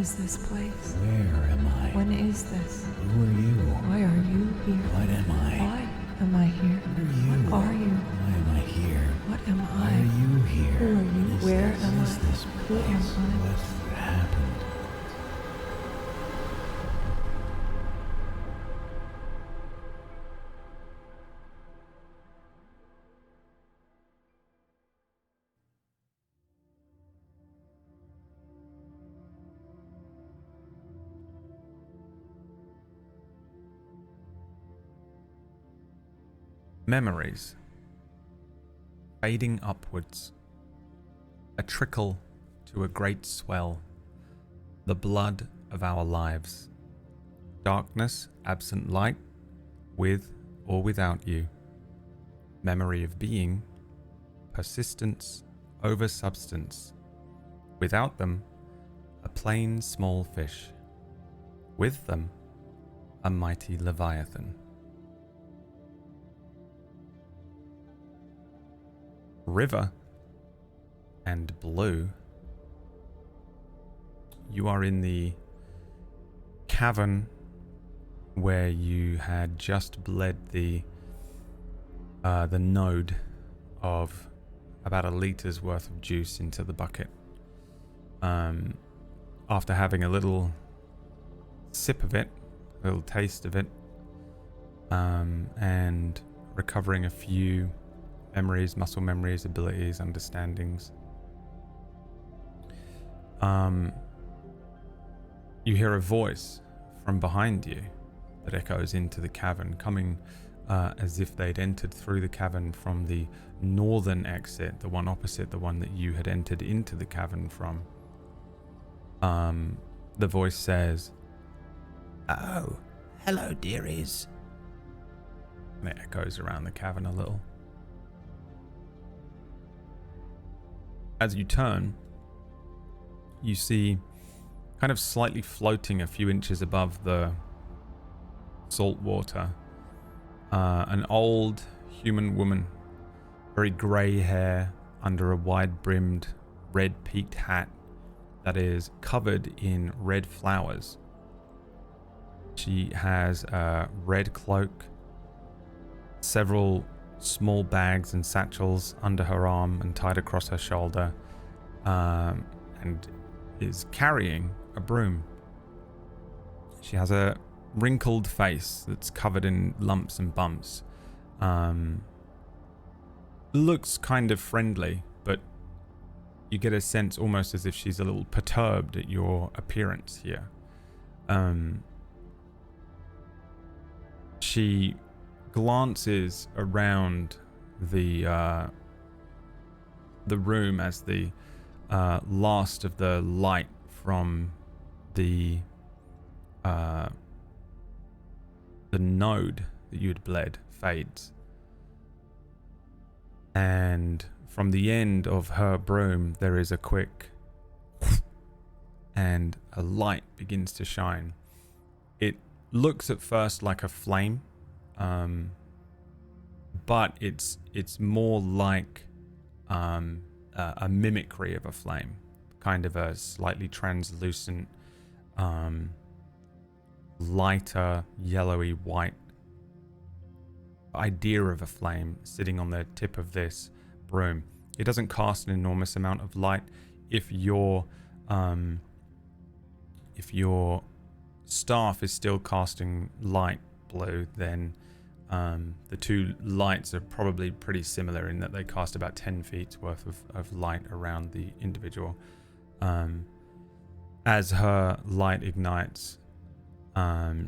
is this place? Where am I? When is this? Who are you? Why are you here? What am I? Why am I here? What are you? What are you? Why am I here? What am Why I? are you here? Who are you? Where am What is I? this Who am place? I? What happened? Memories. Fading upwards. A trickle to a great swell. The blood of our lives. Darkness, absent light, with or without you. Memory of being. Persistence over substance. Without them, a plain small fish. With them, a mighty leviathan. River and blue. You are in the cavern where you had just bled the node of about 1 liter's worth of juice into the bucket. After having a little sip of it, a little taste of it, and recovering a few memories, muscle memories, abilities, understandings. You hear a voice from behind you that echoes into the cavern, coming as if they'd entered through the cavern from the northern exit, the one opposite the one that you had entered into the cavern from. The voice says, Oh, hello, dearies. and it echoes around the cavern a little. As you turn, you see, kind of slightly floating a few inches above the salt water, an old human woman, very grey hair under a wide-brimmed red-peaked hat that is covered in red flowers. She has a red cloak, several small bags and satchels under her arm and tied across her shoulder, and is carrying a broom. She has a wrinkled face that's covered in lumps and bumps. Looks kind of friendly, but you get a sense almost as if she's a little perturbed at your appearance here. She glances around the room as the last of the light from the node that you had bled fades, and from the end of her broom there is a quick and a light begins to shine. It looks at first like a flame, but it's more like a mimicry of a flame, kind of a slightly translucent, lighter yellowy white idea of a flame sitting on the tip of this broom. It doesn't cast an enormous amount of light. If your staff is still casting light blue, then the two lights are probably pretty similar in that they cast about 10 feet worth of light around the individual. As her light ignites,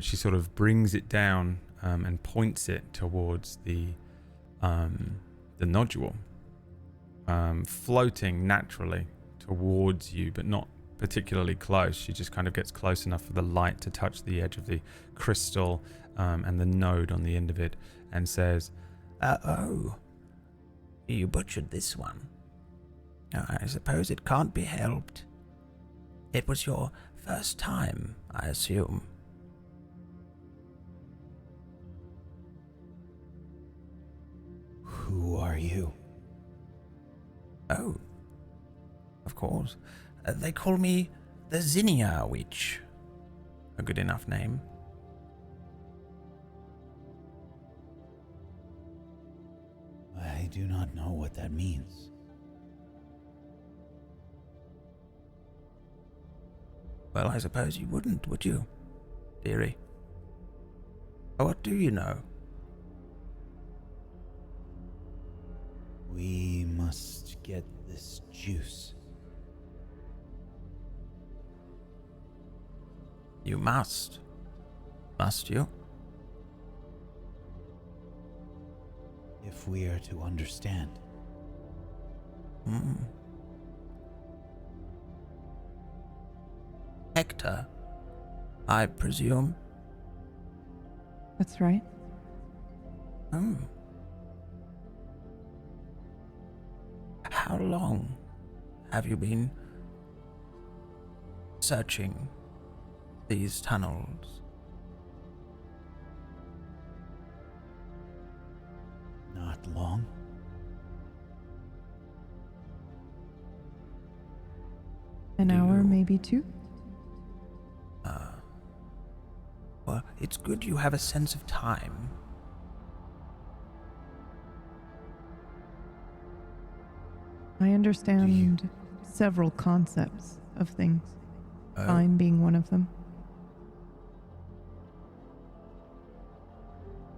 she sort of brings it down and points it towards the nodule, floating naturally towards you, but not particularly close. She just kind of gets close enough for the light to touch the edge of the crystal and the node on the end of it, and says, Oh, you butchered this one. I suppose it can't be helped. It was your first time, I assume. Who are you? Oh, of course. They call me the Zinnia Witch. A good enough name. I do not know what that means. Well, I suppose you wouldn't, would you, dearie? What do you know? We must get this juice. You must. Must you? If we are to understand. Hector, I presume? That's right. Oh. How long have you been searching these tunnels? Not long. An Do hour, you- maybe two? Well, it's good you have a sense of time. I understand several concepts of things. Oh. Time being one of them.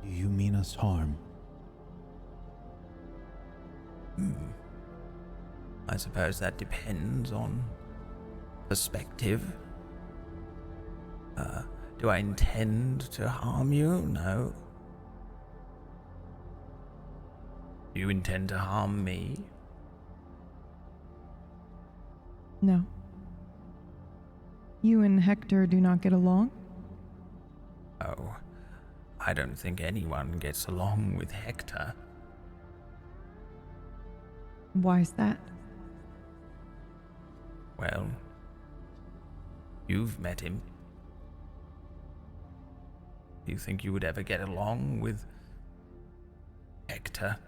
Do you mean us harm? I suppose that depends on perspective. Do I intend to harm you? No. Do you intend to harm me? No. You and Hector do not get along? Oh, I don't think anyone gets along with Hector. Why's that? Well, you've met him. Do you think you would ever get along with Hector?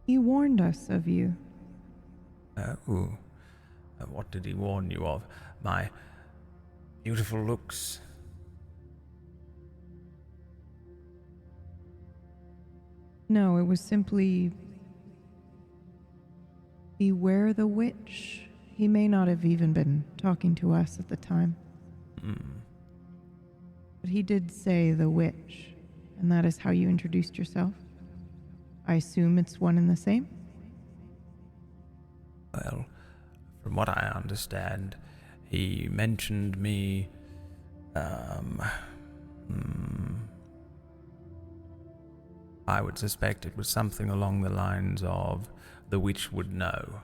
He warned us of you. Oh, what did he warn you of? My beautiful looks? No, it was simply... beware the witch. He may not have even been talking to us at the time. But he did say the witch, and that is how you introduced yourself. I assume it's one and the same? Well, from what I understand, he mentioned me, I would suspect it was something along the lines of, the witch would know.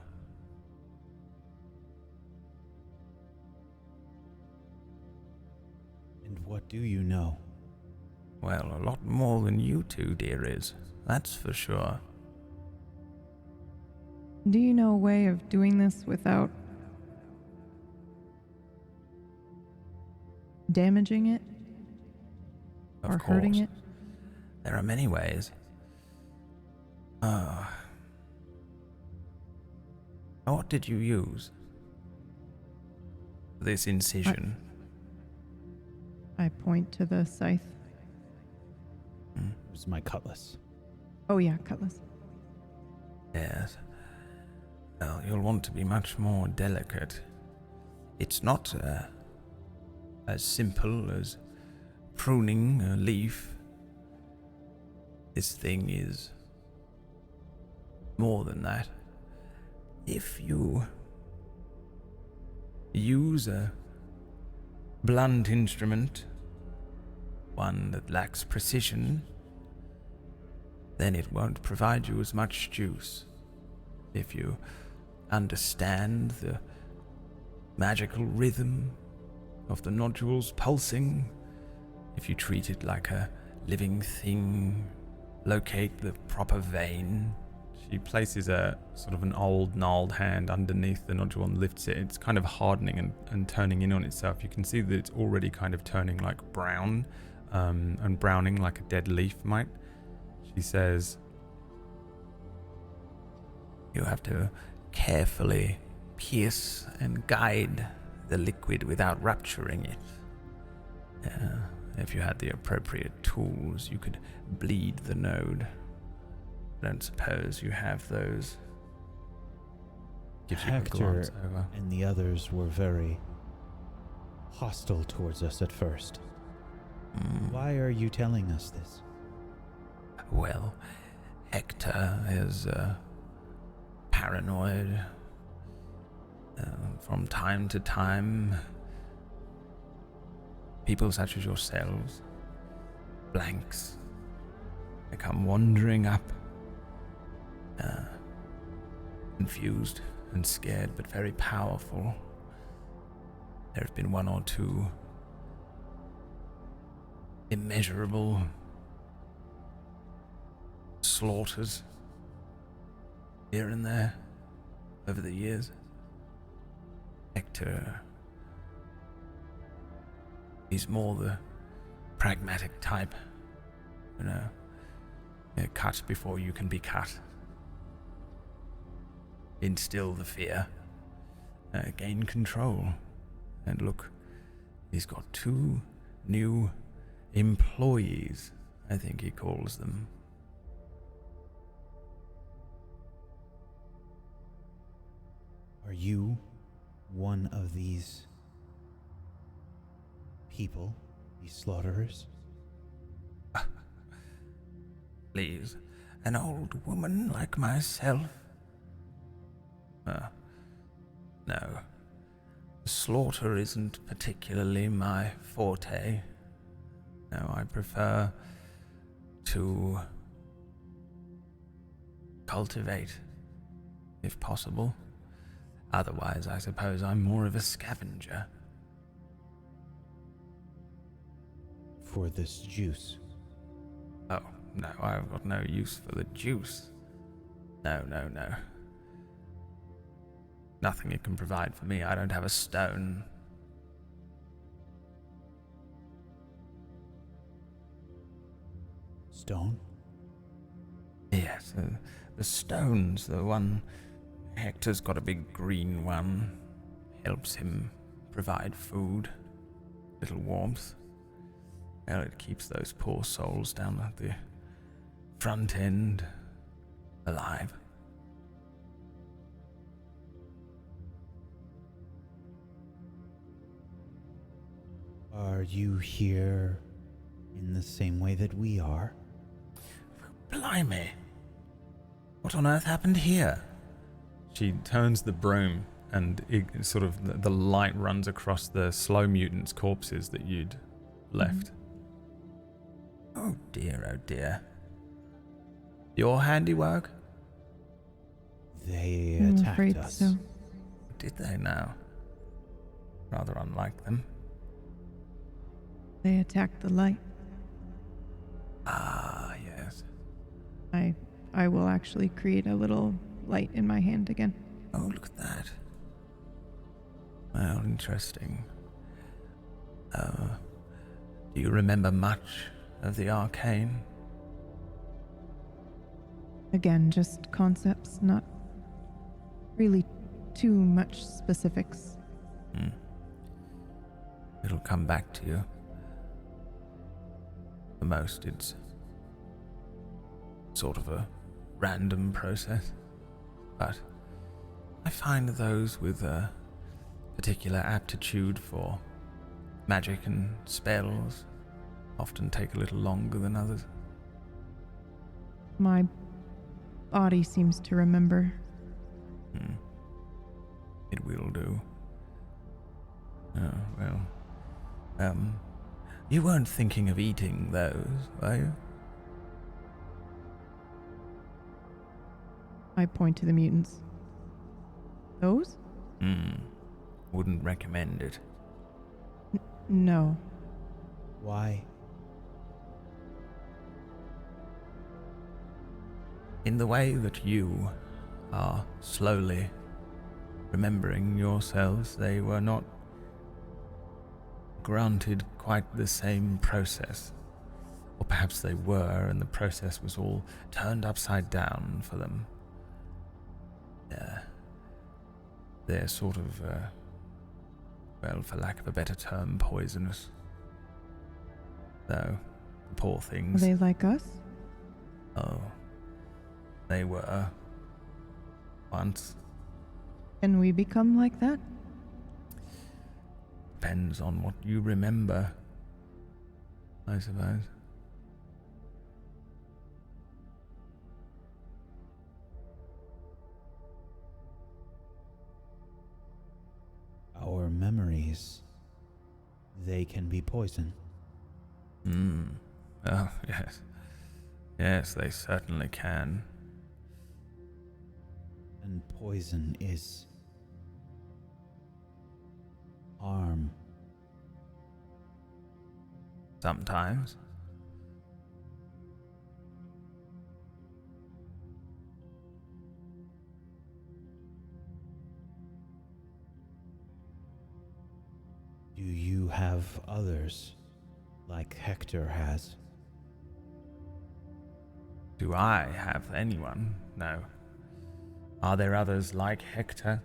And what do you know? Well, a lot more than you two, dearies, that's for sure. Do you know a way of doing this without damaging it? Of Or course. hurting it? There are many ways. What did you use? This incision. I point to the scythe. It was my cutlass. Oh yeah, cutlass. Yes. Well, you'll want to be much more delicate. It's not as simple as pruning a leaf. This thing is more than that. If you use a blunt instrument, one that lacks precision, then it won't provide you as much juice. If you understand the magical rhythm of the nodules pulsing, if you treat it like a living thing, locate the proper vein. She places a sort of an old gnarled hand underneath the nodule and lifts it. It's kind of hardening and turning in on itself. You can see that it's already kind of turning like brown and browning like a dead leaf might. She She says, You have to carefully pierce and guide the liquid without rupturing it. If you had the appropriate tools, you could bleed the node. I don't suppose you have those. gives you a Hector glance over. and the others were very hostile towards us at first. Why are you telling us this? Well, Hector is paranoid. From time to time, people such as yourselves, blanks, they come wandering up, confused and scared, but very powerful. There have been one or two immeasurable slaughters here and there over the years. Hector, he's more the pragmatic type, you know. Cut before you can be cut. Instill the fear, gain control. And look, he's got 2 new employees, I think he calls them. Are you one of these people, these slaughterers? Please, an old woman like myself? No. Slaughter isn't particularly my forte. No, I prefer to cultivate, if possible. Otherwise, I suppose I'm more of a scavenger. For this juice? Oh, no, I've got no use for the juice. No. Nothing it can provide for me. I don't have a stone. Stone? Yes, the stone's the one. Hector's got a big green one. Helps him provide food, little warmth. Well, it keeps those poor souls down at the front end alive. Are you here in the same way that we are? Blimey. What on earth happened here? She turns the broom and the light runs across the slow mutants' corpses that you'd left. Oh dear. Your handiwork? They I'm attacked afraid us. so. Did they now? Rather unlike them. They attacked the light. Ah, yes. I will actually create a little light in my hand again. Oh, look at that. Well, interesting. Do you remember much of the arcane? Again, just concepts, not really too much specifics. It'll come back to you. The most, it's sort of a random process. But I find those with a particular aptitude for magic and spells often take a little longer than others. My body seems to remember. It will do. Oh, well. You weren't thinking of eating those, were you? I point to the mutants. Those? Wouldn't recommend it. No. Why? In the way that you are slowly remembering yourselves, they were not granted quite the same process. Or perhaps they were, and the process was all turned upside down for them. They're sort of, well, for lack of a better term, poisonous. Though, poor Are things. they like us? Oh, they were. Once. Can we become like that? Depends on what you remember, I suppose. Our memories, they can be poison. Oh, yes. Yes, they certainly can. And poison is harm. Sometimes. Do you have others, like Hector has? Do I have anyone? No. Are there others like Hector?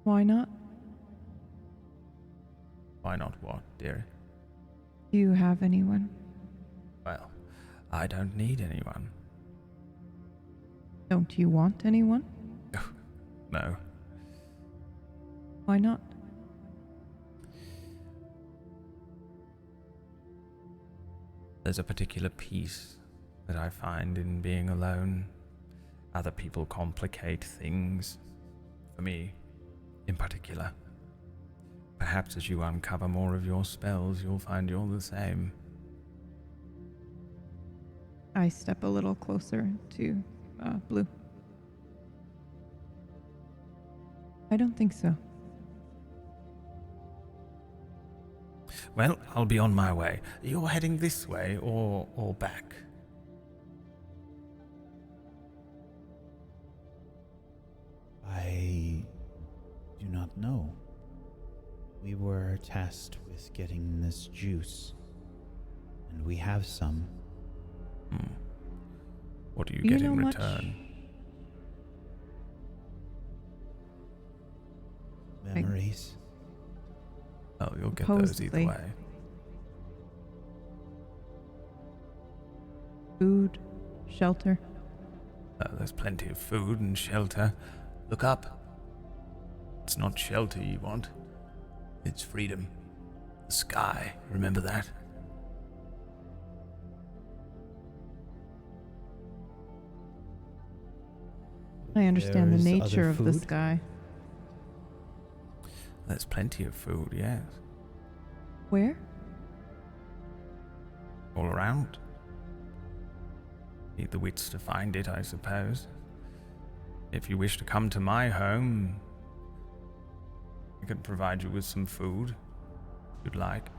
Why not? Why not what, dearie? Do you have anyone? Well, I don't need anyone. Don't you want anyone? No. Why not? There's a particular peace that I find in being alone. Other people complicate things. For me, in particular. Perhaps as you uncover more of your spells, you'll find you're the same. I step a little closer to Blue. I don't think so. Well, I'll be on my way. You're heading this way or back? I do not know. We were tasked with getting this juice, and we have some. What do you Do get you in know much? return? Memories. Oh, you'll get those either Supposedly. way. Food, shelter. There's plenty of food and shelter. Look up. It's not shelter you want. It's freedom. The sky. Remember that? I understand the There's nature other of the food? sky. There's plenty of food, yes. Where? All around. Need the wits to find it, I suppose. If you wish to come to my home, I could provide you with some food, if you'd like.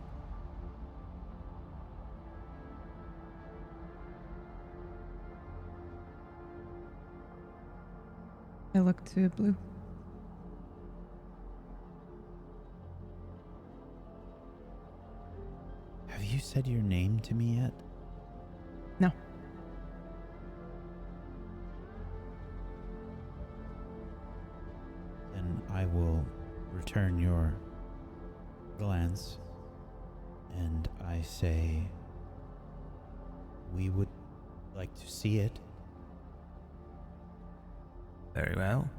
I look to Blue. Have you said your name to me yet? No. Then I will return your glance, and I say, we would like to see it. Very well.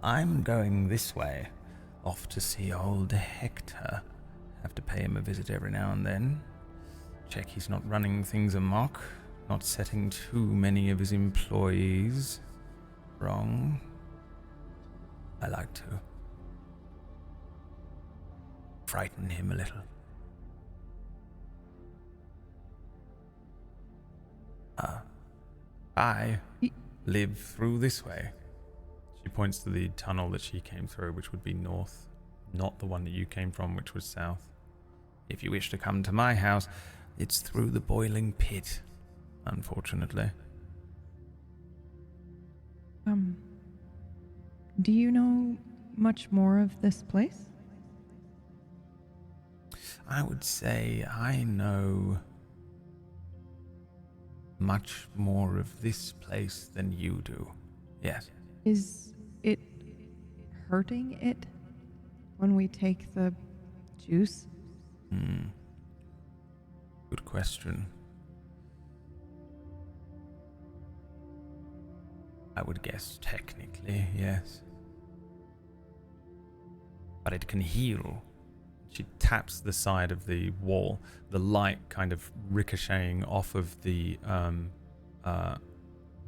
I'm going this way, off to see old Hector. Have to pay him a visit every now and then. Check he's not running things amok, not setting too many of his employees wrong. I like to frighten him a little. I live through this way. She points to the tunnel that she came through, which would be north, not the one that you came from, which was south. If you wish to come to my house, it's through the boiling pit, unfortunately. Do you know much more of this place? I would say I know much more of this place than you do. Yes. Is it hurting it when we take the juice? Good question. I would guess technically, yes. But it can heal. She taps the side of the wall, the light kind of ricocheting off of the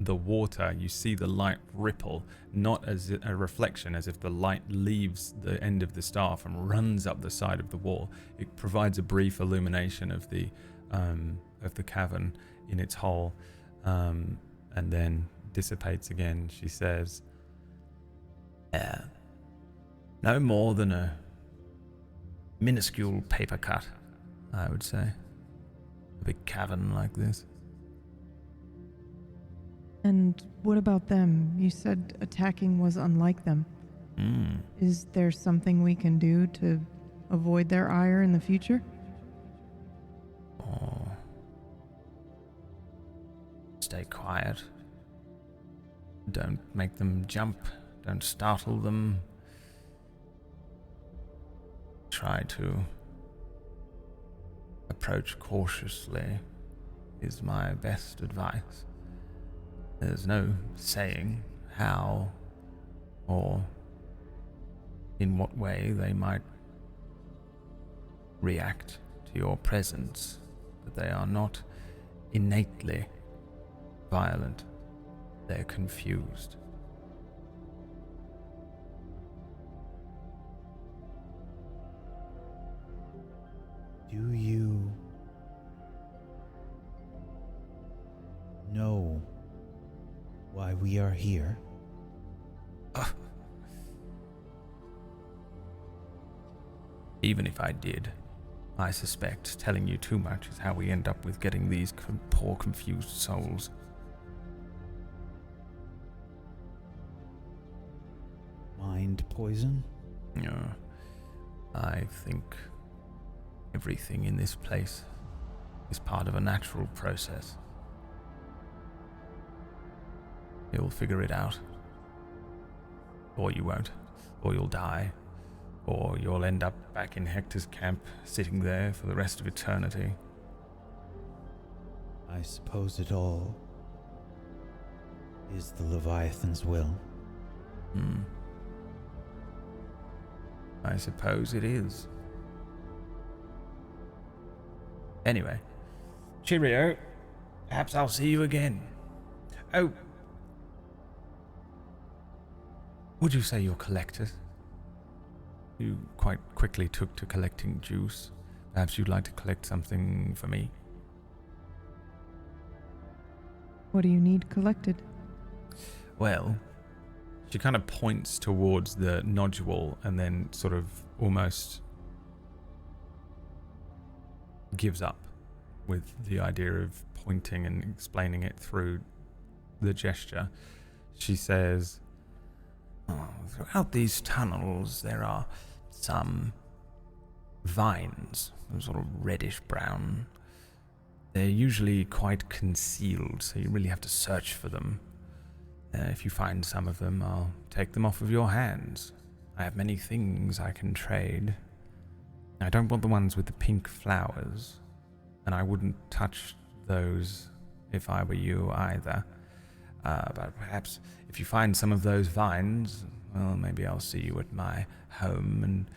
water. You see the light ripple, not as a reflection, as if the light leaves the end of the staff and runs up the side of the wall. It provides a brief illumination of the cavern in its hole, and then dissipates again. She says, no more than a minuscule paper cut, I would say. A big cavern like this. And what about them? You said attacking was unlike them. Is there something we can do to avoid their ire in the future? Or stay quiet. Don't make them jump. Don't startle them. Try to approach cautiously is my best advice. There's no saying how or in what way they might react to your presence, but they are not innately violent. They're confused. Do you know why we are here? Even if I did, I suspect telling you too much is how we end up with getting these poor confused souls. Mind poison? No, I think everything in this place is part of a natural process. You'll figure it out. Or you won't. Or you'll die. Or you'll end up back in Hector's camp, sitting there for the rest of eternity. I suppose it all is the Leviathan's will. I suppose it is. Anyway, cheerio. Perhaps I'll see you again. Oh, would you say you're collectors? You quite quickly took to collecting juice. Perhaps you'd like to collect something for me? What do you need collected? Well, she kind of points towards the nodule and then sort of almost gives up with the idea of pointing and explaining it through the gesture. She says, throughout these tunnels there are some vines, sort of reddish brown. They're usually quite concealed, so you really have to search for them. If you find some of them, I'll take them off of your hands. I have many things I can trade. I don't want the ones with the pink flowers, and I wouldn't touch those if I were you either. But perhaps if you find some of those vines, well, maybe I'll see you at my home and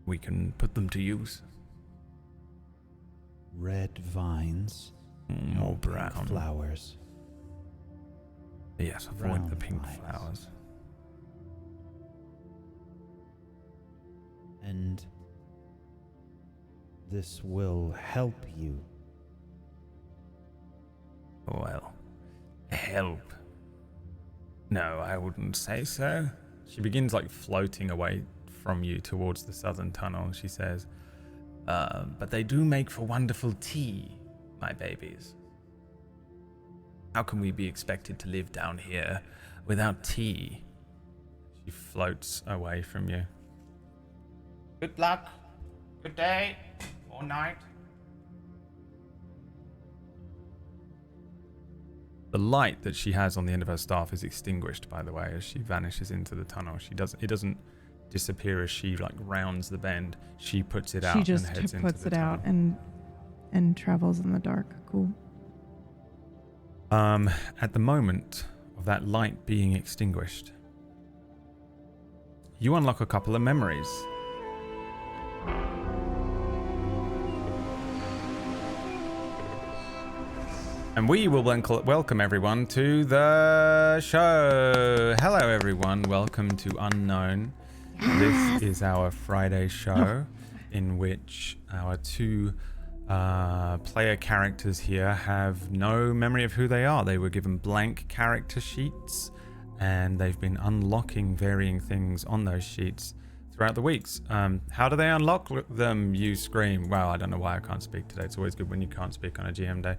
we can put them to use. Red vines. Or brown. Pink flowers. Yes, avoid Brown the pink vines. flowers. And this will help you. Well, help. No, I wouldn't say so. she begins like floating away from you towards the southern tunnel. She says, But they do make for wonderful tea, my babies. How can we be expected to live down here without tea? she floats away from you. Good luck. Good day or night. The light that she has on the end of her staff is extinguished, by the way, as she vanishes into the tunnel. It doesn't disappear as she like rounds the bend. She puts it out and heads into the tunnel. She just puts it out and travels in the dark. Cool. At the moment of that light being extinguished, you unlock a couple of memories. And we will then welcome everyone to the show. Hello, everyone. Welcome to Unknown. This is our Friday show in which our two player characters here have no memory of who they are. They were given blank character sheets and they've been unlocking varying things on those sheets throughout the weeks. How do they unlock them, you scream? Wow, I don't know why I can't speak today. It's always good when you can't speak on a GM day.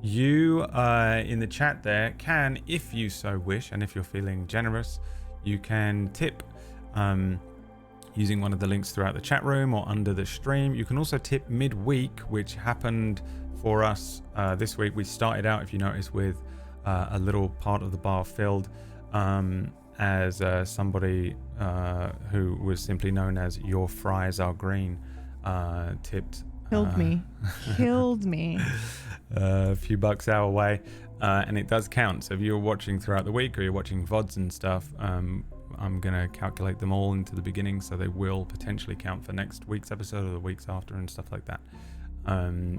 You in the chat there can, if you so wish, and if you're feeling generous, you can tip using one of the links throughout the chat room or under the stream. You can also tip midweek, which happened for us this week. We started out, if you notice, with a little part of the bar filled as somebody who was simply known as Your Fries Are Green tipped. Killed me. Killed me. A few bucks our way. And it does count. So if you're watching throughout the week or you're watching VODs and stuff, I'm going to calculate them all into the beginning. So they will potentially count for next week's episode or the weeks after and stuff like that.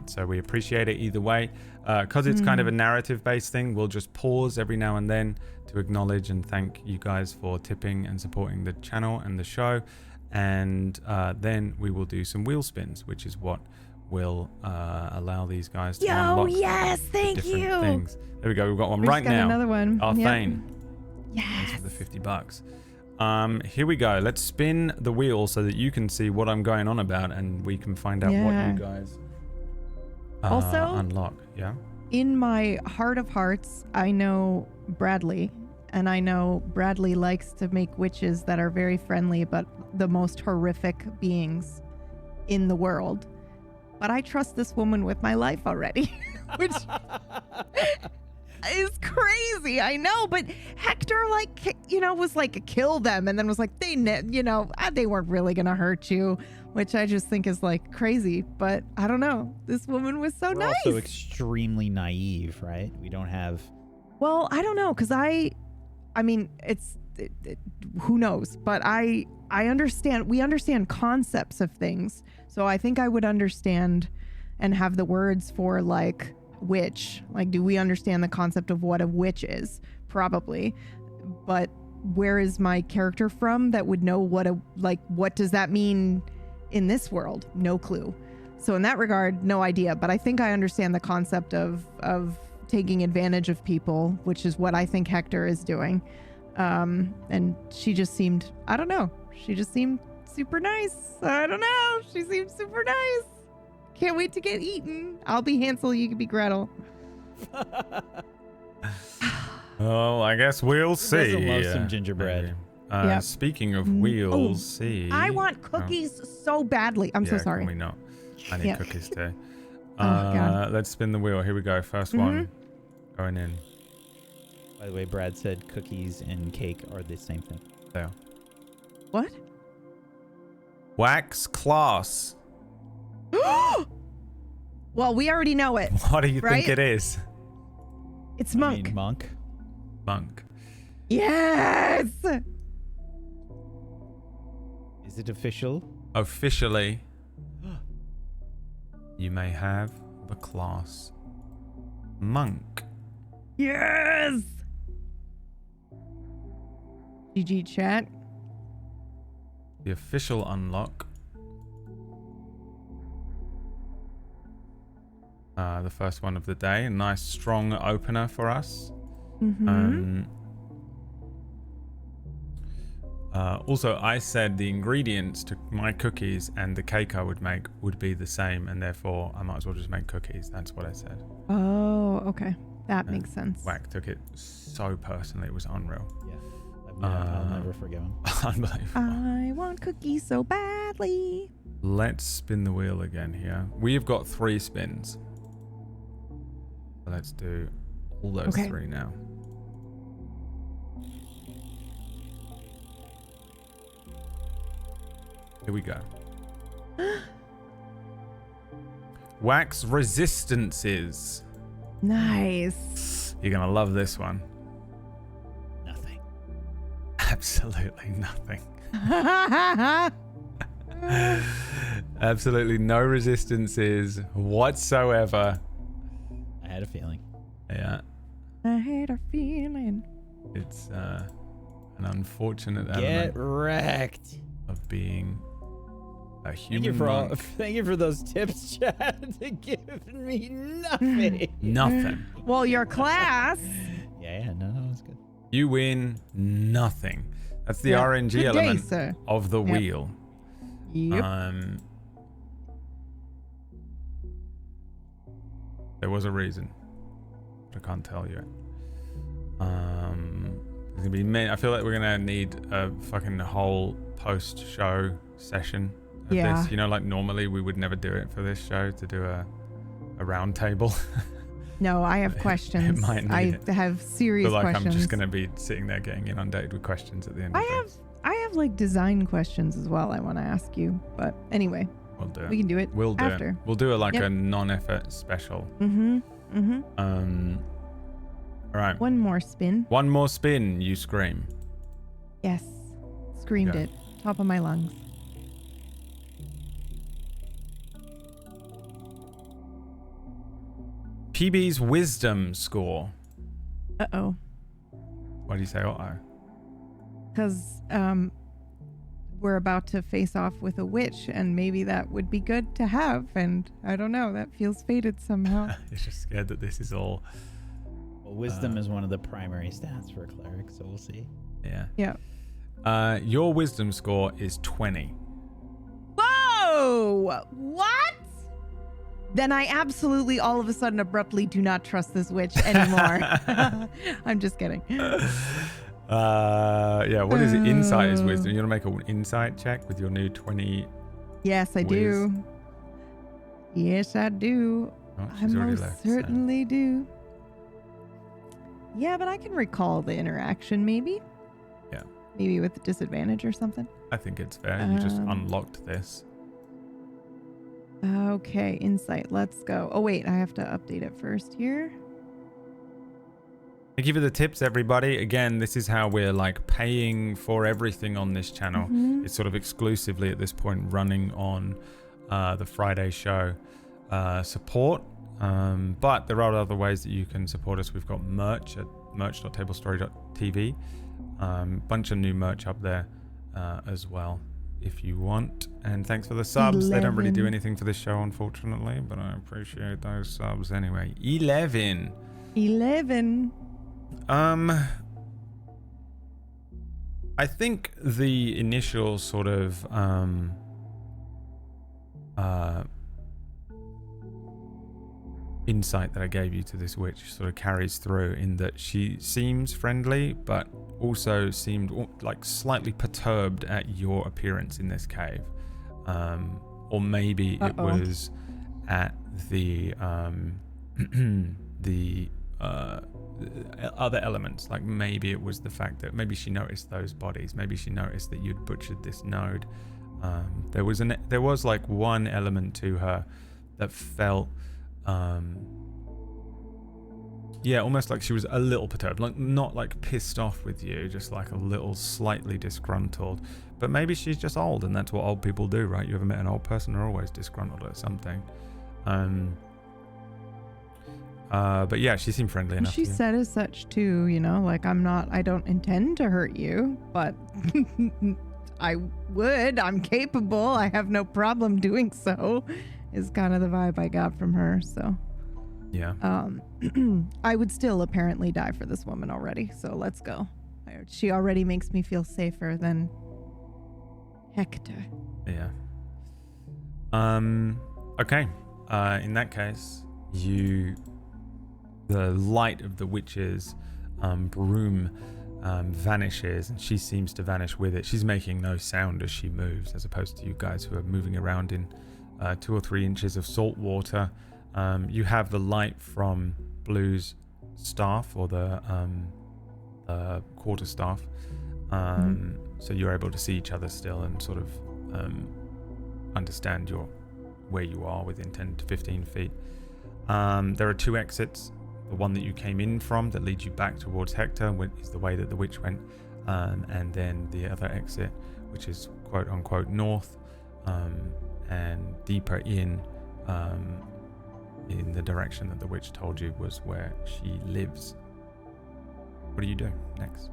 So we appreciate it either way. Because it's kind of a narrative-based thing, we'll just pause every now and then to acknowledge and thank you guys for tipping and supporting the channel and the show. And then we will do some wheel spins, which is what will allow these guys to unlock thank different you. things. There we go. We've got one right now. Another one. Arthane. Yes. Thanks for the 50 bucks. Here we go. Let's spin the wheel so that you can see what I'm going on about and we can find out what you guys also unlock. Yeah. In my heart of hearts, I know Bradley, and I know Bradley likes to make witches that are very friendly but the most horrific beings in the world. But I trust this woman with my life already, which is crazy. I know, but Hector, was like, kill them, and then was like, they weren't really gonna hurt you, which I just think is like crazy. But I don't know. This woman was so nice. Also extremely naive, right? We don't have. Well, I don't know, because I mean, who knows? But I understand. We understand concepts of things. So I think I would understand and have the words for like witch. Like, do we understand the concept of what a witch is? Probably. But where is my character from that would know what does that mean in this world? No clue. So in that regard, no idea. But I think I understand the concept of taking advantage of people, which is what I think Hector is doing. And she just seemed, I don't know. She just seemed super nice. I don't know. She seems super nice. Can't wait to get eaten. I'll be Hansel. You can be Gretel. Oh, I guess we'll see. Doesn't love some gingerbread. Speaking of we'll see. I want cookies so badly. I'm so sorry. Can we not? I need cookies too. God. Let's spin the wheel. Here we go. First one going in. By the way, Brad said cookies and cake are the same thing. There. What? Wax class. Well, we already know it. What do you think it is? It's monk. Monk. Monk. Yes. Is it official? Officially, you may have the class monk. Yes. GG chat. The official unlock. The first one of the day. A nice strong opener for us. Also, I said the ingredients to my cookies and the cake I would make would be the same, and therefore I might as well just make cookies. That's what I said. Oh, okay. That makes sense. Wack took it so personally. It was unreal. Yeah. I'll never forgive him. Unbelievable. I want cookies so bad. Lovely. Let's spin the wheel again here. We've got 3 spins. So let's do all those 3 now. Here we go. Wax resistances. Nice. You're going to love this one. Nothing. Absolutely nothing. Absolutely no resistances whatsoever. I had a feeling. Yeah. I hate our feeling. It's an unfortunate Get element wrecked. of being a Thank human monk. thank you for those tips, Chad. They given me nothing. Nothing. Well, your class. Yeah, no, it's good. You win nothing. That's the Yeah. RNG Good day, element sir. of the Yep. wheel. Yep. There was a reason. But I can't tell you. There's gonna be I feel like we're gonna need a fucking whole post-show session of Yeah. this. You know, like normally we would never do it for this show to do a round table. No, I have questions. might need I it. have serious feel like questions. I'm just gonna be sitting there getting inundated with questions at the end of this. I have like design questions as well I want to ask you. But anyway, We'll do it. we can do it We'll do after. it. We'll do it like Yep. a non-effort special. Mm-hmm. Mm-hmm. All right. One more spin. One more spin, you scream. Yes. Screamed Go. it. Top of my lungs. PB's wisdom score. Uh-oh. Why do you say uh-oh? Because we're about to face off with a witch, and maybe that would be good to have. And I don't know. That feels fated somehow. You're just scared that this is all... Well, wisdom is one of the primary stats for a cleric, so we'll see. Yeah. Yeah. Your wisdom score is 20. Whoa! What? Then I absolutely all of a sudden abruptly do not trust this witch anymore. I'm just kidding. Yeah, what is it? Insight is wisdom. You want to make an insight check with your new 20... Yes, I do. Yes, I do. Oh, I she's already most left, so- certainly do. Yeah, but I can recall the interaction maybe. Yeah. Maybe with a disadvantage or something. I think it's fair. You just Um, unlocked this. Okay, insight. Let's go. Oh, wait, I have to update it first here. Thank you for the tips, everybody. Again, this is how we're like paying for everything on this channel. Mhm. It's sort of exclusively at this point running on the Friday show support. But there are other ways that you can support us. We've got merch at merch.tablestory.tv. Bunch of new merch up there as well if you want. And thanks for the subs. They don't really do 11. anything for this show, unfortunately, but I appreciate those subs anyway. 11. 11. I think the initial sort of insight that I gave you to this witch sort of carries through in that she seems friendly, but also seemed like slightly perturbed at your appearance in this cave. Or maybe it was at the other elements. Like maybe it was the fact that maybe she noticed those bodies. Maybe she noticed that you'd butchered this node. There was like one element to her that felt almost like she was a little perturbed, like not like pissed off with you, just like a little slightly disgruntled. But maybe she's just old, and that's what old people do, right? You ever met an old person? They're always disgruntled at something. But yeah, she seemed friendly enough. She said as such too, you know, like I don't intend to hurt you, but I'm capable. I have no problem doing so, is kind of the vibe I got from her. So Yeah. I would still apparently die for this woman already. So let's go. She already makes me feel safer than Hector. Yeah. Okay. In that case, the light of the witch's broom vanishes, and she seems to vanish with it. She's making no sound as she moves, as opposed to you guys who are moving around in 2 or 3 inches of salt water. You have the light from Blue's staff, or the quarterstaff, so you're able to see each other still and sort of understand where you are within 10 to 15 feet. There are 2 exits. The one that you came in from that leads you back towards Hector is the way that the witch went, and then the other exit, which is quote unquote north, and deeper in the direction that the witch told you was where she lives. What do you do next?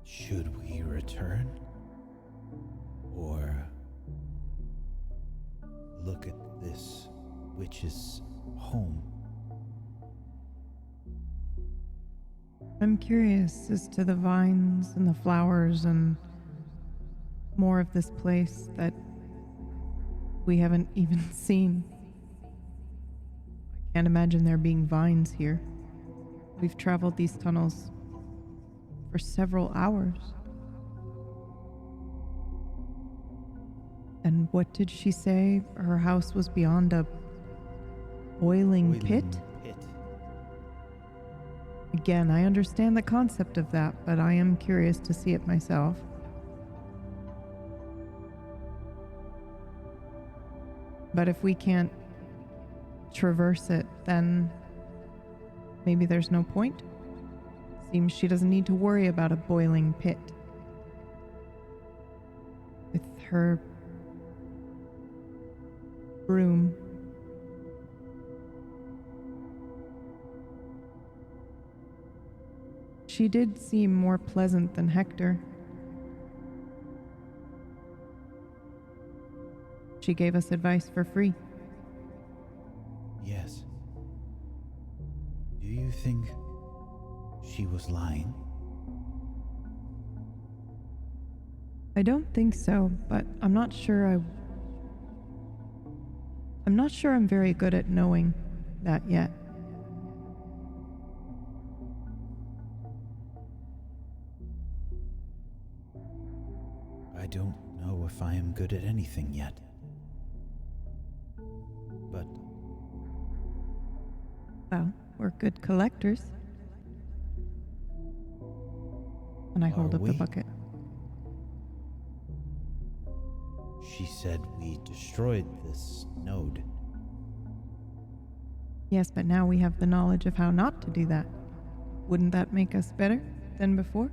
Should we return? Or look at this witch's home? I'm curious as to the vines and the flowers and more of this place that we haven't even seen. I can't imagine there being vines here. We've traveled these tunnels for several hours. And what did she say? Her house was beyond a boiling pit? Again, I understand the concept of that, but I am curious to see it myself. But if we can't traverse it, then maybe there's no point. Seems she doesn't need to worry about a boiling pit. With her broom. She did seem more pleasant than Hector. She gave us advice for free. Yes. Do you think she was lying? I don't think so, but I'm not sure I'm very good at knowing that yet. I don't know if I am good at anything yet. But Well, we're good collectors. And I hold Are up the we? bucket. she said we destroyed this node. Yes, but now we have the knowledge of how not to do that. Wouldn't that make us better than before?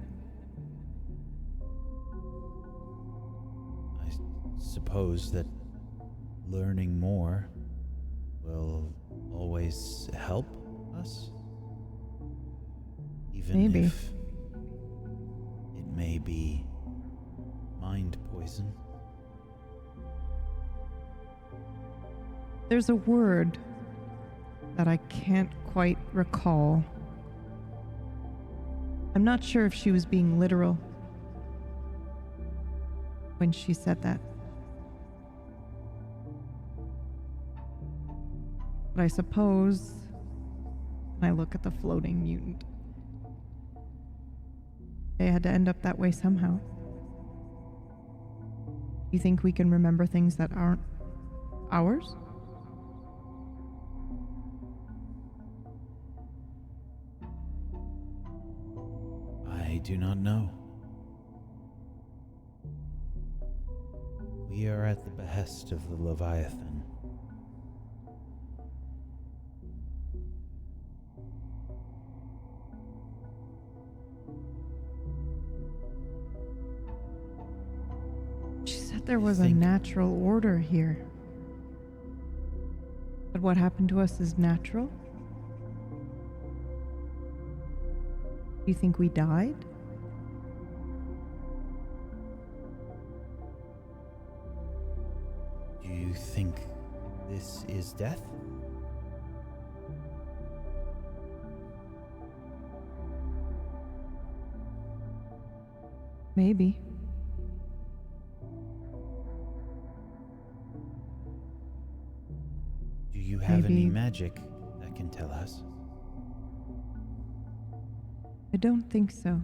I suppose that learning more will always help us. Even Maybe. if it may be mind poison. There's a word that I can't quite recall. I'm not sure if she was being literal when she said that. But I suppose, and I look at the floating mutant, they had to end up that way somehow. You think we can remember things that aren't ours? I do not know. We are at the behest of the Leviathan. She said there was a think- natural order here. But what happened to us is natural? You think we died? Do you think this is death? Maybe. Do you have any Maybe- magic that can tell us? I don't think so.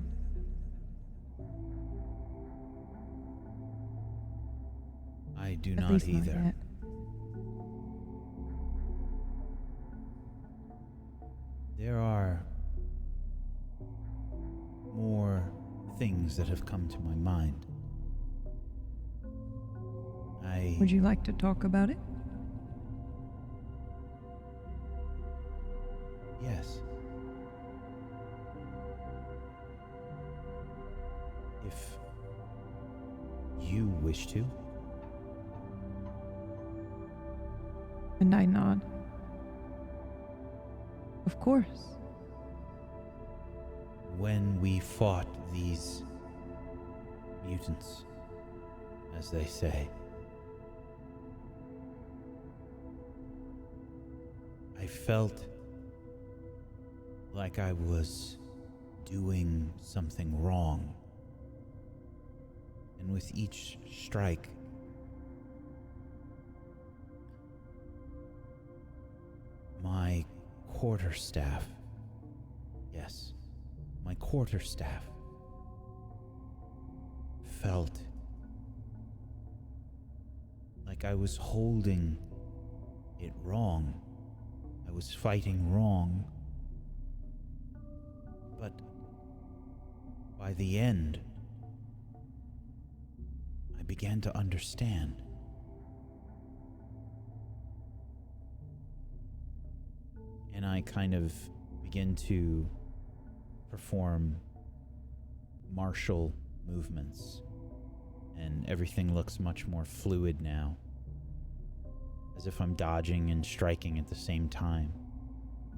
I do At not least either. Not yet. There are more things that have come to my mind. Would you like to talk about it? Yes. If you wish to. And I nod. Of course. When we fought these mutants, as they say, I felt like I was doing something wrong. And with each strike, my quarterstaff, yes, my quarterstaff felt like I was holding it wrong. I was fighting wrong. But by the end, I began to understand. And I kind of begin to perform martial movements, and everything looks much more fluid now, as if I'm dodging and striking at the same time,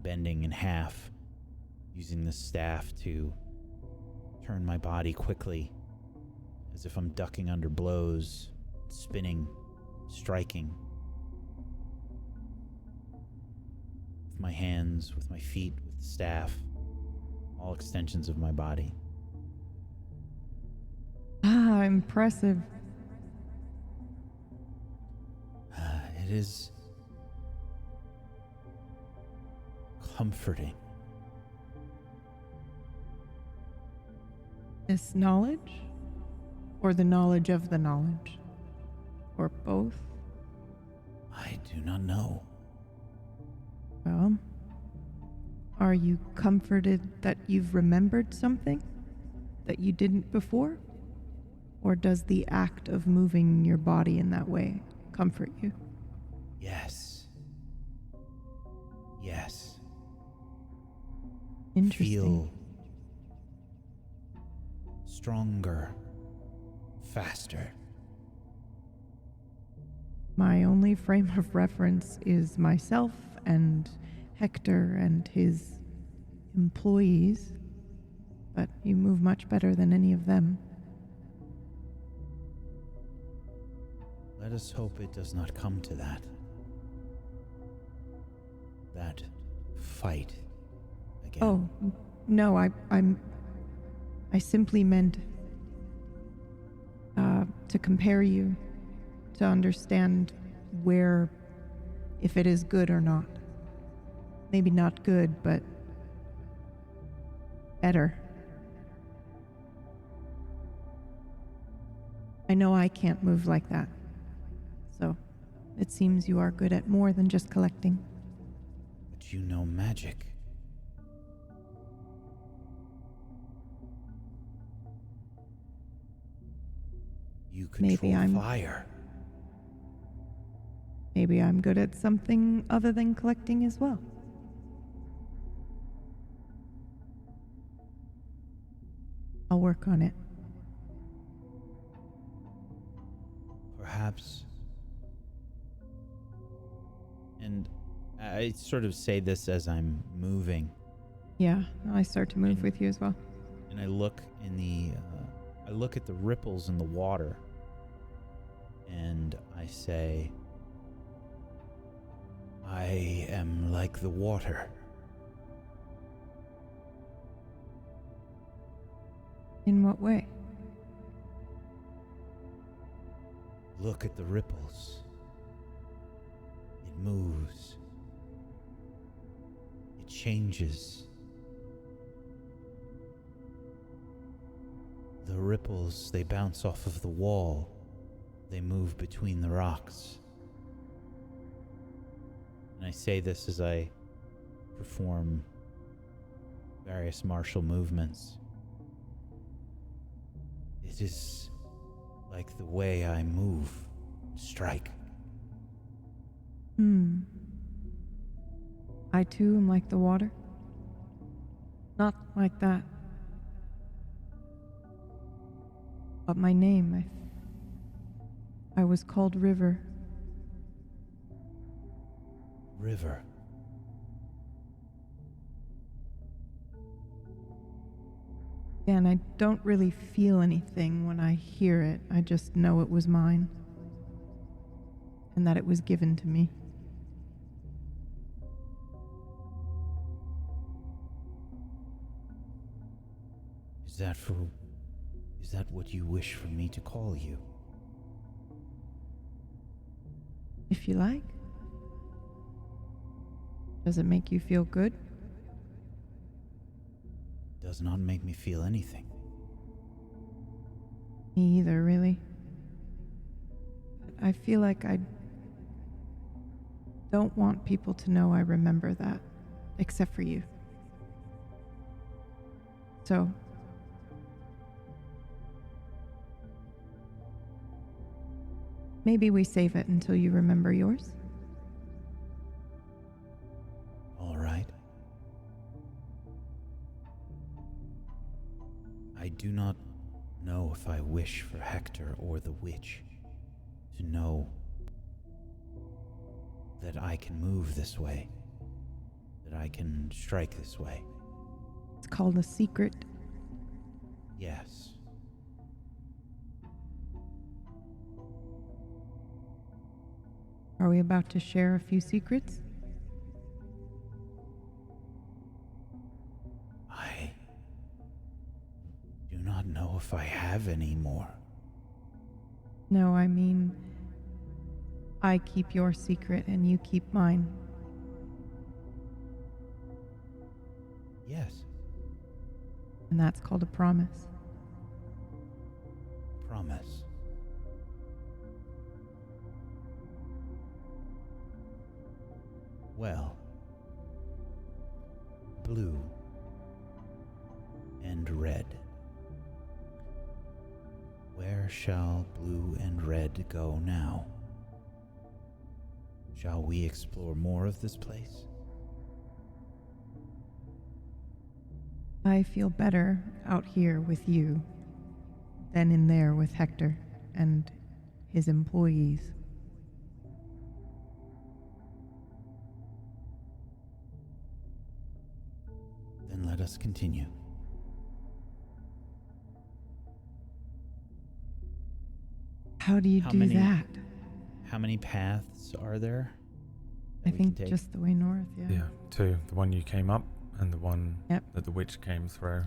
bending in half, using the staff to turn my body quickly, as if I'm ducking under blows, spinning, striking. With my hands, with my feet, with the staff, all extensions of my body. Ah, impressive. It is comforting. This knowledge? Or the knowledge of the knowledge? Or both? I do not know. Well, are you comforted that you've remembered something that you didn't before? Or does the act of moving your body in that way comfort you? Yes. Yes. Interesting. Feel stronger, faster. My only frame of reference is myself and Hector and his employees, but you move much better than any of them. Let us hope it does not come to that. That fight again. Oh, no, I simply meant to compare you, to understand where, if it is good or not. Maybe not good, but better. I know I can't move like that, so it seems you are good at more than just collecting. But you know magic. You control fire. Maybe I'm good at something other than collecting as well. I'll work on it. Perhaps. And I sort of say this as I'm moving. Yeah, I start to move with you as well. And I look in I look at the ripples in the water. And I say, I am like the water. In what way? Look at the ripples. It moves. It changes. ripples, they bounce off of the wall. They move between the rocks. And I say this as I perform various martial movements. It is like the way I move, strike. I too am like the water. Not like that. But my name, I was called River. River. Yeah, and I don't really feel anything when I hear it. I just know it was mine. And that it was given to me. Is that what you wish for me to call you? If you like. Does it make you feel good? Does not make me feel anything. Me either, really. But I feel like I don't want people to know I remember that, except for you. So, maybe we save it until you remember yours. All right. I do not know if I wish for Hector or the witch to know that I can move this way, that I can strike this way. It's called a secret. Yes. Are we about to share a few secrets? I do not know if I have any more. No, I mean, I keep your secret and you keep mine. Yes. And that's called a promise. Promise. Well, blue and red. Where shall blue and red go now? Shall we explore more of this place? I feel better out here with you than in there with Hector and his employees. Then let us continue. How do you How do many- that? How many paths are there? I that we can think take? just the way north, yeah. Yeah, two. The one you came up and the one Yep. that the witch came through.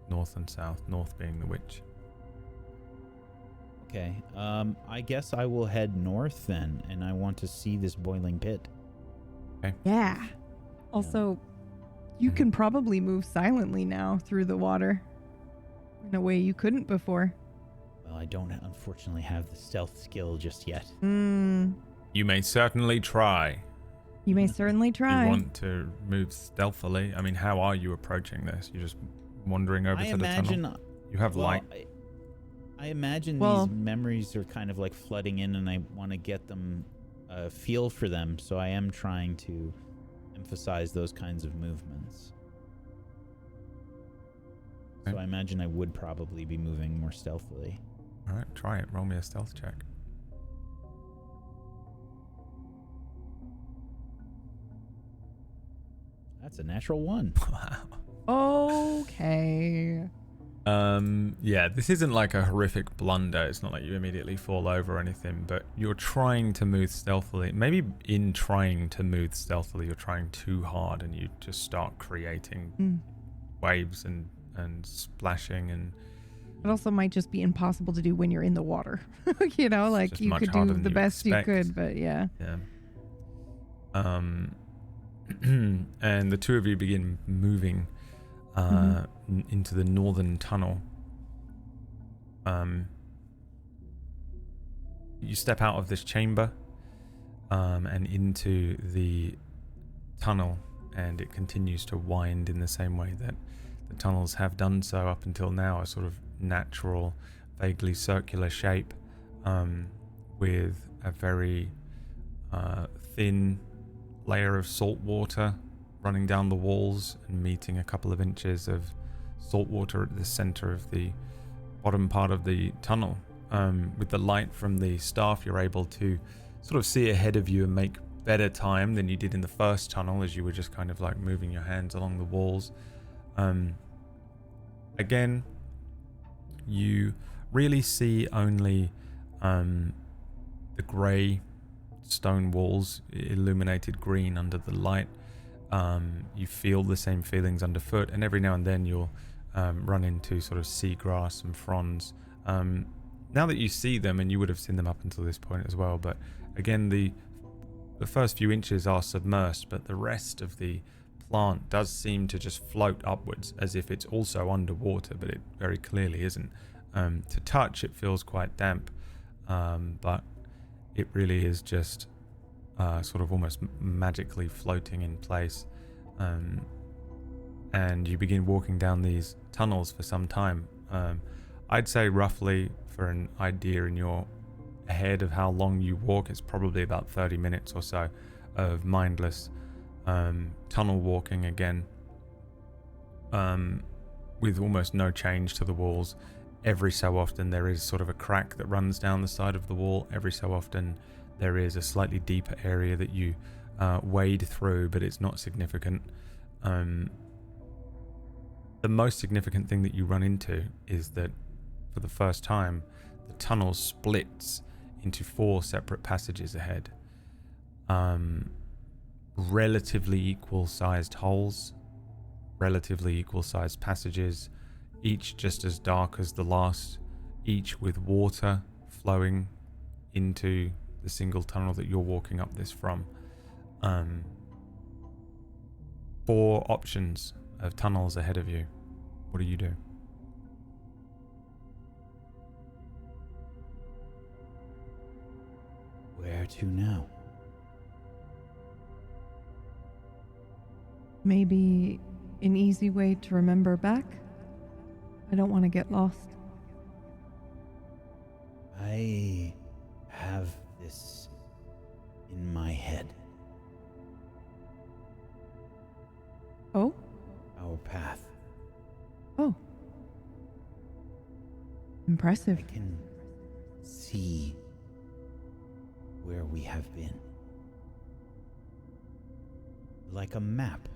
North and south. North being the witch. Okay. I guess I will head north then, and I want to see this boiling pit. Yeah. Also, you Mhm. can probably move silently now through the water in a way you couldn't before. Well, I don't unfortunately have the stealth skill just yet. You may certainly try. You may certainly try. You want to move stealthily. I mean, how are you approaching this? You're just wandering over I to the imagine. tunnel? You have light. I imagine Well- these memories are kind of like flooding in, and I want to get them a feel for them. So I am trying to emphasize those kinds of movements. So Okay. I imagine I would probably be moving more stealthily. All right, try it. Roll me a stealth check. That's a natural one. Wow. Okay. Yeah, this isn't like a horrific blunder. It's not like you immediately fall over or anything, but you're trying to move stealthily. Maybe in trying to move stealthily, you're trying too hard and you just start creating waves and splashing and... It also might just be impossible to do when you're in the water. You know, It's like just you much could harder do than the you best you expect. could, but yeah. Yeah. And the two of you begin moving into the northern tunnel. You step out of this chamber and into the tunnel, and it continues to wind in the same way that the tunnels have done so up until now, a sort of natural, vaguely circular shape, with a very thin layer of salt water running down the walls and meeting a couple of inches of salt water at the center of the bottom part of the tunnel. With the light from the staff, you're able to sort of see ahead of you and make better time than you did in the first tunnel, as you were just kind of like moving your hands along the walls. Again, you really see only the grey stone walls illuminated green under the light. You feel the same feelings underfoot, and every now and then you'll run into sort of seagrass and fronds. Now that you see them, and you would have seen them up until this point as well, but again, the first few inches are submersed, but the rest of the plant does seem to just float upwards as if it's also underwater, but it very clearly isn't. To touch, it feels quite damp, but it really is just sort of almost magically floating in place. And you begin walking down these tunnels for some time. I'd say roughly, for an idea in your head of how long you walk, it's probably about 30 minutes or so of mindless tunnel walking again, with almost no change to the walls. Every so often there is sort of a crack that runs down the side of the wall. Every so often there is a slightly deeper area that you wade through, but it's not significant. The most significant thing that you run into is that for the first time, the tunnel splits into 4 separate passages ahead. Relatively equal-sized holes, relatively equal-sized passages, each just as dark as the last, each with water flowing into the single tunnel that you're walking up this from. 4 options of tunnels ahead of you. What do you do? Where to now? Maybe an easy way to remember back? I don't want to get lost. I have this in my head. Oh? Our path. Oh. Impressive. I can see where we have been. Like a map.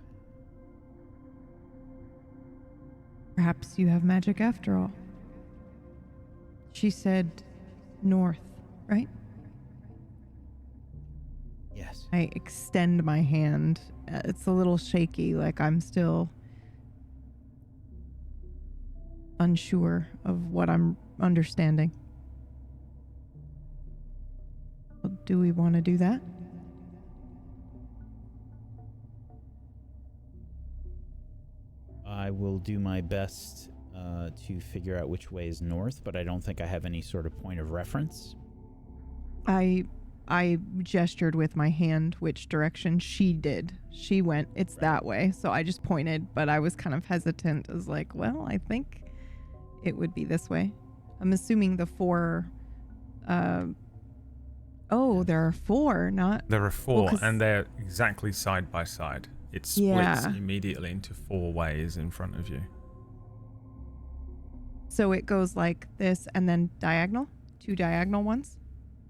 Perhaps you have magic after all. She said north, right? Yes. I extend my hand. It's a little shaky, like I'm still unsure of what I'm understanding. Well, do we want to do that? I will do my best to figure out which way is north, but I don't think I have any sort of point of reference. I gestured with my hand which direction she did. She went, it's that way. So I just pointed, but I was kind of hesitant. I was like, well, I think it would be this way. I'm assuming the 4... oh, there are 4, not... There are 4, well, and they're exactly side by side. It splits immediately into 4 ways in front of you. So it goes like this and then diagonal? 2 diagonal ones?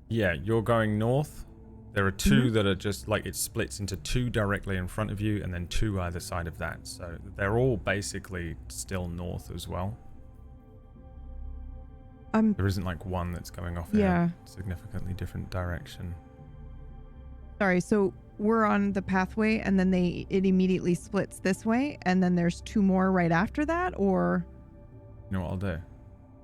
Yeah, you're going north. There are 2 that are just like it splits into 2 directly in front of you and then 2 either side of that. So they're all basically still north as well. There isn't like one that's going off in a significantly different direction. Sorry, so we're on the pathway and then it immediately splits this way and then there's 2 more right after that, or... You know what I'll do?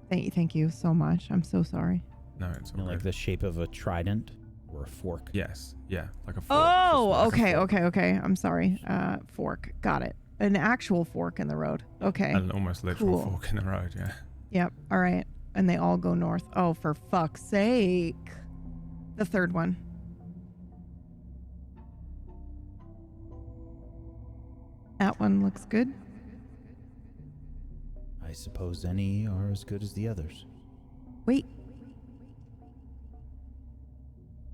Thank you so much. I'm so sorry. No, it's all Like the shape of a trident or a fork. Yes, yeah, like a fork. Oh, okay. I'm sorry. Fork. Got it. An actual fork in the road. Okay. An almost literal fork in the road, yeah. Yep. All right. and they all go north. Oh, for fuck's sake. The third one. That one looks good. I suppose any are as good as the others. Wait.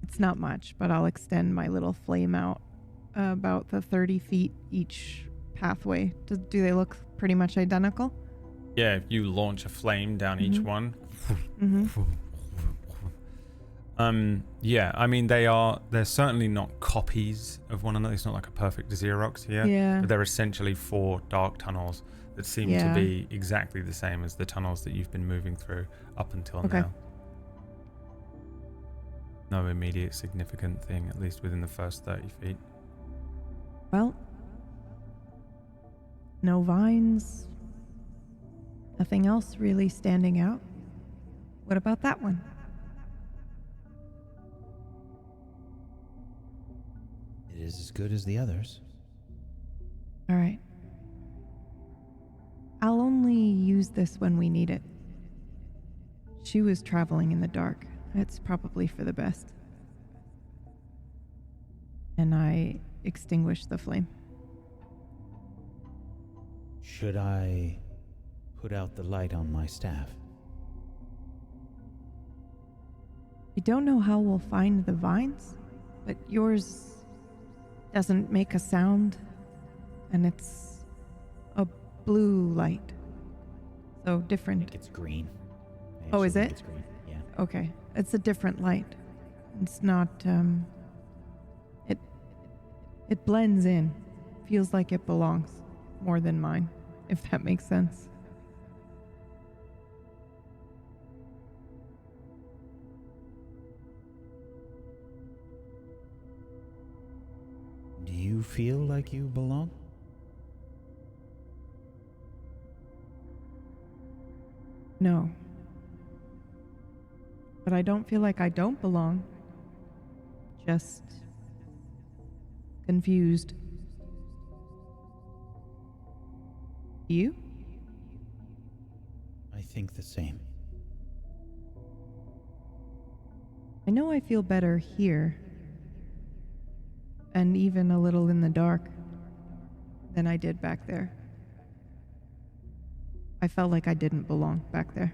It's not much, but I'll extend my little flame out about the 30 feet each pathway. Do they look pretty much identical? Yeah, if you launch a flame down each one. Yeah, I mean they're certainly not copies of one another. It's not like a perfect Xerox here. Yeah. But they're essentially 4 dark tunnels that seem to be exactly the same as the tunnels that you've been moving through up until now. No immediate significant thing, at least within the first 30 feet. Well, no vines. Nothing else really standing out. What about that one? It is as good as the others. All right. I'll only use this when we need it. She was traveling in the dark. It's probably for the best. And I extinguished the flame. Should I put out the light on my staff? I don't know how we'll find the vines, but yours doesn't make a sound, and it's a blue light. So I different. think it's green. Oh, is it? It's green. Yeah. Okay. It's a different light. It's not, it blends in. Feels like it belongs more than mine, if that makes sense. Do you feel like you belong? No. But I don't feel like I don't belong. Just confused. You? I think the same. I know I feel better here, and even a little in the dark, than I did back there. I felt like I didn't belong back there.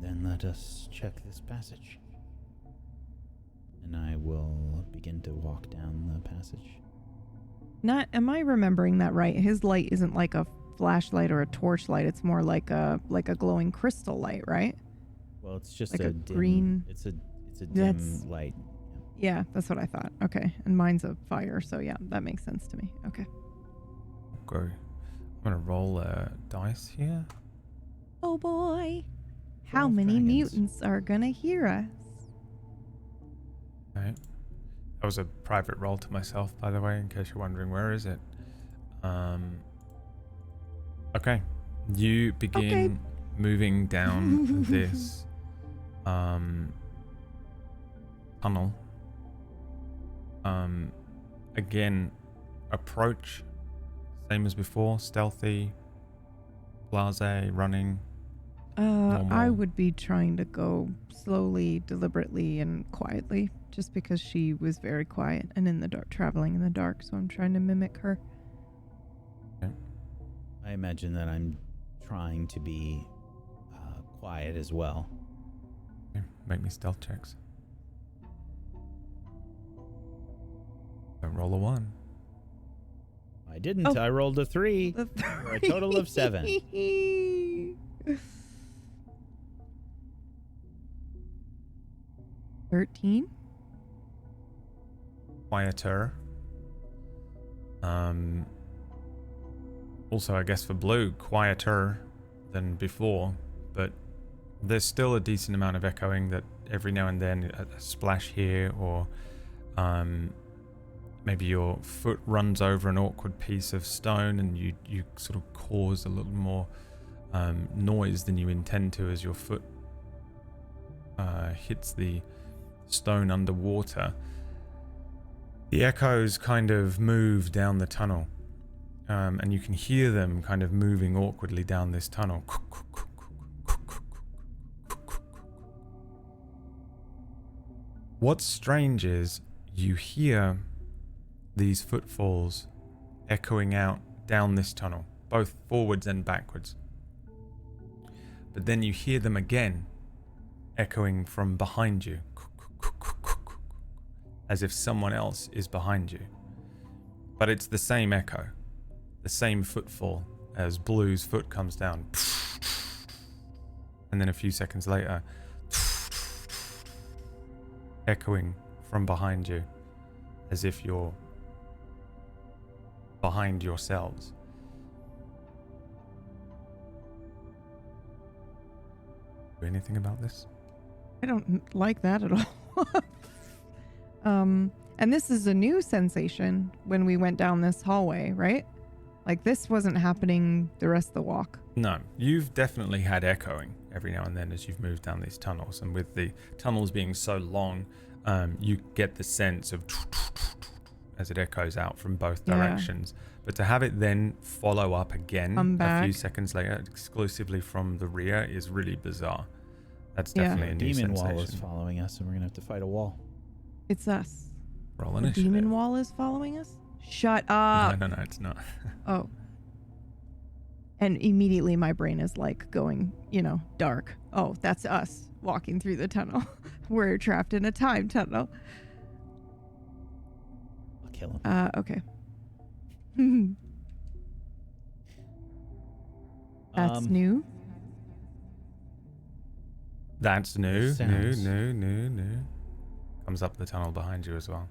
Then let us check this passage. And I will begin to walk down the passage. Am I remembering that right? His light isn't like a flashlight or a torchlight. It's more like a glowing crystal light, right? Well, it's just Like a a dim, green- It's a That's- dim light. Yeah, that's what I thought. Okay. And mine's a fire, so yeah, that makes sense to me. Okay. Go. I'm gonna roll a dice here. Oh boy. How 12 many dragons. mutants are gonna hear us? Right. That was a private roll to myself, by the way, in case you're wondering where is it. Okay. You begin moving down this tunnel. Again, approach same as before, stealthy, blasé, running. I Normal. would be trying to go slowly, deliberately, and quietly, just because she was very quiet and in the dark, traveling in the dark. So I'm trying to mimic her. I imagine that I'm trying to be quiet as well. Okay, make me stealth checks. Don't roll a 1. I didn't. Oh. I rolled a 3 for a total of 7. 13. Quieter. Also, I guess for blue, quieter than before, but there's still a decent amount of echoing that every now and then a splash here, or maybe your foot runs over an awkward piece of stone and you sort of cause a little more noise than you intend to as your foot hits the stone underwater. The echoes kind of move down the tunnel, And you can hear them kind of moving awkwardly down this tunnel. What's strange is you hear these footfalls echoing out down this tunnel, both forwards and backwards. But then you hear them again echoing from behind you, as if someone else is behind you. But it's the same echo, the same footfall as Blue's foot comes down. And then a few seconds later, echoing from behind you, as if you're behind yourselves. Do anything about this? I don't like that at all. And this is a new sensation when we went down this hallway, right? Like this wasn't happening the rest of the walk. No, you've definitely had echoing every now and then as you've moved down these tunnels, and with the tunnels being so long, you get the sense of as it echoes out from both directions. But to have it then follow up again a few seconds later, exclusively from the rear, is really bizarre. That's definitely a new demon sensation. wall is following us, and we're gonna have to fight a wall. It's us. Roll The initiative. demon wall is following us? Shut up. No, it's not. Oh. And immediately my brain is like going, dark. Oh, that's us walking through the tunnel. We're trapped in a time tunnel. I'll kill him. Okay. That's new. That's new. Sounds. New. Comes up the tunnel behind you as well.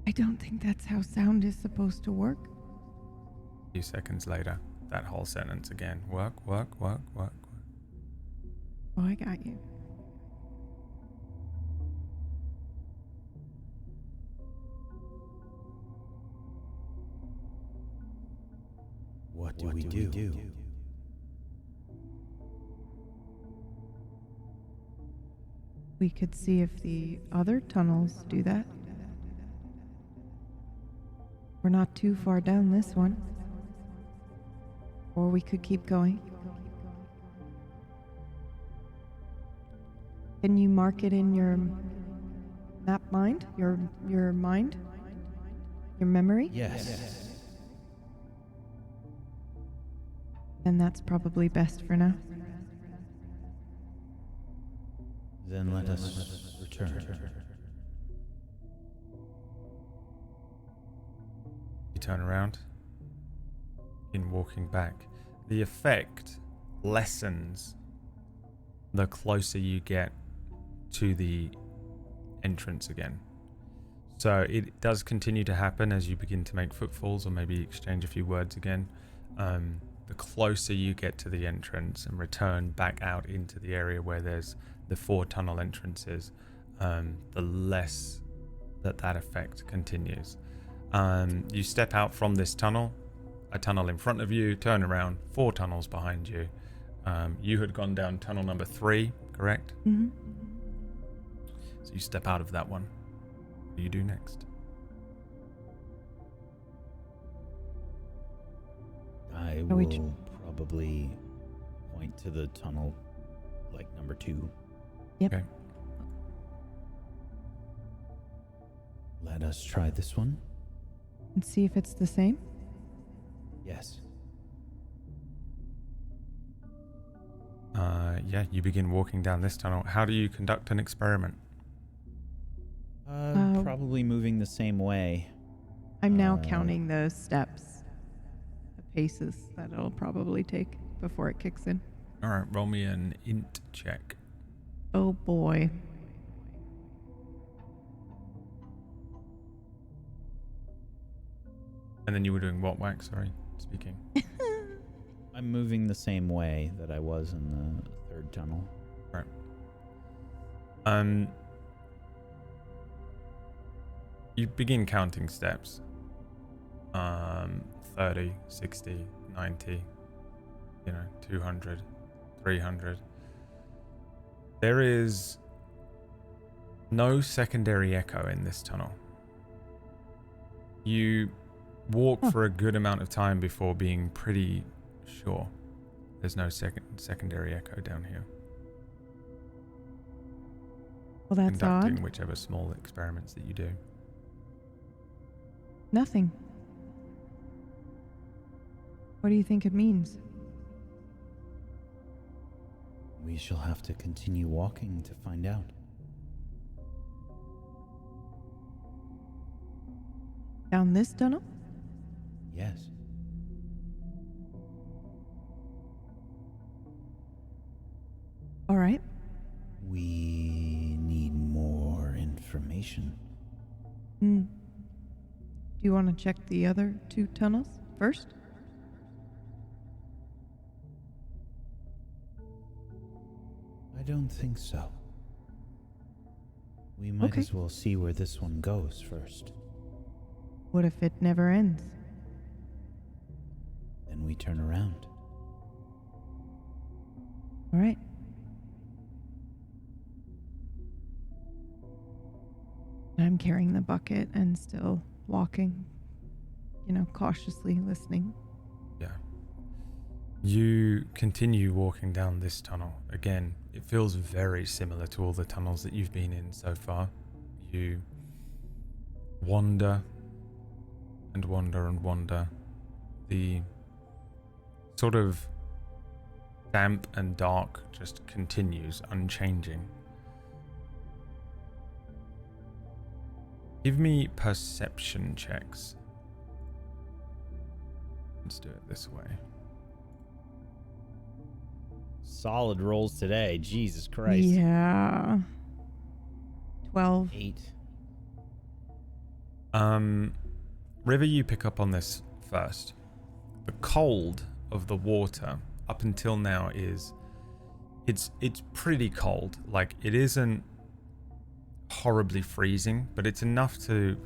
I don't think that's how sound is supposed to work. A few seconds later, that whole sentence again. Work. Oh, I got you. What do we do? We could see if the other tunnels do that. We're not too far down this one. Or we could keep going. Can you mark it in your map mind? Your mind? Your memory? Yes. And that's probably best for now. Then let us return. You turn around. In walking back, the effect lessens the closer you get to the entrance again. So it does continue to happen as you begin to make footfalls or maybe exchange a few words again. The closer you get to the entrance and return back out into the area where there's the 4 tunnel entrances, the less that effect continues. You step out from this tunnel, a tunnel in front of you, turn around, 4 tunnels behind you. You had gone down tunnel number 3, correct? Mm-hmm. So you step out of that one. What do you do next? I will probably point to the tunnel, like number 2. Yep. Okay. Let us try this one. And see if it's the same. Yes. Yeah, you begin walking down this tunnel. How do you conduct an experiment? Probably moving the same way. I'm now counting the steps, the paces that it'll probably take before it kicks in. All right, roll me an int check. Oh boy. And then you were doing what, Wax? Sorry, speaking. I'm moving the same way that I was in the 3rd tunnel. Right. You begin counting steps. 30, 60, 90, 200, 300. There is No secondary echo in this tunnel. You walk for a good amount of time before being pretty sure there's no secondary echo down here. Well, that's Conducting odd. whichever small experiments that you do. Nothing. What do you think it means? We shall have to continue walking to find out. Down this tunnel? Yes. All right. We need more information. Do you want to check the other 2 tunnels first? I don't think so. We might Okay. as well see where this one goes first. What if it never ends? Then we turn around. All right. I'm carrying the bucket and still walking, cautiously listening. Yeah. You continue walking down this tunnel. Again, it feels very similar to all the tunnels that you've been in so far. You wander and wander and wander. The sort of damp and dark just continues, unchanging. Give me perception checks. Let's do it this way. Solid rolls today. Jesus Christ. Yeah. 12. 8. River, you pick up on this first. The cold of the water up until now is it's pretty cold. Like, it isn't horribly freezing, but it's enough to,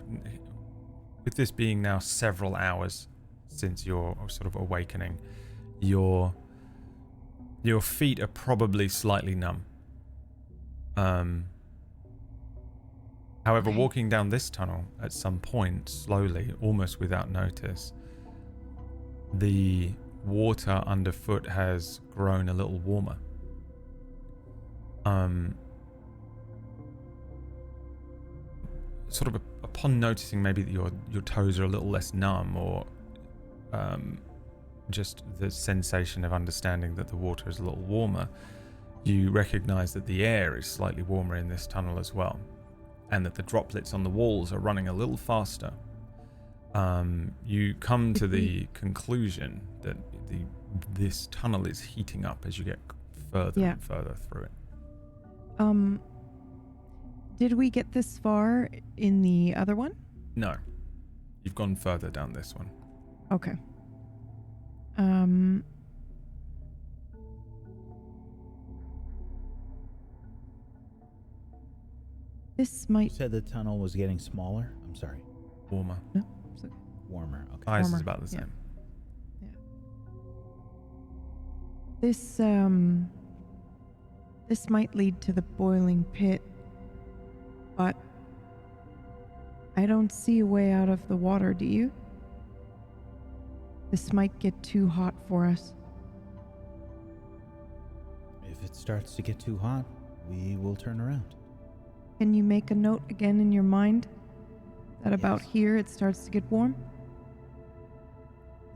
with this being now several hours since your sort of awakening, your feet are probably slightly numb. However, Okay. walking down this tunnel at some point, slowly, almost without notice, the water underfoot has grown a little warmer. Sort of upon noticing maybe that your toes are a little less numb, or just the sensation of understanding that the water is a little warmer, you recognize that the air is slightly warmer in this tunnel as well, and that the droplets on the walls are running a little faster. You come to the conclusion that this tunnel is heating up as you get further and further through it. Did we get this far in the other one? No, you've gone further down this one. Okay. This You might... said the tunnel was getting smaller? I'm sorry. Warmer. No, it's okay. Warmer. Okay. Size is Warmer, about the same. This might lead to the boiling pit, but I don't see a way out of the water, do you? This might get too hot for us. If it starts to get too hot, we will turn around. Can you make a note again in your mind that about Yes. here it starts to get warm?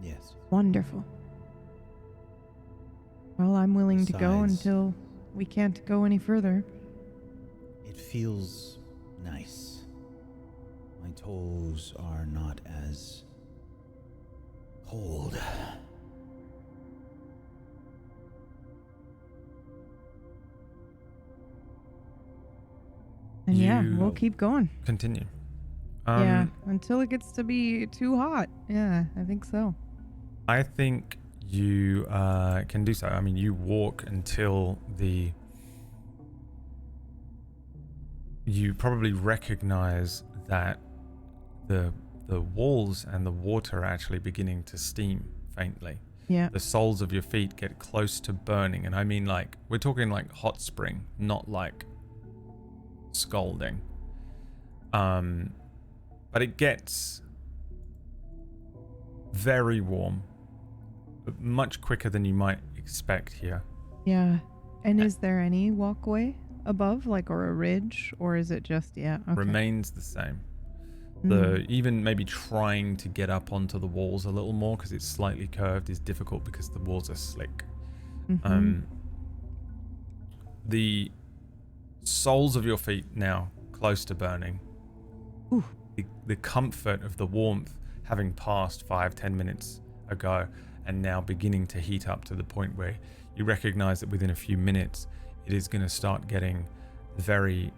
Yes. Wonderful. Well, I'm willing to go Besides- until we can't go any further. It feels nice. My toes are not as cold. And yeah, You- we'll keep going. Continue. Yeah, until it gets to be too hot. Yeah, I think so. I think you can do so. I mean, you walk until you probably recognize that the walls and the water are actually beginning to steam faintly. Yeah. The soles of your feet get close to burning, and I mean, like, we're talking like hot spring, not like scalding. But it gets very warm, but much quicker than you might expect here. Yeah. And is there any walkway above, like, or a ridge, or is it just, okay. Remains the same. Even maybe trying to get up onto the walls a little more because it's slightly curved is difficult because the walls are slick. Mm-hmm. The soles of your feet now close to burning. Ooh. The comfort of the warmth having passed 5-10 minutes ago and now beginning to heat up to the point where you recognize that within a few minutes it is going to start getting very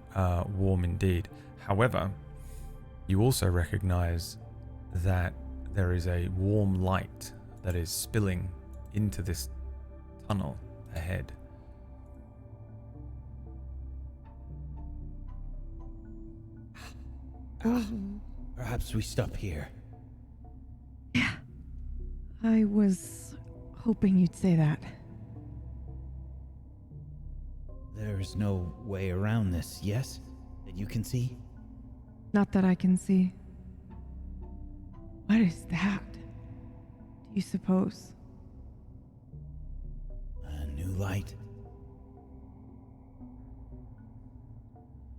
warm indeed. However, you also recognize that there is a warm light that is spilling into this tunnel ahead. Perhaps we stop here. Yeah. I was hoping you'd say that. There's no way around this, yes? That you can see? Not that I can see. What is that? Do you suppose? A new light?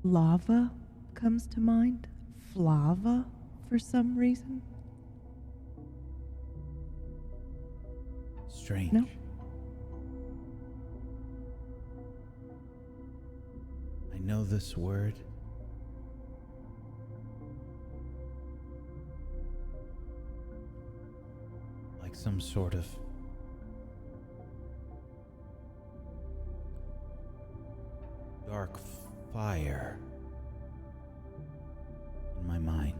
Lava comes to mind? Flava, for some reason? Strange. No. I know this word. Like some sort of dark fire in my mind.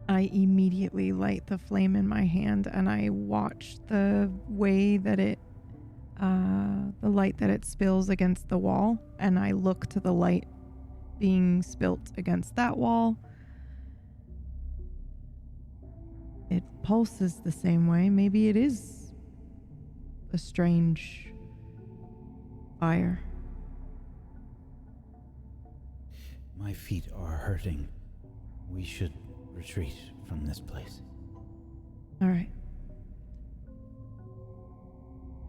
I immediately light the flame in my hand and I watch the way that the light that it spills against the wall, and I look to the light being spilt against that wall. It pulses the same way. Maybe it is a strange fire. My feet are hurting. We should retreat from this place. All right.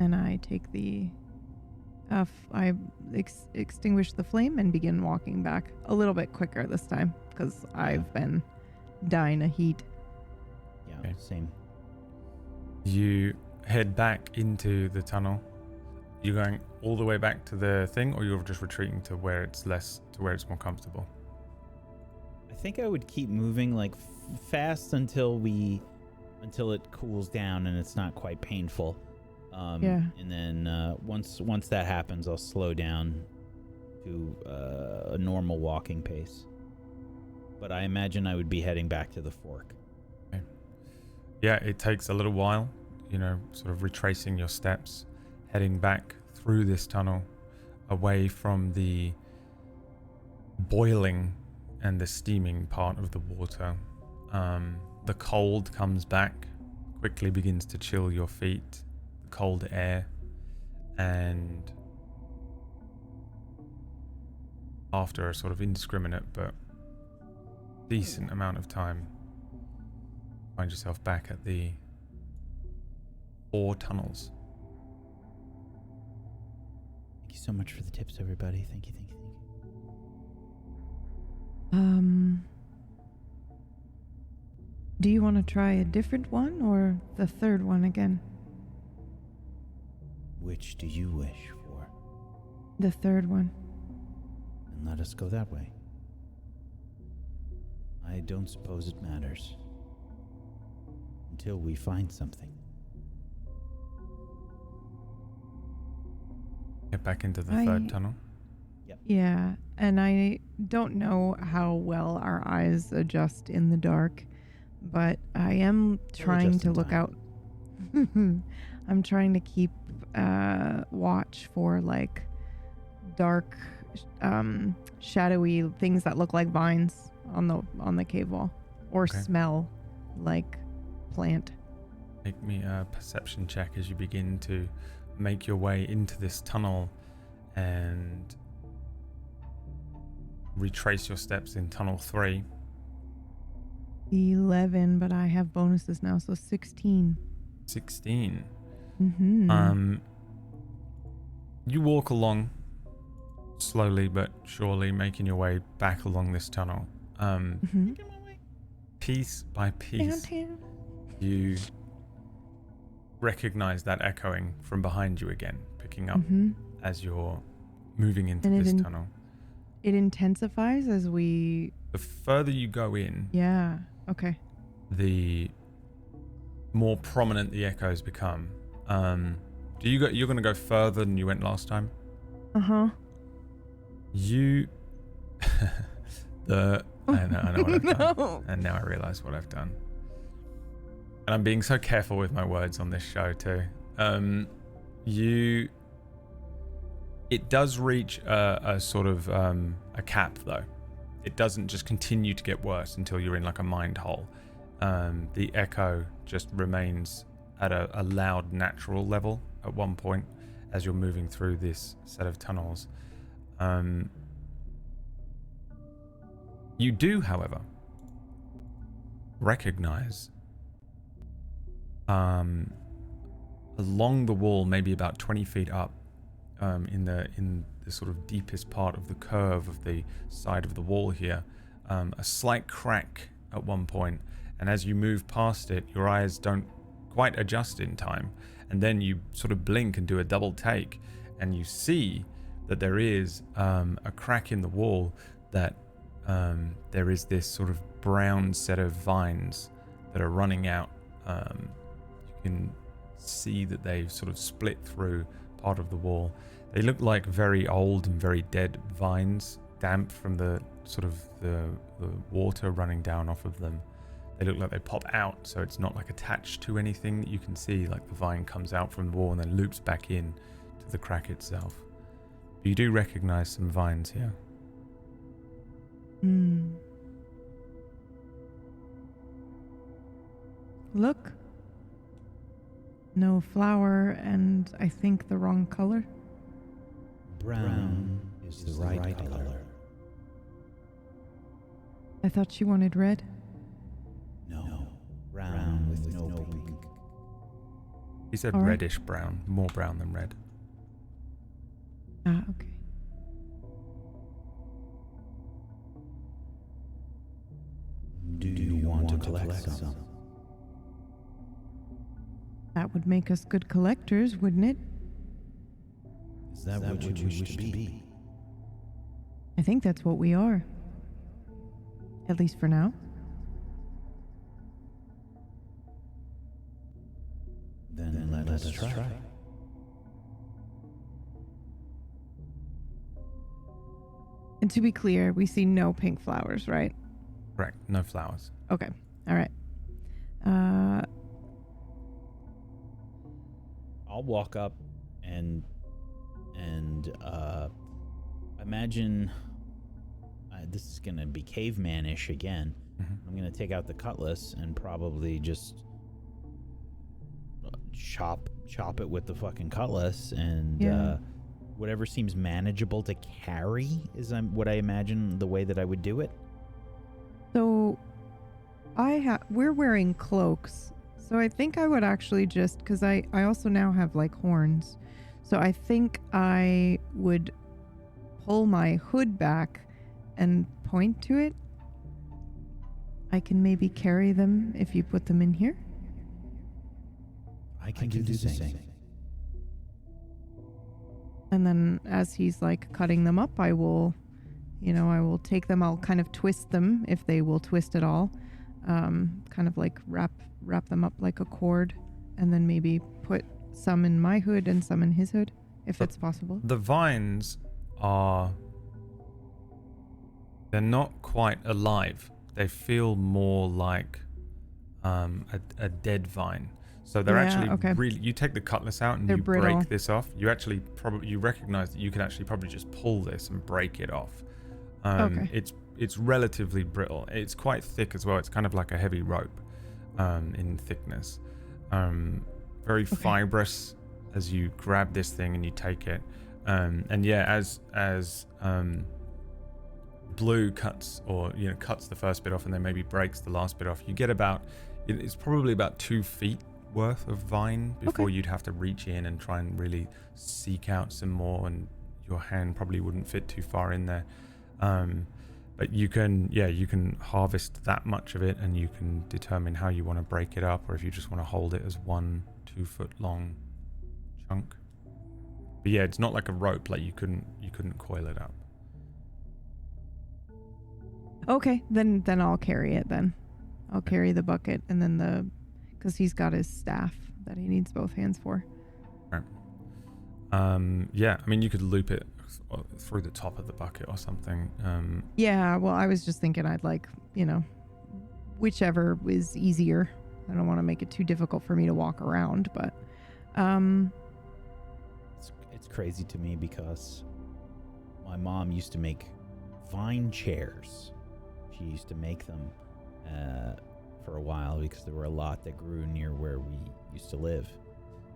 And I take I extinguish the flame and begin walking back a little bit quicker this time because I've been dying of heat. Yeah, Okay. same. You head back into the tunnel. You're going all the way back to the thing, or you're just retreating to where it's more comfortable? I think I would keep moving like fast until it cools down and it's not quite painful. Yeah. And then once that happens, I'll slow down to a normal walking pace. But I imagine I would be heading back to the fork. Okay. Yeah, it takes a little while, sort of retracing your steps, heading back through this tunnel, away from the boiling and the steaming part of the water. The cold comes back, quickly begins to chill your feet, the cold air, and after a sort of indiscriminate but decent amount of time, find yourself back at the 4 tunnels. Thank you so much for the tips, everybody. Thank you. Do you want to try a different one or the third one again? Which do you wish for? The third one. And let us go that way. I don't suppose it matters. Until we find something. Get back into the third tunnel. Yeah, and I don't know how well our eyes adjust in the dark, but I am trying to look out. I'm trying to keep watch for like dark, shadowy things that look like vines on the cave wall, or smell like plant. Make me a perception check as you begin to make your way into this tunnel and retrace your steps in tunnel 3. 11, but I have bonuses now, so 16. 16. Mm-hmm. You walk along slowly but surely, making your way back along this tunnel. Piece by piece, you recognize that echoing from behind you again, picking up as you're moving into this tunnel. It intensifies as we... The further you go in, Yeah, okay. the more prominent the echoes become. You're going to go further than you went last time? Uh-huh. You... I know what I've done. And now I realize what I've done. And I'm being so careful with my words on this show too. It does reach a sort of a cap though. It doesn't just continue to get worse until you're in like a mind hole. The echo just remains at a loud natural level at one point as you're moving through this set of tunnels. You do, however, recognize along the wall, maybe about 20 feet up, in the sort of deepest part of the curve of the side of the wall here, a slight crack at one point, and as you move past it, your eyes don't quite adjust in time, and then you sort of blink and do a double take, and you see that there is a crack in the wall that there is this sort of brown set of vines that are running out. You can see that they've sort of split through part of the wall. They look like very old and very dead vines, damp from the sort of the water running down off of them. They look like they pop out, so it's not like attached to anything that you can see, like the vine comes out from the wall and then loops back in to the crack itself. But you do recognize some vines here. Look. No flower, and I think the wrong color. Brown is the right color. I thought she wanted red. No, brown with no pink. He said All right. reddish brown, more brown than red. Ah, okay. Do you want to collect some? That would make us good collectors, wouldn't it? Is that what you wish to be? I think that's what we are. At least for now. Then let us try. And to be clear, we see no pink flowers, right? Correct, no flowers. Okay. All right. I'll walk up and imagine this is gonna be caveman-ish again. I'm gonna take out the cutlass and probably just chop it with the fucking cutlass, and whatever seems manageable to carry is what I imagine the way that I would do it. So we're wearing cloaks. So I think I would actually just, because I also now have like horns. So I think I would pull my hood back and point to it. I can maybe carry them if you put them in here. I can do the same. And then as he's like cutting them up, I will take them, I'll kind of twist them if they will twist at all. Kind of like wrap them up like a cord, and then maybe put some in my hood and some in his hood, if it's possible. The vines they're not quite alive. They feel more like a dead vine. So they're really, you take the cutlass out and They're you brittle. break this off. You actually you recognize that you can actually probably just pull this and break it off. It's relatively brittle. It's quite thick as well. It's kind of like a heavy rope in thickness. Very fibrous as you grab this thing and you take it. And yeah, as Blue cuts cuts the first bit off and then maybe breaks the last bit off, you get it's probably about 2 feet worth of vine before you'd have to reach in and try and really seek out some more, and your hand probably wouldn't fit too far in there. But you can harvest that much of it, and you can determine how you want to break it up, or if you just want to hold it as 1 2-foot long chunk. But yeah, it's not like a rope, like you couldn't coil it up. Okay, then I'll carry it then. I'll carry the bucket and then because he's got his staff that he needs both hands for. Right. Yeah, I mean, you could loop it through the top of the bucket or something. Yeah, well, I was just thinking I'd whichever is easier. I don't want to make it too difficult for me to walk around, but it's crazy to me because my mom used to make vine chairs. She used to make them for a while because there were a lot that grew near where we used to live.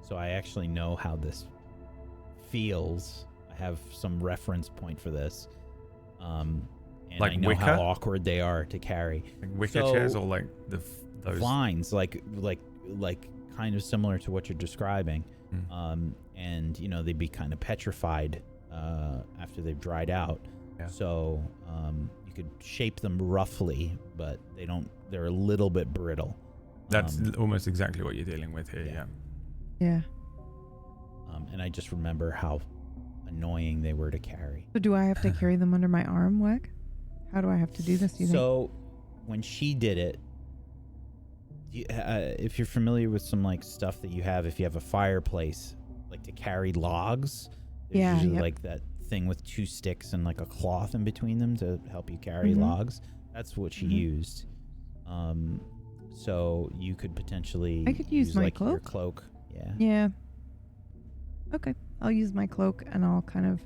So I actually know how this feels. I have some reference point for this. And like I know wicker? how awkward they are to carry. Like wicker chairs, or like those vines, like kind of similar to what you're describing. And they'd be kind of petrified after they've dried out. Yeah. So you could shape them roughly, but they're a little bit brittle. That's almost exactly what you're dealing with here. yeah. And I just remember how annoying they were to carry. So do I have to carry them under my arm, Wack? How do I have to do this, do you think? So when she did it, if you're familiar with some like stuff that you have, if you have a fireplace, like to carry logs, there's usually like that thing with 2 sticks and like a cloth in between them to help you carry logs. That's what she used. So you could potentially I could use my like cloak. your cloak. Yeah. Yeah. Okay. I'll use my cloak and I'll kind of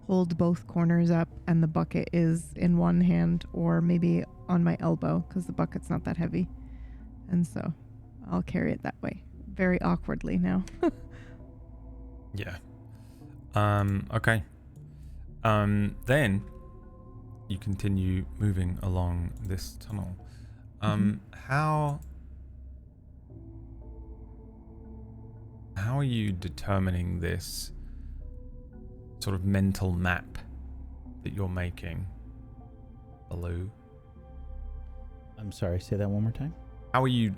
hold both corners up, and the bucket is in one hand or maybe on my elbow because the bucket's not that heavy. And so I'll carry it that way. Very awkwardly now. Yeah. Okay. Then you continue moving along this tunnel. How are you determining this sort of mental map that you're making, Baloo? I'm sorry, say that one more time. How are you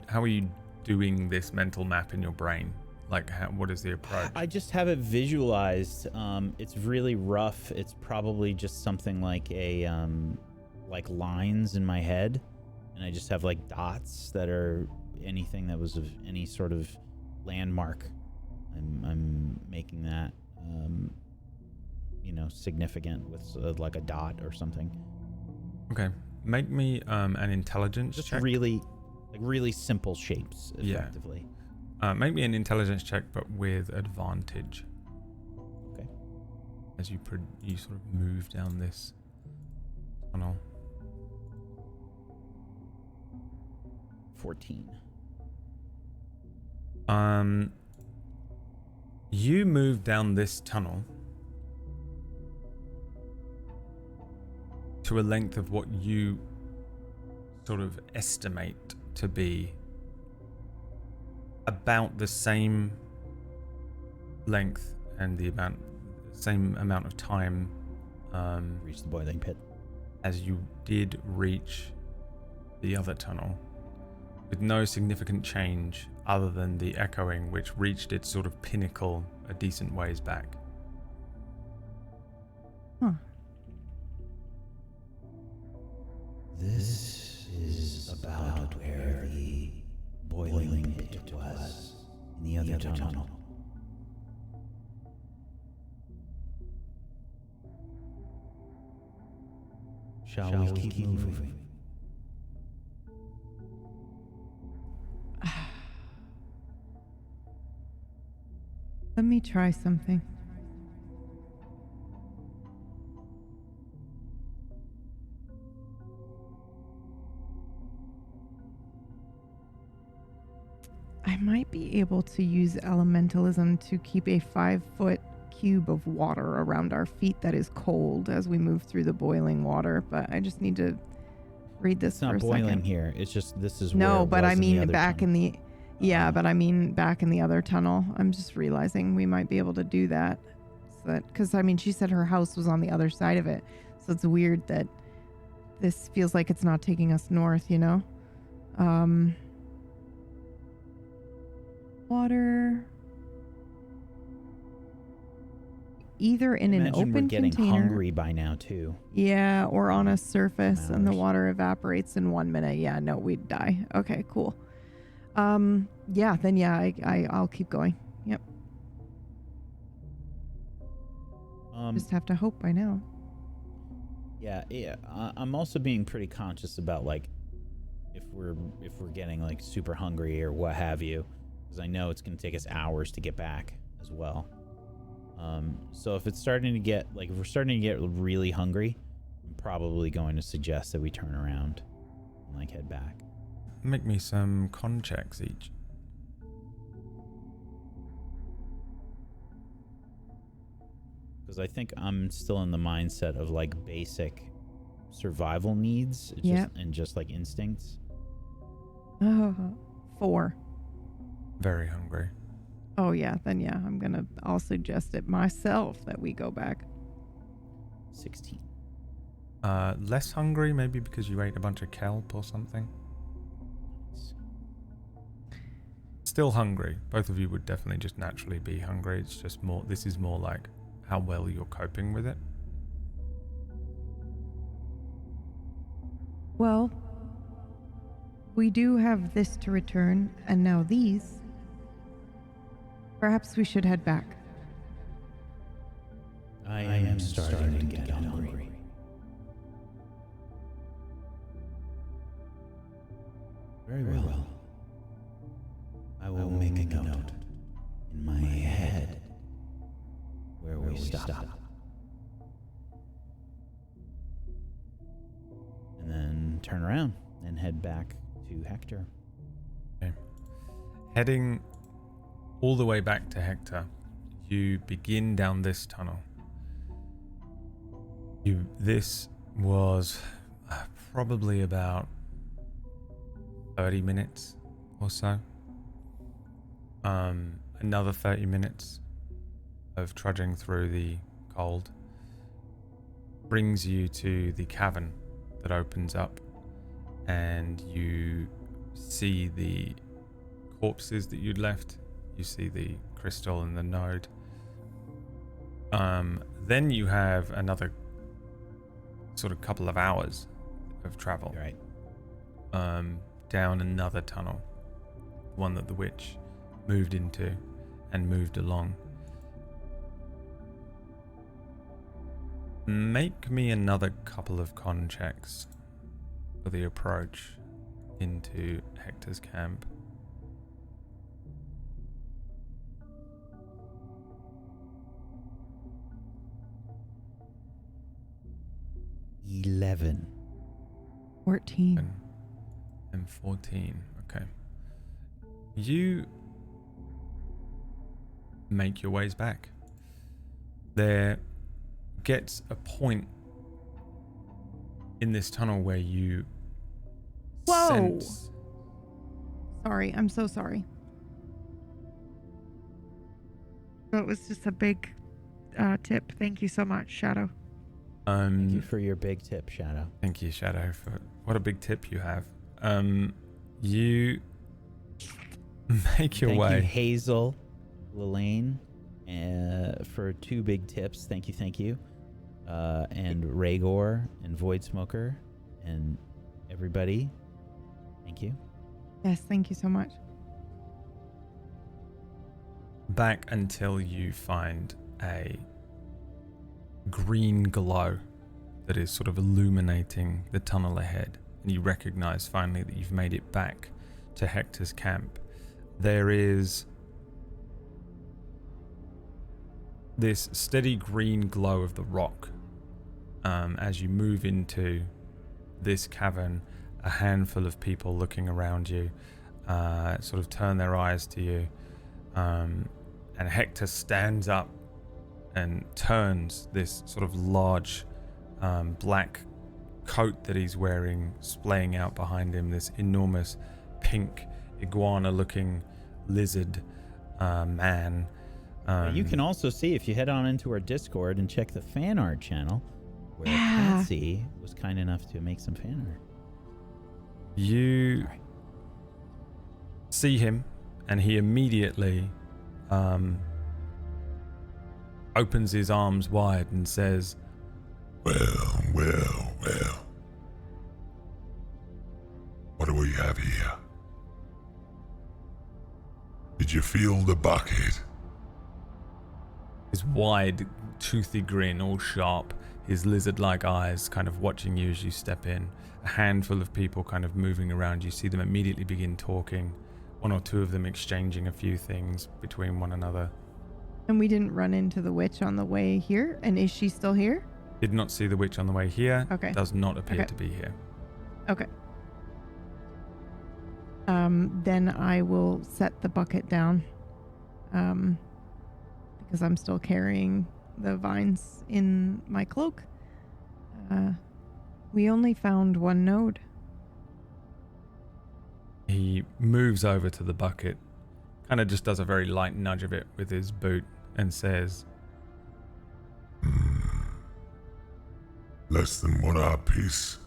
doing this mental map in your brain? Like, what is the approach? I just have it visualized. It's really rough. It's probably just something like like lines in my head, and I just have like dots that are anything that was of any sort of landmark. I'm making that, significant with like a dot or something. Okay, make me an intelligence Just check. really simple shapes, effectively. Yeah. Make me an intelligence check, but with advantage. Okay. As you sort of move down this tunnel. 14. You move down this tunnel to a length of what you sort of estimate to be about the same length and the same amount of time Reach the boiling pit. as you did reach the other tunnel, with no significant change other than the echoing, which reached its sort of pinnacle a decent ways back. Huh. This is about where the boiling pit was in the other tunnel. Shall we keep moving? Let me try something. I might be able to use elementalism to keep a 5-foot cube of water around our feet that is cold as we move through the boiling water. But I just need to read this It's for not a boiling second. here. It's just this is No, where it but was I mean in the back tunnel. in the but I mean back in the other tunnel. I'm just realizing we might be able to do that. So that because I mean she said her house was on the other side of it, so it's weird that this feels like it's not taking us north. You know, water. Either in an Imagine open we're getting container, hungry by now too. yeah, or on a surface, and the Hours. water evaporates in 1 minute. Yeah, no, we'd die. Okay, cool. Yeah, then yeah, I'll keep going. Yep. Just have to hope by now. Yeah. I'm also being pretty conscious about like if we're getting like super hungry or what have you, because I know it's going to take us hours to get back as well. So if it's starting to get like if we're starting to get really hungry, I'm probably going to suggest that we turn around and like head back. Make me some con checks each. Because I think I'm still in the mindset of like basic survival needs, and just like instincts. Oh, 4. Very hungry. Oh yeah, then yeah, I'll suggest it myself that we go back. 16. Less hungry, maybe because you ate a bunch of kelp or something. Still hungry. Both of you would definitely just naturally be hungry. It's just more. This is more like how well you're coping with it. Well, we do have this to return, and now these. Perhaps we should head back. I am starting to get hungry. Very well. I will make a note in my head where we stop. And then turn around and head back to Hector. Okay. Heading all the way back to Hector, you begin down this tunnel. This was probably about 30 minutes or so. Another 30 minutes of trudging through the cold brings you to the cavern that opens up, and you see the corpses that you'd left. You see the crystal and the node. Then you have another sort of couple of hours of travel. Right. Down another tunnel, one that the witch moved into and moved along. Make me another couple of con checks for the approach into Hector's camp. $11. 14. And 14. Okay. You make your ways back. There gets a point in this tunnel where you Whoa! sense. Sorry, I'm so sorry. That was just a big tip. Thank you so much, Shadow. Thank you for your big tip, Shadow. Thank you, Shadow, for what a big tip you have. You make your Thank way. you, Hazel, Lelaine, for 2 big tips. Thank you. And Rhaegor and Void Smoker and everybody. Thank you. Yes, thank you so much. Back until you find a green glow that is sort of illuminating the tunnel ahead, and you recognize finally that you've made it back to Hector's camp. There is this steady green glow of the rock. As you move into this cavern, a handful of people looking around you sort of turn their eyes to you, and Hector stands up and turns this sort of large black coat that he's wearing, splaying out behind him, this enormous pink iguana-looking lizard man. You can also see, if you head on into our Discord and check the fan art channel, where Patsy was kind enough to make some fan art. You see him, and he immediately opens his arms wide and says, Well. What do we have here? Did you feel the bucket? his wide, toothy grin, all sharp, his lizard-like eyes kind of watching you as you step in. A handful of people kind of moving around. You see them immediately begin talking, one or two of them exchanging a few things between one another. And we didn't run into the witch on the way here? And is she still here? Did not see the witch on the way here. Okay. Does not appear Okay. to be here. Okay. Then I will set the bucket down. Because I'm still carrying the vines in my cloak. We only found one node. He moves over to the bucket, kind of just does a very light nudge of it with his boot and says, Less than 1 hour piece.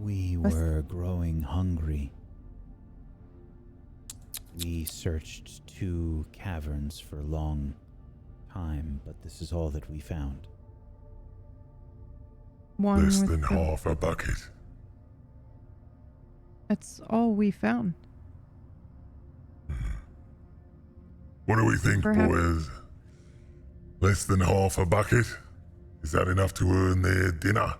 We were growing hungry. We searched 2 caverns for a long time, but this is all that we found. One Less with than the- half a bucket. That's all we found. What do we think, Perhaps- boys? Less than half a bucket? Is that enough to earn their dinner?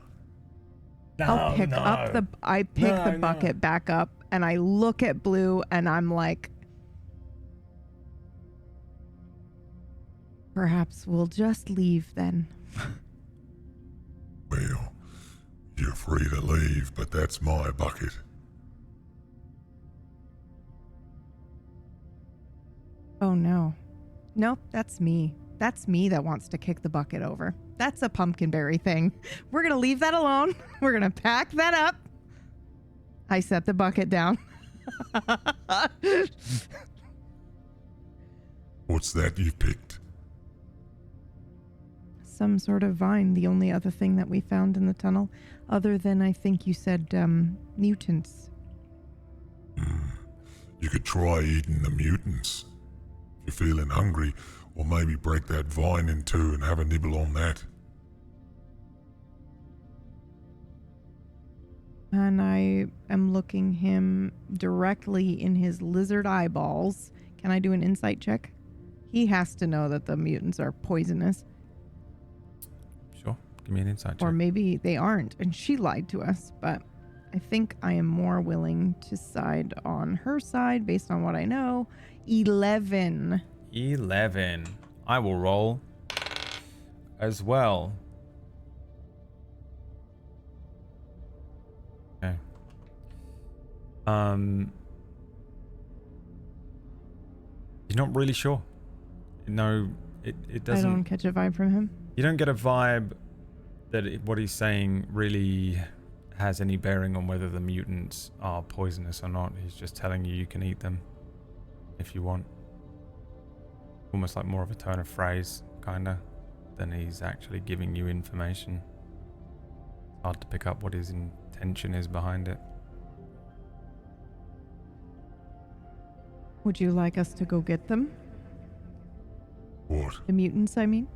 I'll pick up the bucket back up and I look at Blue and I'm like, perhaps we'll just leave then. Well, you're free to leave, but that's my bucket. Oh no. Nope, that's me. That's me that wants to kick the bucket over. That's a Pumpkinberry thing. We're going to leave that alone. We're going to pack that up. I set the bucket down. What's that you've picked? Some sort of vine, the only other thing that we found in the tunnel, other than I think you said mutants. You could try eating the mutants. If you're feeling hungry, or maybe break that vine in 2 and have a nibble on that. And I am looking him directly in his lizard eyeballs. Can I do an insight check? He has to know that the mutants are poisonous. Sure, give me an insight check. Or maybe they aren't, and she lied to us. But I think I am more willing to side on her side based on what I know. 11. 11. I will roll as well. Okay. You're not really sure. No, it doesn't. I don't catch a vibe from him. You don't get a vibe that what he's saying really has any bearing on whether the mutants are poisonous or not. He's just telling you can eat them if you want. Almost like more of a turn of phrase, kinda, than he's actually giving you information. It's hard to pick up what his intention is behind it. Would you like us to go get them? What? The mutants, I mean?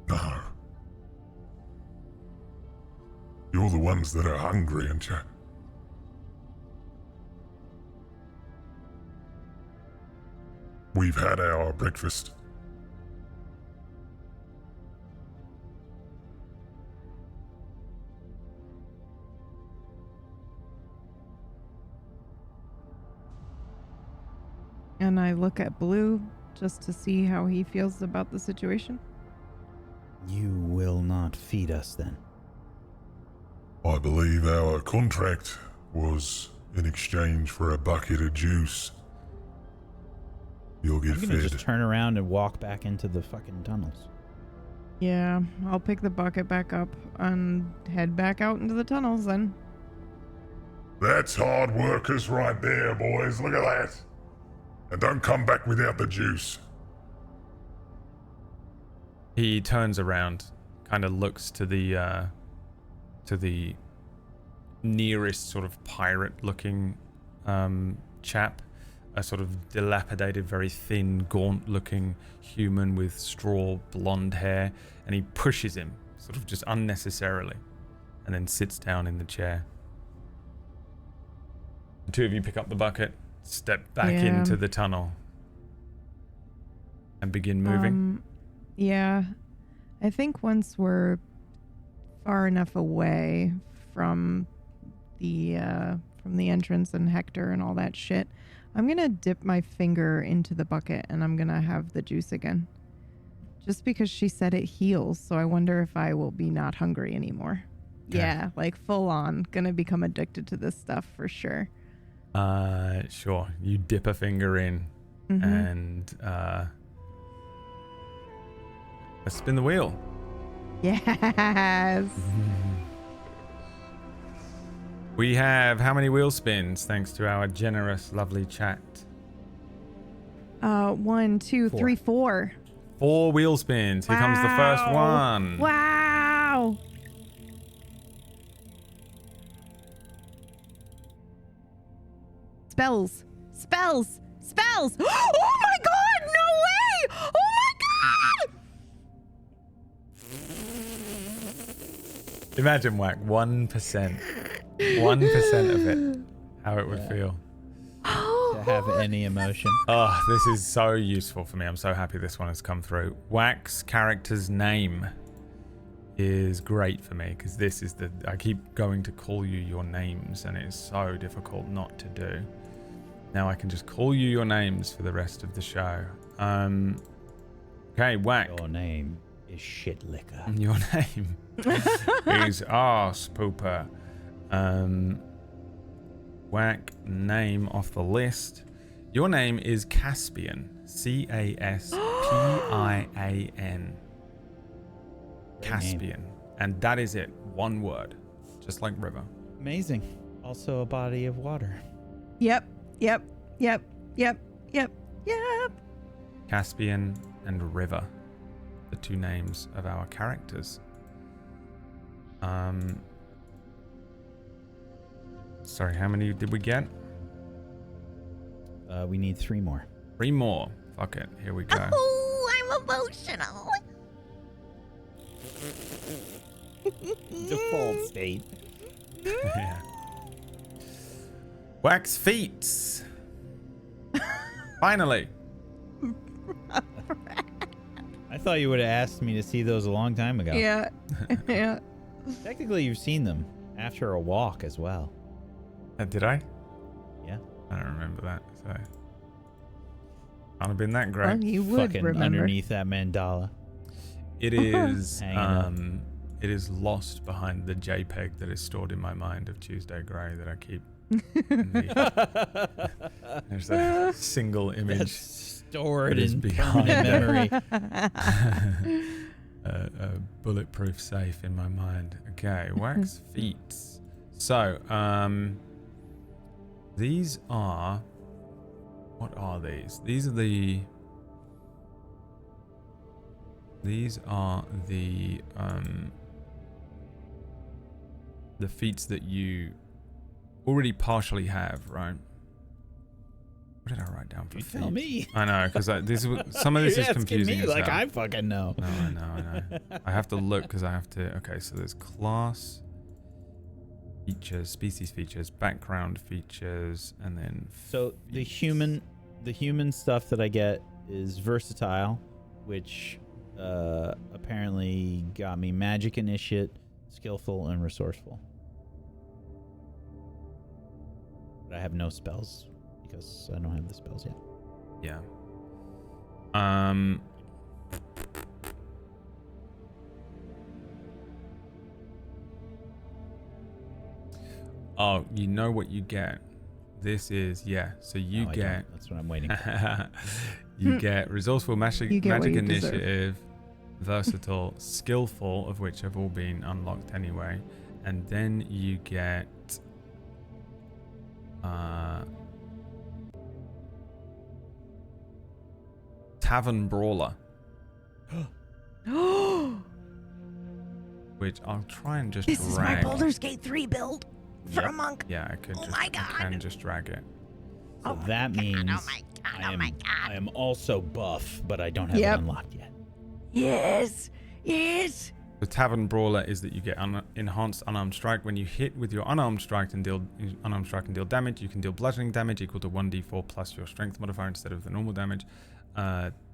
No. You're the ones that are hungry, aren't you? We've had our breakfast. And I look at Blue just to see how he feels about the situation. You will not feed us then. I believe our contract was in exchange for a bucket of juice. You'll get I'm gonna fed. just turn around and walk back into the fucking tunnels. Yeah, I'll pick the bucket back up and head back out into the tunnels then. That's hard workers right there, boys. Look at that. And don't come back without the juice. He turns around, kind of looks to the nearest sort of pirate-looking chap, a sort of dilapidated, very thin, gaunt-looking human with straw blonde hair, and he pushes him, sort of just unnecessarily, and then sits down in the chair. The two of you pick up the bucket, step back into the tunnel, and begin moving. Yeah, I think once we're far enough away from the entrance and Hector and all that shit, I'm gonna dip my finger into the bucket and I'm gonna have the juice again. Just because she said it heals, so I wonder if I will be not hungry anymore. Okay. Yeah, like full on, gonna become addicted to this stuff for sure. Sure. You dip a finger in and let's spin the wheel. Yes. We have how many wheel spins thanks to our generous, lovely chat? 1, 2, 3, 4. 4 wheel spins. Here comes the first one. Wow. Spells. Spells. Spells. Oh my god, no way. Oh my god. Imagine, Whack, 1%. 1% of it. How it would feel. To have any emotion. Oh, this is so useful for me. I'm so happy this one has come through. Whack's character's name is great for me because this is I keep going to call you your names and it's so difficult not to do. Now I can just call you your names for the rest of the show. Okay, Whack. Your name is shit liquor. Your name is arse pooper. Whack, name off the list. Your name is Caspian. Caspian. Caspian. And that is it. One word. Just like river. Amazing. Also a body of water. Yep. Caspian and river. The two names of our characters. Sorry, how many did we get? We need 3 more. 3 more. Fuck it. Here we go. Oh, I'm emotional. Default state. Yeah. Wax feats. Finally. I thought you would have asked me to see those a long time ago. Yeah. Yeah. Technically, you've seen them after a walk as well. Did I? Yeah. I don't remember that. So can't have been that great. Well, you would Fucking remember. underneath that mandala. It is Hanging up. it is lost behind the JPEG that is stored in my mind of Tuesday Grey that I keep. There's a single image. That's stored It is in behind permanent it. memory. A bulletproof safe in my mind. Okay, wax feats. So, these are. What are these? These are the feats that you already partially have, right? What did I write down for You feats? tell me. I know, because some of this You're is asking confusing me as like hell. I fucking know. No, I know. I have to look because I have to. Okay, so there's class features, species features, background features, and then. So the human stuff that I get is versatile, which apparently got me magic initiate, skillful, and resourceful. But I have no spells because I don't have the spells yet. Yeah. Oh, you know what you get. This is so you No, I get. don't. That's what I'm waiting for. You get resourceful, magic You get what you initiative, versatile, skillful, of which have all been unlocked anyway. And then you get Tavern Brawler. Which I'll try and just This drag. is my Baldur's Gate 3 build for a monk. Yeah, I could my God. I can just drag it. So that means I am also buff, but I don't have it unlocked yet. Yes. The Tavern Brawler is that you get enhanced unarmed strike. When you hit with your unarmed strike and deal damage, you can deal bludgeoning damage equal to 1d4 plus your strength modifier instead of the normal damage.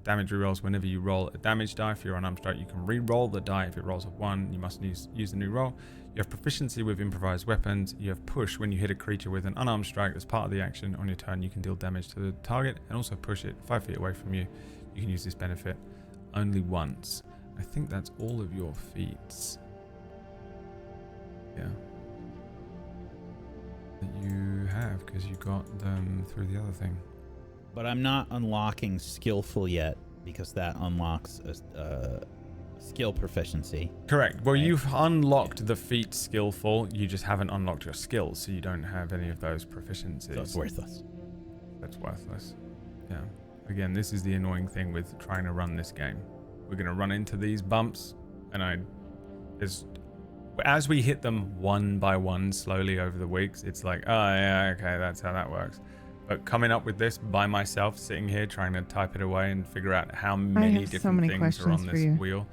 Damage rerolls whenever you roll a damage die. For your unarmed strike, you can re-roll the die. If it rolls a 1, you must use the new roll. You have proficiency with improvised weapons. You have push when you hit a creature with an unarmed strike as part of the action. On your turn, you can deal damage to the target and also push it 5 feet away from you. You can use this benefit only once. I think that's all of your feats. Yeah. That you have, because you got them through the other thing. But I'm not unlocking skillful yet because that unlocks a skill proficiency. Correct. Well, right? you've unlocked the feat skillful. You just haven't unlocked your skills, so you don't have any of those proficiencies. So it's worthless. That's worthless. Yeah. Again, this is the annoying thing with trying to run this game. We're going to run into these bumps, and as we hit them one by one slowly over the weeks, it's like, oh yeah, okay, that's how that works. But coming up with this by myself, sitting here trying to type it away and figure out how many different things are on this wheel,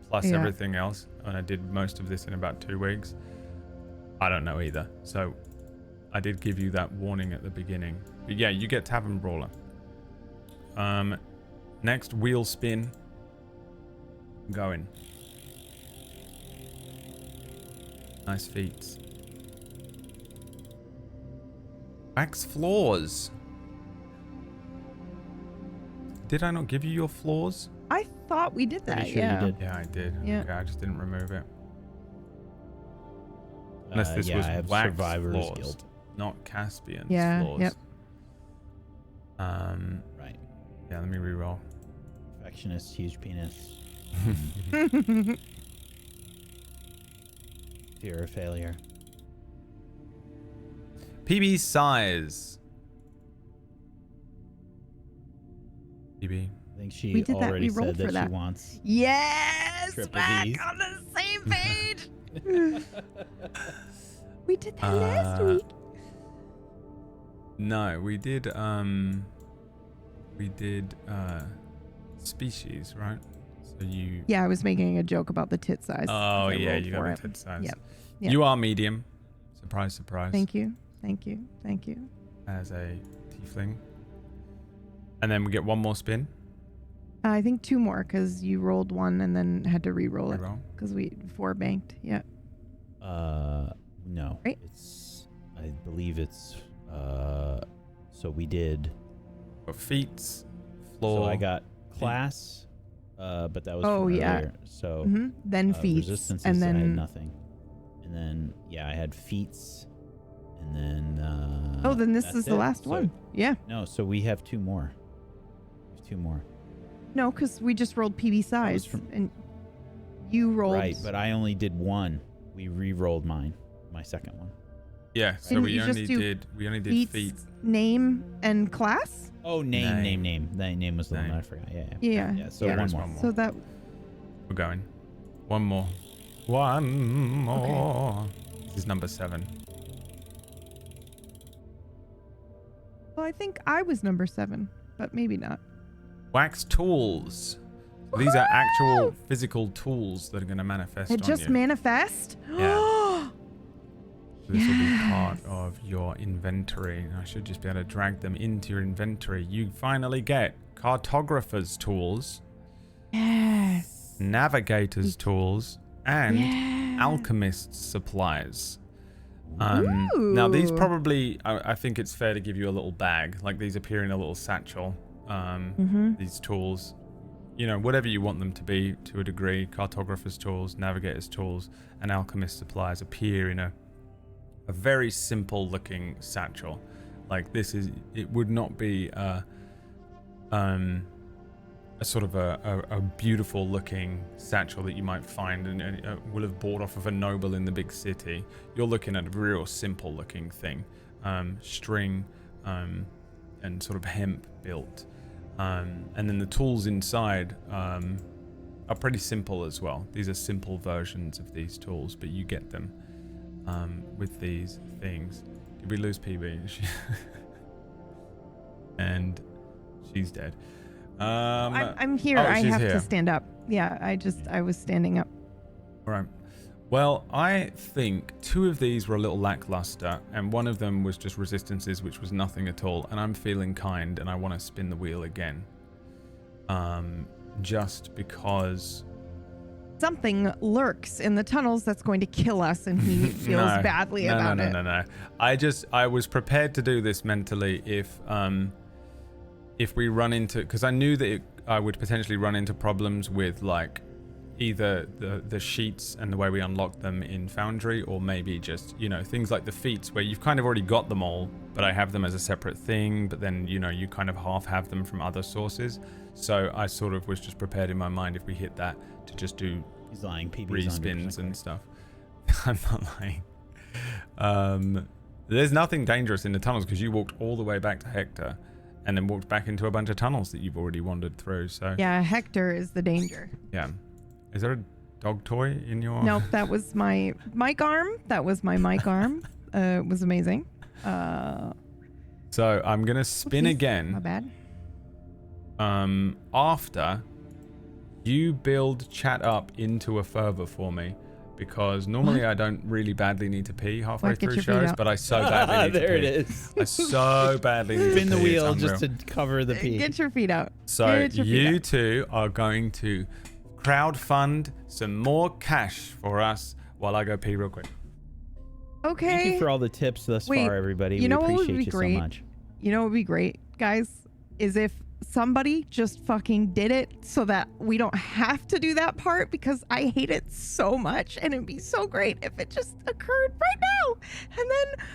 plus everything else, and I did most of this in about 2 weeks, I don't know either. So I did give you that warning at the beginning. But yeah, you get Tavern Brawler. Next, wheel spin. Going. Nice feats. Wax floors. Did I not give you your floors? I thought we did that. Pretty sure you did. Yeah, I did. Yeah. Okay, I just didn't remove it. Unless this I was have Wax Survivor's floors, Guild. not Caspian's Yep. floors. Right. Yeah, let me reroll. Perfectionist, huge penis. Fear of failure. PB size. PB. I think she We did that. already We rolled said for that she that. wants. Yes, Triple back Ds. on the same page. We did that last week. No, we did species, right? So you Yeah, I was making a joke about the tit size. Oh 'cause I yeah, rolled you for got it. a tit size. Yep. You are medium. Surprise, surprise. Thank you. As a tiefling. And then we get one more spin. I think 2 more because you rolled 1 and then had to re-roll it Reroll. because we 4 banked. Yeah. No. Right. I believe it's, so we did. Got feats, floor. So I got class, but that was Oh, from yeah. earlier. So Then feats, resistances, and I had then nothing. And then, yeah, I had feats, and then, oh, then this that's is the it. last So- one. Yeah. No, so we have 2 more. No, because we just rolled PB size, from- and you rolled. Right, but I only did 1. We re-rolled my second one. Yeah, so Didn't we you just only do did feats, feet. name, and class. Oh, name. The name was the one Name. I forgot. Yeah. Yeah. So Yeah. one There's more. one more. So that We're going. One more. One more. This is number 7. well, I think I was number 7, but maybe not. Wax tools. So these are actual physical tools that are going to manifest It on just you. manifest. Yeah. So this will be part Yes. of your inventory. I should just be able to drag them into your inventory. You finally get cartographer's tools, Yes. navigator's tools, and Yes. alchemist's supplies. Now these Ooh. probably, I think it's fair to give you a little bag. Like these appear in a little satchel. These tools, you know, whatever you want them to be to a degree. Cartographer's tools, navigator's tools, and alchemist supplies appear in a very simple looking satchel. Like this is, it would not be a sort of a beautiful looking satchel that you might find and will have bought off of a noble in the big city. You're looking at a real simple looking thing, string and sort of hemp built, and then the tools inside are pretty simple as well. These are simple versions of these tools, but you get them with these things. Did we lose PB? And she's dead. I'm here. Oh, I she's have here. to stand up. Yeah, I was standing up. All right. Well, I think 2 of these were a little lackluster, and one of them was just resistances, which was nothing at all. And I'm feeling kind, and I want to spin the wheel again. Just because Something lurks in the tunnels that's going to kill us, and he feels badly about it. No. I was prepared to do this mentally if we run into, because I knew that I would potentially run into problems with like either the sheets and the way we unlock them in Foundry, or maybe just, you know, things like the feats where you've kind of already got them all, but I have them as a separate thing, but then, you know, you kind of half have them from other sources. So I sort of was just prepared in my mind if we hit that to just do He's lying. PB's respins 100% and stuff. I'm not lying. There's nothing dangerous in the tunnels because you walked all the way back to Hector and then walked back into a bunch of tunnels that you've already wandered through. So Yeah, Hector is the danger. yeah. Is there a dog toy in your... Nope, that was my mic arm. That was my mic arm. It was amazing. So I'm going to spin My again bad. after you build chat up into a fervor for me, because normally I don't really badly need to pee halfway What? Get through your feet shows, up. but I so badly need to pee. There it is. I so badly need Spin to the pee. It's wheel unreal. just to cover the pee. Get your feet out. So Get your feet you out. two are going to crowdfund some more cash for us while I go pee real quick. Okay. Thank you for all the tips thus Wait, far, everybody. you know we what would appreciate be you great? so much. You know what would be great, guys? Is if somebody just fucking did it so that we don't have to do that part, because I hate it so much, and it'd be so great if it just occurred right now. And then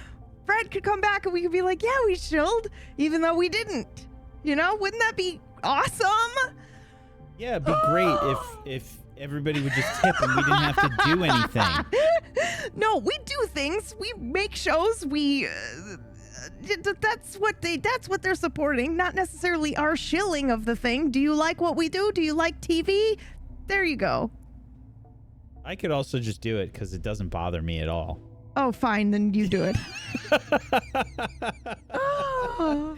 Brad could come back and we could be like, yeah, we shilled, even though we didn't. You know, wouldn't that be awesome? Yeah, it'd be great if everybody would just tip and we didn't have to do anything. No, we do things. We make shows. We that's what they're supporting, not necessarily our shilling of the thing. Do you like what we do? Do you like TV? There you go. I could also just do it because it doesn't bother me at all. Oh, fine, then you do it. Oh.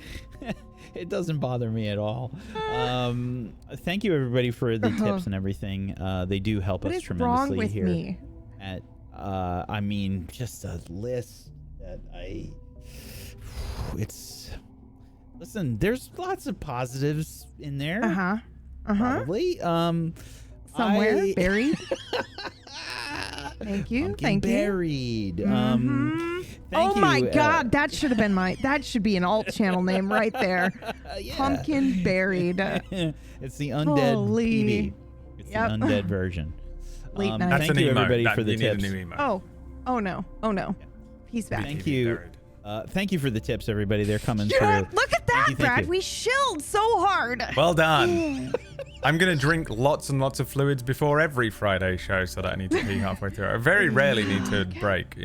It doesn't bother me at all. Thank you, everybody, for the tips and everything. They do help What us is tremendously wrong with here. me? At I mean, just a list that listen, there's lots of positives in there. Probably. Somewhere buried. Thank you. Thank you. Buried. Oh my God, that should have been that should be an alt channel name right there. Yeah. Pumpkin buried. It's the undead Holy. PB. It's Yep. the undead version. Late night. That's Thank an you, emote. everybody, for the you need tips. a new emote. Oh no. He's back. Thank you. Thank you for the tips, everybody. They're coming Yeah, through. look at that, Thank Brad. you. We shilled so hard. Well done. I'm going to drink lots and lots of fluids before every Friday show so that I need to pee halfway through. I very rarely need to break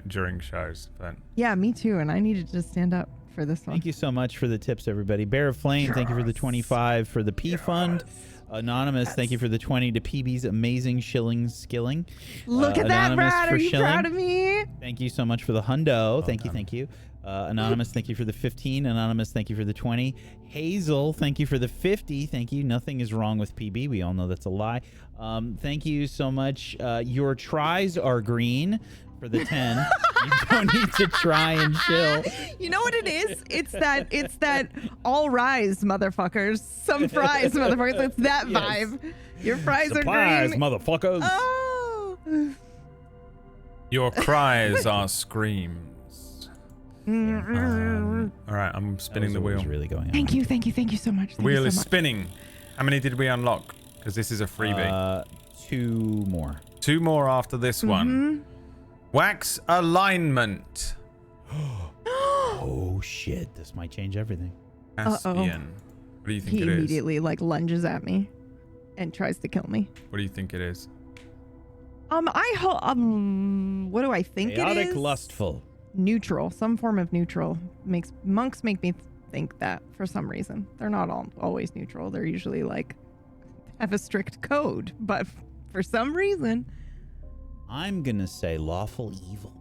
during shows. But Yeah, me too. And I needed to stand up for this one. Thank you so much for the tips, everybody. Bear of Flame, thank you for the 25 for the P Fund. Anonymous, thank you for the 20 to PB's amazing skilling. Look at that, Anonymous Brad. for Are you shilling. proud of me? Thank you so much for the hundo. Thank you. Anonymous, thank you for the 15. Anonymous, thank you for the 20. Hazel, thank you for the 50. Thank you. Nothing is wrong with PB. We all know that's a lie. Thank you so much. Your tries are green for the 10. You don't need to try and chill. You know what it is? It's that all rise, motherfuckers. Some fries, motherfuckers. It's that Yes. vibe. Your fries Supplies, are green. motherfuckers. Oh. your cries are screams. All right, I'm spinning the That was wheel. what was really going on. Thank you so much. Thank The wheel you is so much. spinning. How many did we unlock? Because this is a freebie. 2 more. 2 more after this one. Wax alignment. Oh shit! This might change everything. Caspian. What do you think He it is? immediately like lunges at me and tries to kill me. What do you think it is? What do I think Chaotic it is? lustful. Neutral. Some form of neutral. Monks make me think that for some reason. They're not always neutral. They're usually like have a strict code, but for some reason. I'm gonna say lawful evil.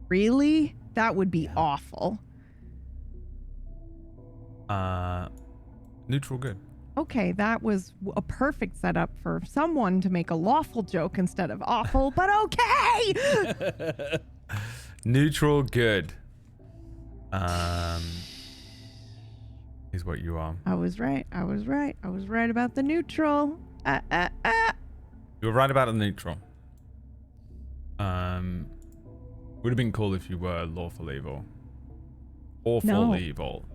Really? That would be awful. Neutral good. Okay, that was a perfect setup for someone to make a lawful joke instead of awful, but okay! Neutral good. Is what you are. I was right about the neutral. You were right about the neutral. Would have been cool if you were lawful evil. Awful No. evil.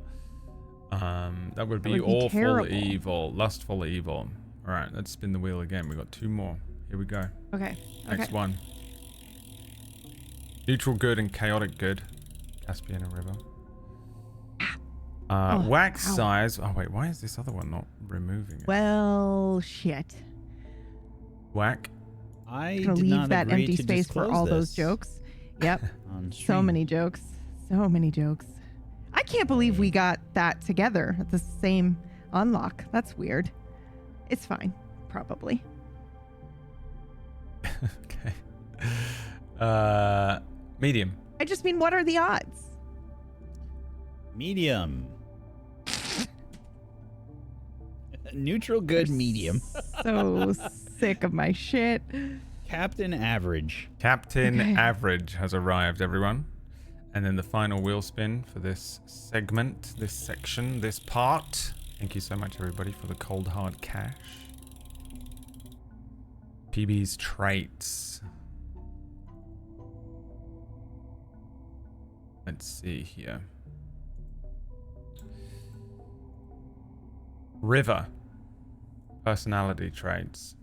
That would be would be awful terrible. evil. Lustful evil. Alright, let's spin the wheel again. We got 2 more. Here we go. Okay. Next one. Neutral good and chaotic good. Caspian and River. Wax ow. size. Oh wait, why is this other one not removing it? Well, shit. Whack. I Gonna did leave not that agree empty to space for disclose all those this jokes. Yep. on So stream. many jokes. So many jokes. I can't believe we got that together at the same unlock. That's weird. It's fine. Probably. Okay. Medium. I just mean, what are the odds? Medium. Neutral good medium. So sick of my shit. Captain average. Captain Okay. Average has arrived, everyone. And then the final wheel spin for this segment, this section, this part. Thank you so much, everybody, for the cold hard cash. PB's traits. Let's see here. River. Personality traits.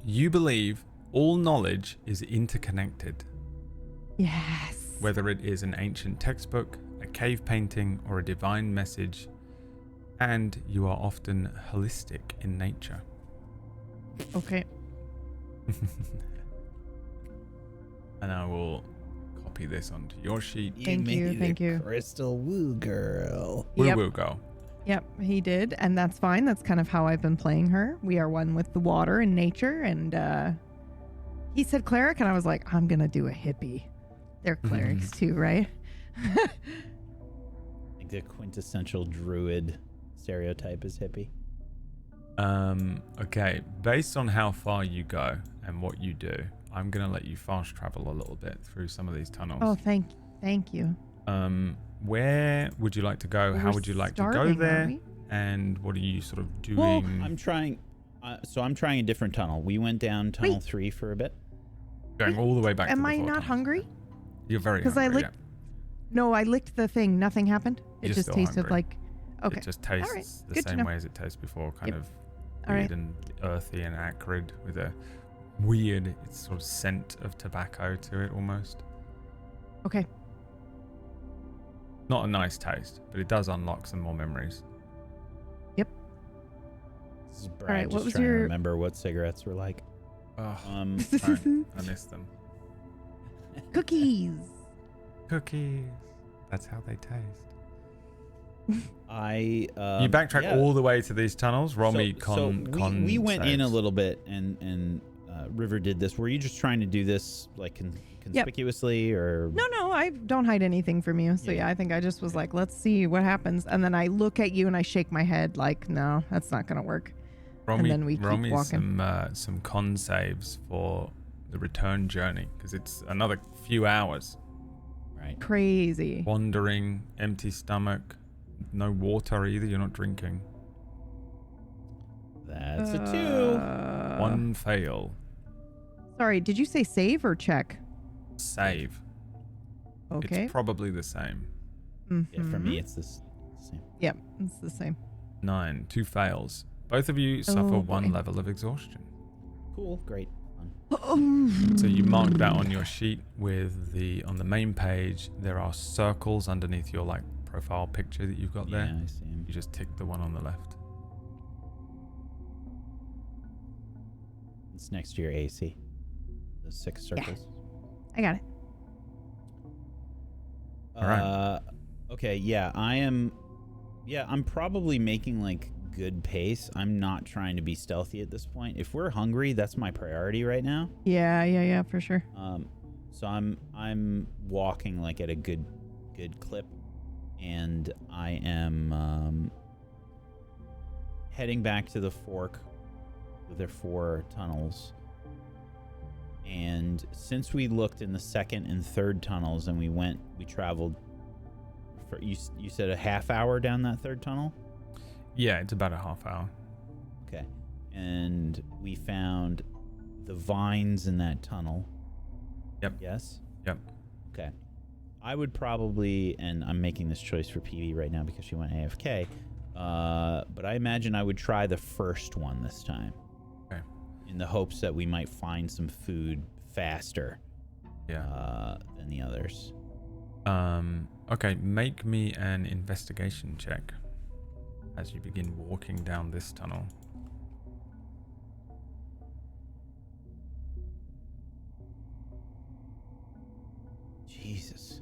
You believe all knowledge is interconnected, Yes. whether it is an ancient textbook, a cave painting, or a divine message, and you are often holistic in nature. Okay. And I will copy this onto your sheet. Thank you, thank you. Crystal woo girl. Woo Yep. woo go. Yep, he did, and that's fine. That's kind of how I've been playing her. We are one with the water and nature, and he said cleric, and I was like, I'm gonna do a hippie. They're clerics too, right? Like the quintessential druid stereotype is hippie. Okay, based on how far you go and what you do, I'm gonna let you fast travel a little bit through some of these tunnels. Oh, thank you. Where would you like to go? How We're would you like to go starving, there? aren't we? And what are you sort of doing? Well, I'm trying. So I'm trying a different tunnel. We went down tunnel 3 for a bit. Going all the way back to Am the I four not tunnels. hungry? You're very Because I hungry, licked. No, I licked the thing. Nothing happened. It You're just still tasted hungry. like. Okay. It just tastes the Good to same know. way as it tastes before, kind Yep. of All weird right. and earthy and acrid with a weird sort of scent of tobacco to it almost. Okay. Not a nice taste, but it does unlock some more memories. This is Brad right, what just was trying to your- remember what cigarettes were like. Oh, Um, I missed them. Cookies. Cookies. That's how they taste. I You backtrack yeah. all the way to these tunnels. Roll me So we went in a saves. little bit, and River did this. Were you just trying to do this like conspicuously, or No, I don't hide anything from you. So Yeah. yeah, I think I just was like, let's see what happens. And then I look at you and I shake my head like, no, that's not gonna work. Roll and me, then we roll keep me walking. some con saves for the return journey because it's another few hours. right? Crazy. Wandering, empty stomach, no water either. You're not drinking. That's a 2. One fail. Sorry, did you say save or check? Save. Okay. It's probably the same. Yeah, for me Mhm. it's this same. Yep, it's the same. 9. 2 fails. Both of you suffer Oh, one boy. level of exhaustion. Cool, great, fun. So you mark that on your sheet with on the main page. There are circles underneath your like profile picture that you've got there. Yeah, I see him. You just tick the one on the left. It's next to your AC. Those 6 circles. I got it. All right. Okay, yeah, I'm probably making like good pace. I'm not trying to be stealthy at this point. If we're hungry, that's my priority right now. Yeah, for sure. So I'm walking like at a good clip, and I am heading back to the fork with their 4 tunnels. And since we looked in the second and third tunnels, and we traveled for, you said a half hour down that third tunnel? Yeah, it's about a half hour. Okay. And we found the vines in that tunnel. Yep. Yes? Yep. Okay. I would probably, and I'm making this choice for PB right now because she went AFK, but I imagine I would try the first one this time. Okay. In the hopes that we might find some food faster than the others. Okay, make me an investigation check as you begin walking down this tunnel. Jesus.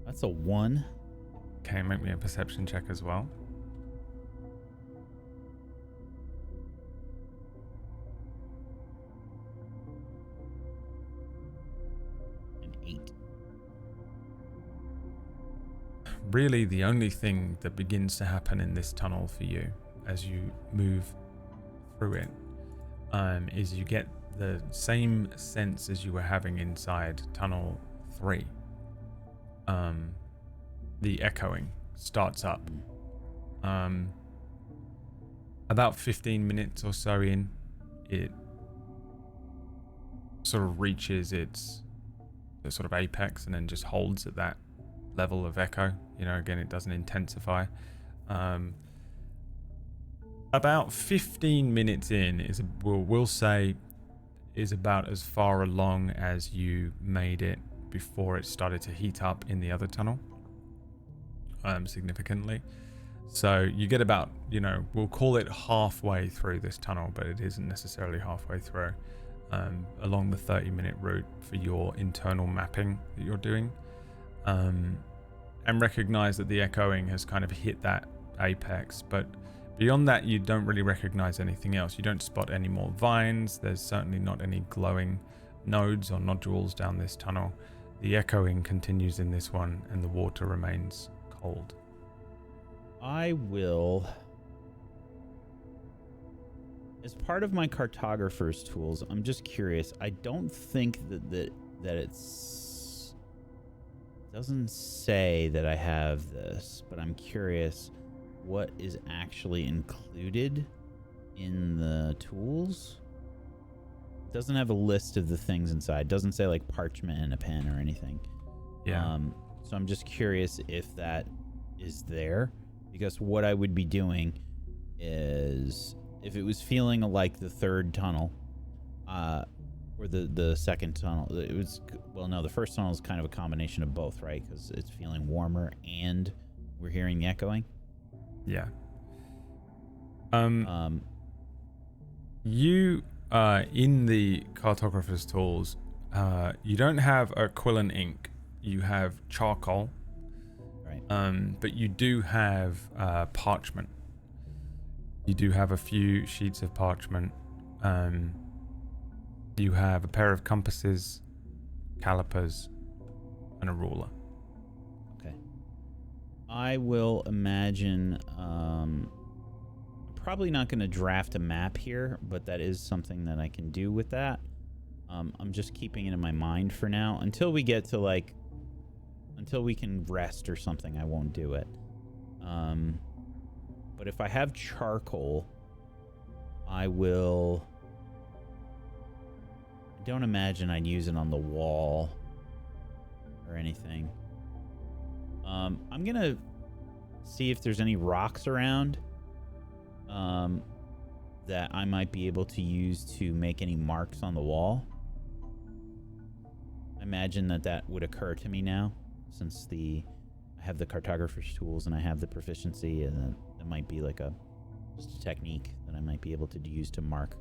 That's a 1. Okay, make me a perception check as well. An 8. Really, the only thing that begins to happen in this tunnel for you as you move through it is you get the same sense as you were having inside tunnel 3. The echoing starts up. About 15 minutes or so in, it sort of reaches the sort of apex and then just holds at that level of echo. You know, again, it doesn't intensify. About 15 minutes in we'll say is about as far along as you made it before it started to heat up in the other tunnel significantly. So you get about, we'll call it halfway through this tunnel, but it isn't necessarily halfway through, along the 30-minute route for your internal mapping that you're doing. And recognize that the echoing has kind of hit that apex, but beyond that you don't really recognize anything else. You don't spot any more vines. There's certainly not any glowing nodes or nodules down this tunnel. The echoing continues in this one, and the water remains cold. I will, as part of my cartographer's tools, I'm just curious. I don't think that it's doesn't say that I have this, but I'm curious what is actually included in the tools. It doesn't have a list of the things inside. It doesn't say like parchment and a pen or anything. Yeah. So I'm just curious if that is there, because what I would be doing is, if it was feeling like the third tunnel, or the second tunnel, the first tunnel is kind of a combination of both, right? Because it's feeling warmer and we're hearing the echoing. Yeah. You in the cartographer's tools, you don't have a quill and ink. You have charcoal. Right. But you do have parchment. You do have a few sheets of parchment. You have a pair of compasses, calipers, and a ruler. Okay. I will imagine, probably not going to draft a map here, but that is something that I can do with that. I'm just keeping it in my mind for now. Until we get to until we can rest or something, I won't do it. But if I have charcoal, I will... I don't imagine I'd use it on the wall or anything. I'm gonna see if there's any rocks around that I might be able to use to make any marks on the wall. I imagine that would occur to me now, since I have the cartographer's tools and I have the proficiency, and then it might be like just a technique that I might be able to use to mark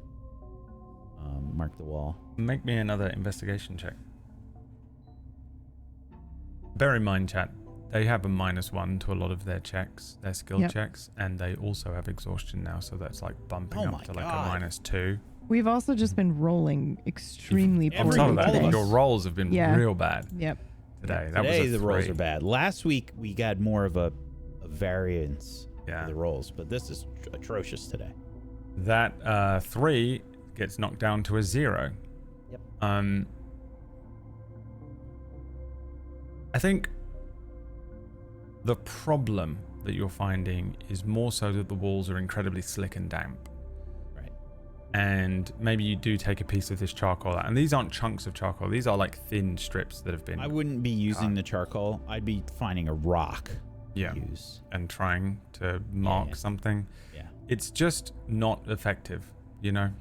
the wall. Make me another investigation check. Bear in mind, chat, they have a -1 to a lot of their checks, their skill checks, and they also have exhaustion now, so that's like bumping up to like a -2. We've also just been rolling extremely On poorly top of that, today. your rolls have been real bad Yep. today. That Today was a the rolls 3. are bad. Last week we got more of a variance Yeah. to the rolls, but this is atrocious today. That 3 gets knocked down to a 0. Yep. I think the problem that you're finding is more so that the walls are incredibly slick and damp. Right. And maybe you do take a piece of this charcoal out. And these aren't chunks of charcoal. These are like thin strips that have been... I wouldn't be using the charcoal. I'd be finding a rock Yeah. to use. And trying to mark Yeah. something. Yeah. It's just not effective,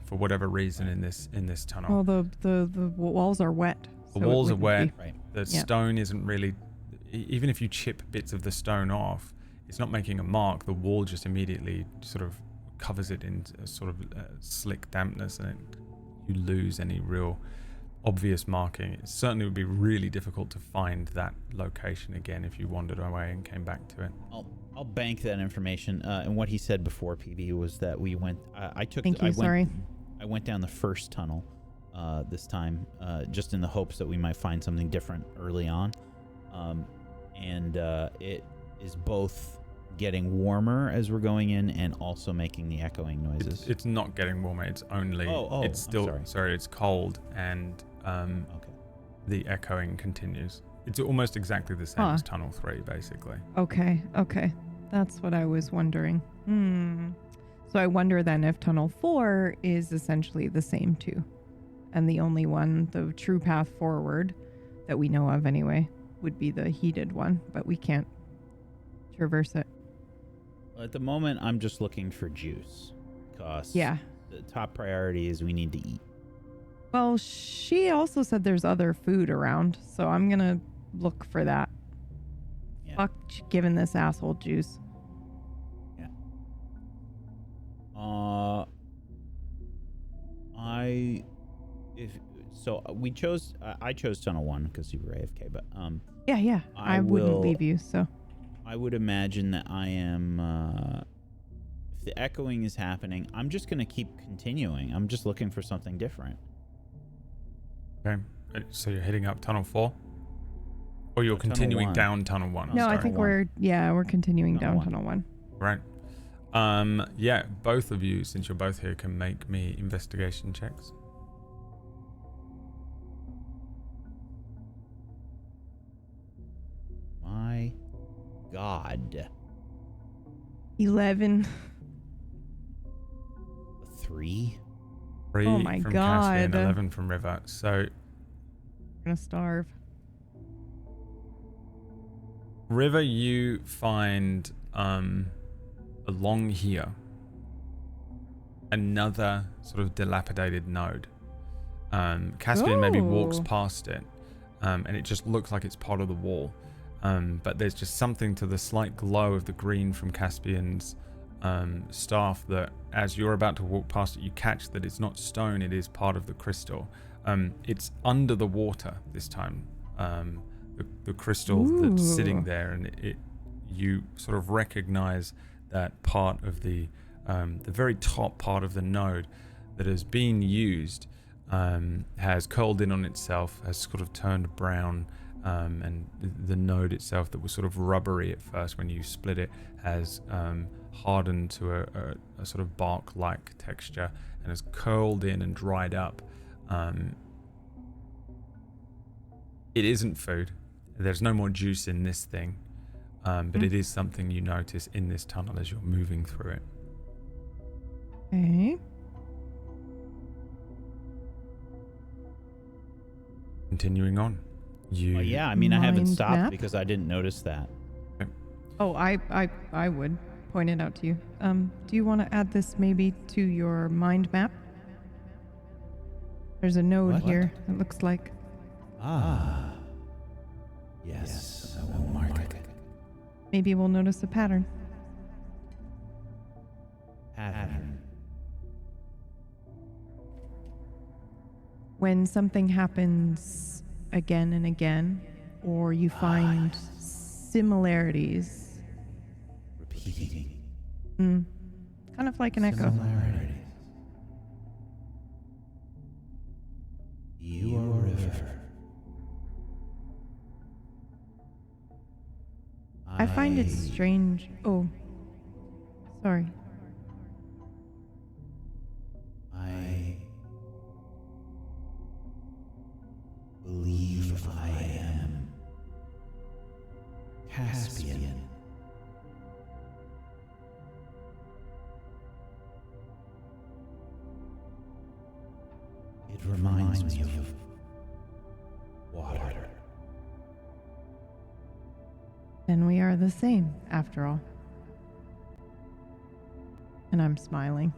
for whatever reason in this tunnel. Well, the walls are wet. The so it walls are wouldn't wet. be- Right. The stone isn't really... Even if you chip bits of the stone off, it's not making a mark. The wall just immediately sort of covers it in a sort of slick dampness, and you lose any real obvious marking. It certainly would be really difficult to find that location again if you wandered away and came back to it. I'll bank that information. And what he said before, PB, was that we went. I went down the first tunnel this time, just in the hopes that we might find something different early on. And it is both getting warmer as we're going in and also making the echoing noises. It's not getting warmer. It's only. It's still. Sorry, it's cold, and Okay. the echoing continues. It's almost exactly the same as Tunnel 3, basically. Okay. That's what I was wondering. So I wonder then if Tunnel 4 is essentially the same too. And the only one, the true path forward that we know of anyway, would be the heated one, but we can't traverse it. Well, at the moment, I'm just looking for juice. Because Yeah. the top priority is we need to eat. Well, she also said there's other food around, so I'm going to look for that. Yeah. Fuck giving this asshole juice. Yeah. I chose Tunnel 1 because you were AFK, but Yeah. I wouldn't leave you, so. I would imagine that I am if the echoing is happening, I'm just going to keep continuing. I'm just looking for something different. Okay. So you're heading up Tunnel 4? Or you're Tunnel continuing 1. down Tunnel 1? No, I sorry. think we're continuing Tunnel down 1. Tunnel 1. Right. Yeah, both of you, since you're both here, can make me investigation checks. My God. 11. 3? 3 Oh my from Caspian, God. 11 from River. So We're gonna starve. River, you find along here another sort of dilapidated node. Caspian maybe walks Oh. past it, and it just looks like it's part of the wall. But there's just something to the slight glow of the green from Caspian's staff that, as you're about to walk past it, you catch that it's not stone, it is part of the crystal. It's under the water this time. The crystal that's sitting there, and you sort of recognize that part of the very top part of the node that has been used has curled in on itself, has sort of turned brown, and the node itself that was sort of rubbery at first when you split it has hardened to a sort of bark-like texture and has curled in and dried up. It isn't food. There's no more juice in this thing, but it is something you notice in this tunnel as you're moving through it. Okay. Continuing on. Yeah, I mean, I haven't Mind stopped map? because I didn't notice that. Oh, I would point it out to you. Do you want to add this maybe to your mind map? There's a node What? here. It looks like. Yes, I will mark it. Maybe we'll notice a pattern. Pattern. When something happens again and again, or you find similarities, Repeating. kind of like an echo. Similarities. You are a river. I find it strange. Oh, sorry. I believe I am Caspian. It reminds me of water. Then we are the same, after all. And I'm smiling.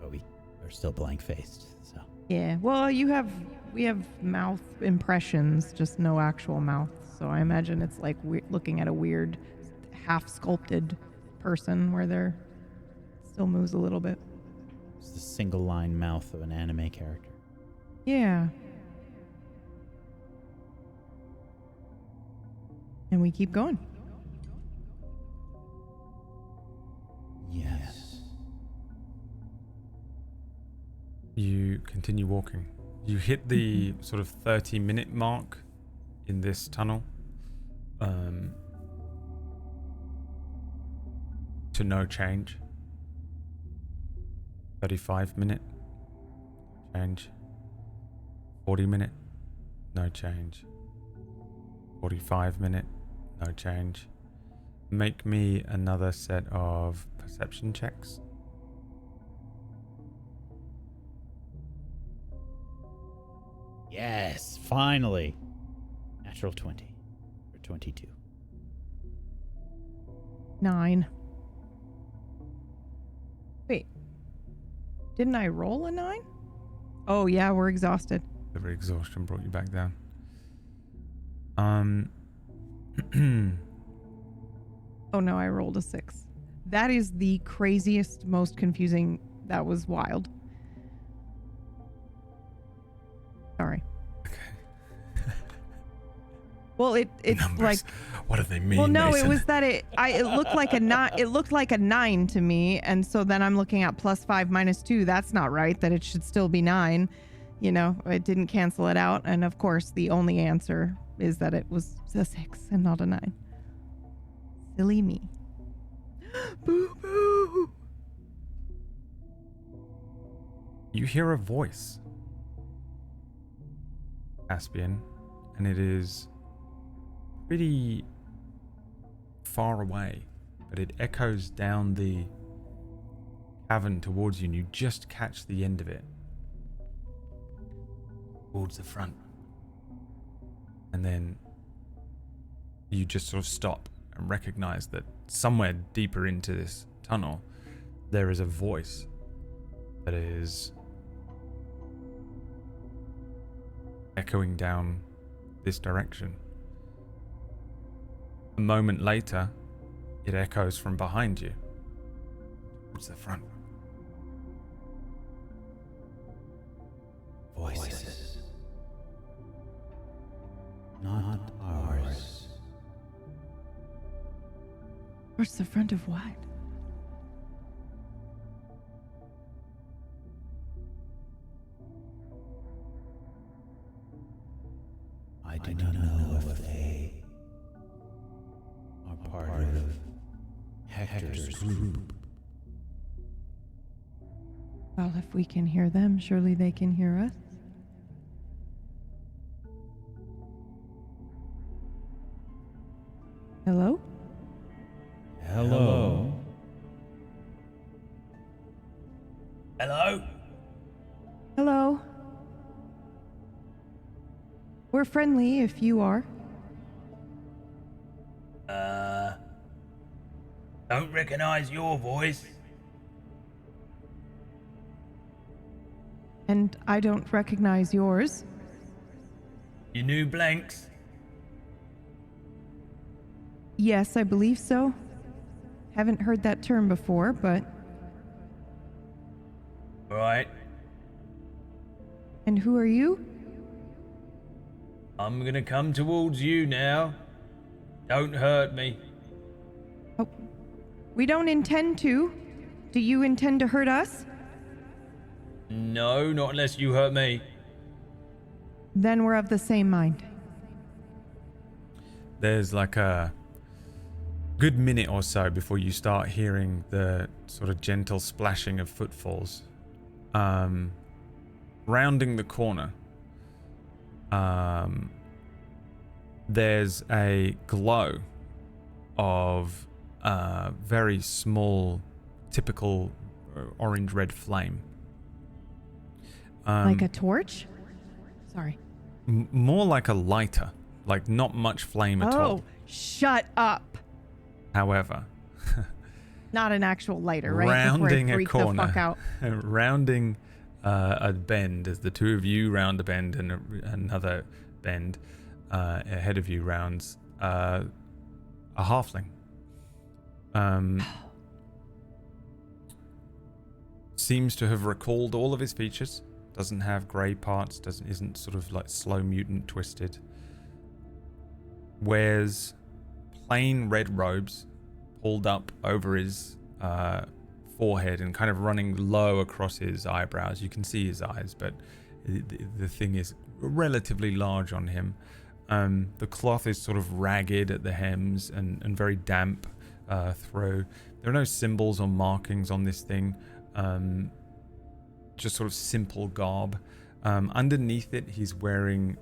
But we are still blank-faced, so. Yeah, well, we have mouth impressions, just no actual mouth. So I imagine it's like looking at a weird, half-sculpted person where they're still moves a little bit. It's the single-line mouth of an anime character. Yeah. And we keep going. Yes. You continue walking. You hit the sort of 30-minute mark in this tunnel. To no change. 35-minute change. 40-minute, no change. 45-minute, no change. Make me another set of perception checks. Yes, finally. Natural 20. Or 22. 9. Wait. Didn't I roll a 9? Oh, yeah, we're exhausted. The exhaustion brought you back down. Oh, no, I rolled a 6. That is the craziest, most confusing. That was wild. Sorry. Okay. Well, it's Numbers. like. What do they mean? Well, no, Mason? it was that it looked like a 9. It looked like a 9 to me, and so then I'm looking at +5 -2. That's not right. That it should still be 9. You know, it didn't cancel it out, and of course, the only answer is that it was a 6 and not a 9. Silly me. Boo boo. You hear a voice, Caspian, and it is pretty far away, but it echoes down the cavern towards you, and you just catch the end of it. Towards the front. And then you just sort of stop and recognize that somewhere deeper into this tunnel, there is a voice that is echoing down this direction. A moment later, it echoes from behind you towards the front. Voices. Not ours. Where's the front of what? I do not know if they are part of Hector's group. Well, if we can hear them, surely they can hear us. Hello? Hello. Hello? Hello? We're friendly if you are. Don't recognize your voice. And I don't recognize yours. You new blanks? Yes, I believe so. Haven't heard that term before, but... Right. And who are you? I'm gonna come towards you now. Don't hurt me. Oh, we don't intend to. Do you intend to hurt us? No, not unless you hurt me. Then we're of the same mind. There's like a good minute or so before you start hearing the sort of gentle splashing of footfalls. Rounding the corner, there's a glow of very small, typical orange-red flame. Like a torch? Sorry. More like a lighter, like not much flame at all. Oh, shut up. However, Not an actual lighter, right? rounding Before I a freak the corner, fuck out. rounding a bend as the two of you round a bend and another bend ahead of you rounds a halfling. Seems to have recalled all of his features. Doesn't have grey parts. Isn't sort of like slow mutant twisted. Wears plain red robes pulled up over his forehead and kind of running low across his eyebrows. You can see his eyes, but the thing is relatively large on him. The cloth is sort of ragged at the hems and very damp through. There are no symbols or markings on this thing. Just sort of simple garb. Underneath it, he's wearing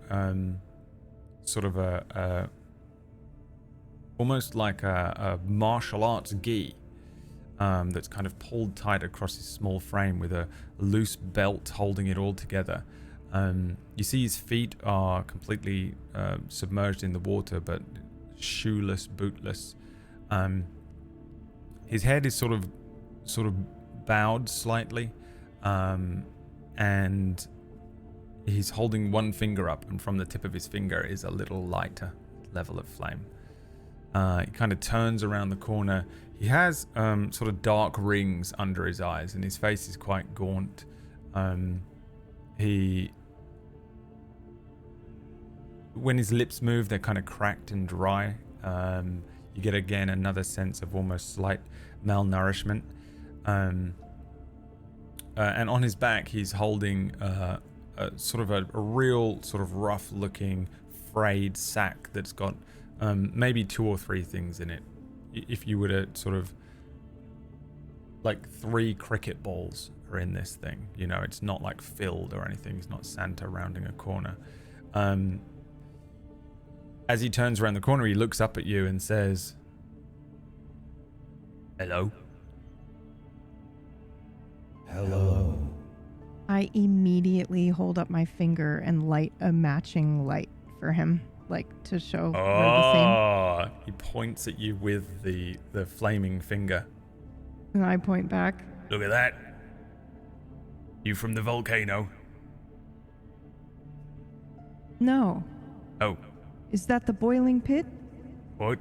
sort of a almost like a martial arts gi that's kind of pulled tight across his small frame with a loose belt holding it all together. You see his feet are completely submerged in the water, but shoeless, bootless. His head is sort of bowed slightly, and he's holding one finger up, and from the tip of his finger is a little lighter level of flame. He kind of turns around the corner. He has sort of dark rings under his eyes, and his face is quite gaunt. When his lips move, they're kind of cracked and dry. You get again another sense of almost slight malnourishment. And on his back, he's holding a real sort of rough-looking, frayed sack that's got maybe 2 or 3 things in it. If you were to sort of, like 3 cricket balls are in this thing. You know, it's not like filled or anything. It's not Santa rounding a corner. As he turns around the corner, he looks up at you and says, "Hello." Hello. I immediately hold up my finger and light a matching light for him, like to show we're the same. He points at you with the flaming finger. And I point back. Look at that. You from the volcano? No. Oh, Is that the boiling pit? what?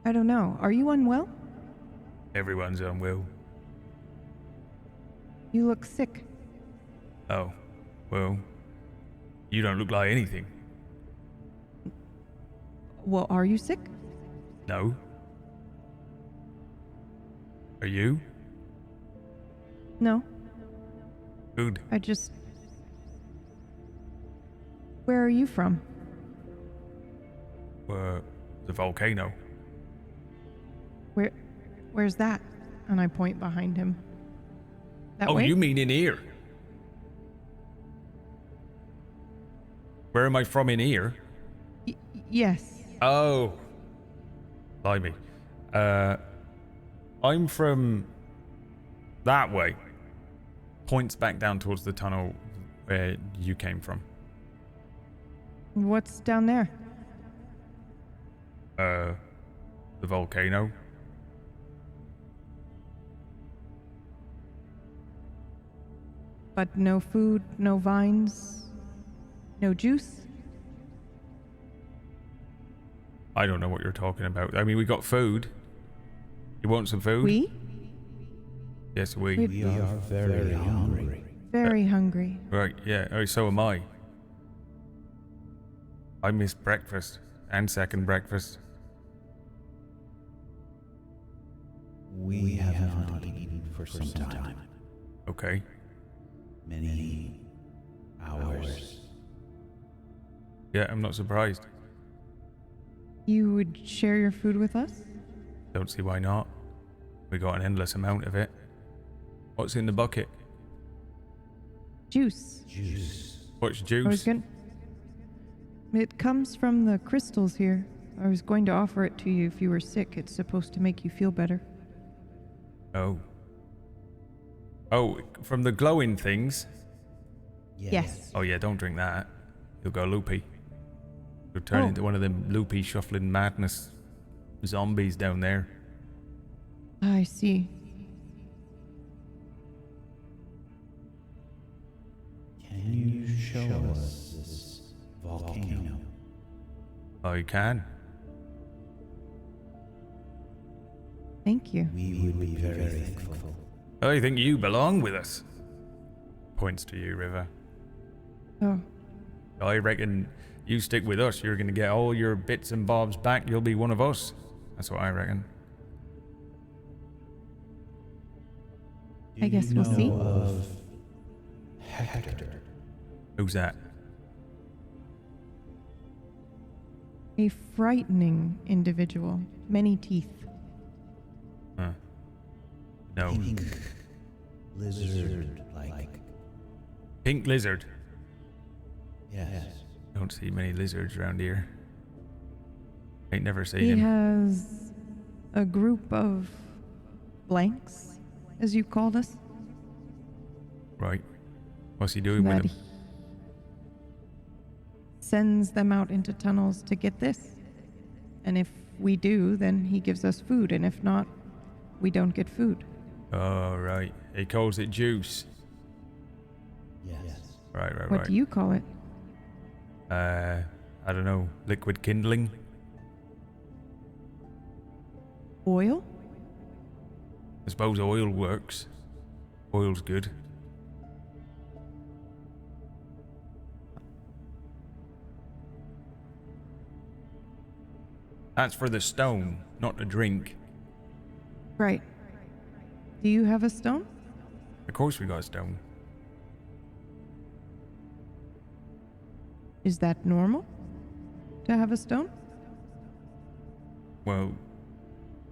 I don't know. Are you unwell? Everyone's unwell. You look sick. Oh, well, you don't look like anything. Well, are you sick? No. Are you? No. Good. I just... Where are you from? The volcano. Where's that? And I point behind him. That Oh, way? you mean in here? Where am I from in here? Yes. Oh. Blimey. I'm from that way. Points back down towards the tunnel where you came from. What's down there? The volcano. But no food, no vines, no juice? I don't know what you're talking about. I mean, we got food. You want some food? We? Yes, we. We- We are very hungry. Very hungry. Right, yeah. Oh, so am I. I missed breakfast and second breakfast. We have not eaten for some time. Okay. Many hours. Yeah, I'm not surprised. You would share your food with us? Don't see why not. We got an endless amount of it. What's in the bucket? Juice. Juice. What's I was juice? going. It comes from the crystals here. I was going to offer it to you if you were sick. It's supposed to make you feel better. Oh. Oh, from the glowing things? Yes. Oh yeah, don't drink that. You'll go loopy. You'll turn Oh. into one of them loopy, shuffling madness zombies down there. I see. Can you show us this volcano? Oh, you can. Thank you. We would be very thankful. I think you belong with us. Points to you, River. Oh, I reckon you stick with us. You're going to get all your bits and bobs back. You'll be one of us. That's what I reckon. I guess we'll see. Of Hector. Who's that? a frightening individual. Many teeth. Huh. No. Pink lizard-like. Pink lizard. Yes. Don't see many lizards around here. Ain't never seen He him. has a group of blanks, as you called us. Right. What's he doing with That them? he sends them out into tunnels to get this. And if we do, then he gives us food. And if not, we don't get food. Oh, right. He calls it juice. Yes. Right. What do you call it? I don't know. Liquid kindling? Oil? I suppose oil works. Oil's good. That's for the stone, not the drink. Right. Do you have a stone? Of course we got a stone. Is that normal? To have a stone? Well,